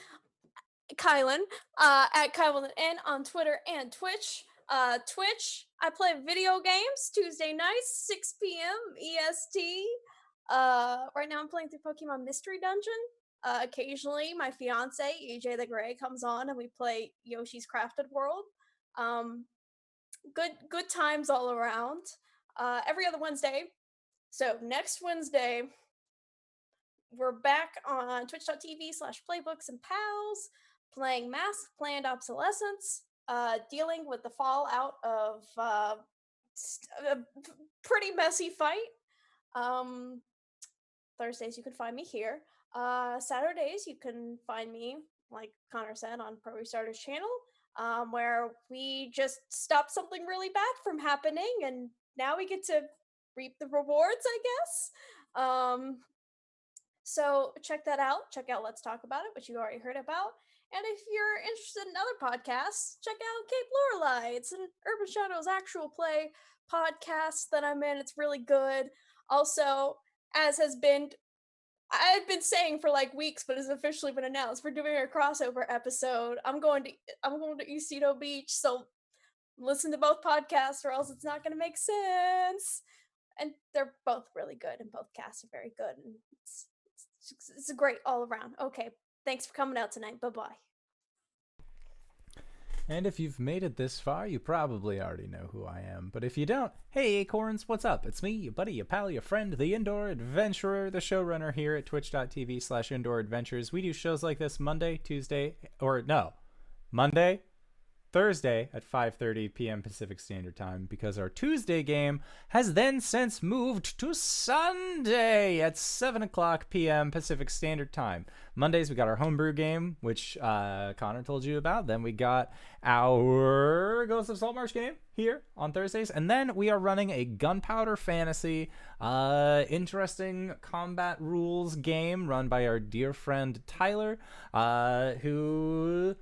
Speaker 5: KyleWithAnN, at KyleWithAnN on Twitter and Twitch. Twitch, I play video games Tuesday nights, 6 p.m. EST. Right now I'm playing through Pokemon Mystery Dungeon. Occasionally my fiance, EJ the Grey, comes on and we play Yoshi's Crafted World. Good times all around. Every other Wednesday. So next Wednesday, we're back on twitch.tv/playbooks and pals, playing Masked Planned Obsolescence, dealing with the fallout of a pretty messy fight. Thursdays you can find me here. Saturdays you can find me, like Connor said, on Pro Restarter's channel, where we just stopped something really bad from happening, and now we get to reap the rewards, I guess. So check that out. Check out Let's Talk About It, which you already heard about. And if you're interested in other podcasts, check out Cape Lorelei. It's an Urban Shadows actual play podcast that I'm in. It's really good. Also, as I've been saying for like weeks, but it's officially been announced, we're doing a crossover episode. I'm going to Eustito Beach, so listen to both podcasts or else it's not going to make sense. And they're both really good, and both casts are very good, and it's great all around. Okay, thanks for coming out tonight. Bye-bye.
Speaker 1: And if you've made it this far, you probably already know who I am. But if you don't, hey Acorns, what's up? It's me, your buddy, your pal, your friend, the Indoor Adventurer, the showrunner here at twitch.tv/Indoor Adventures. We do shows like this Monday, Thursday at 5:30 p.m. Pacific Standard Time, because our Tuesday game has then since moved to Sunday at 7 o'clock p.m. Pacific Standard Time. Mondays, we got our homebrew game, which Connor told you about. Then we got our Ghost of Saltmarsh game here on Thursdays. And then we are running a Gunpowder Fantasy, interesting combat rules game run by our dear friend Tyler, who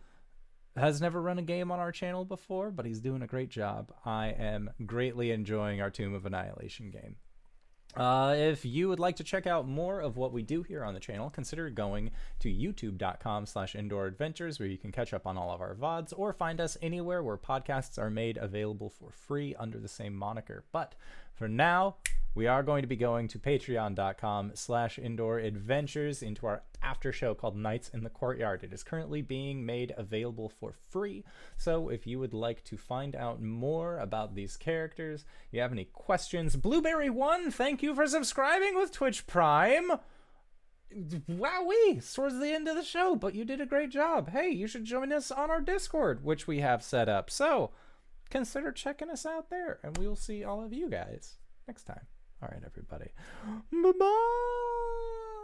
Speaker 1: has never run a game on our channel before, but he's doing a great job. I am greatly enjoying our Tomb of Annihilation game. If you would like to check out more of what we do here on the channel, consider going to youtube.com/Indoor Adventures, where you can catch up on all of our VODs, or find us anywhere where podcasts are made available for free under the same moniker. But for now, we are going to be going to patreon.com/Indoor Adventures into our after show called Nights in the Courtyard. It is currently being made available for free. So if you would like to find out more about these characters, you have any questions, Blueberry1, thank you for subscribing with Twitch Prime. Wowee, towards the end of the show, but you did a great job. Hey, you should join us on our Discord, which we have set up. So consider checking us out there, and we will see all of you guys next time. All right, everybody. Bye-bye.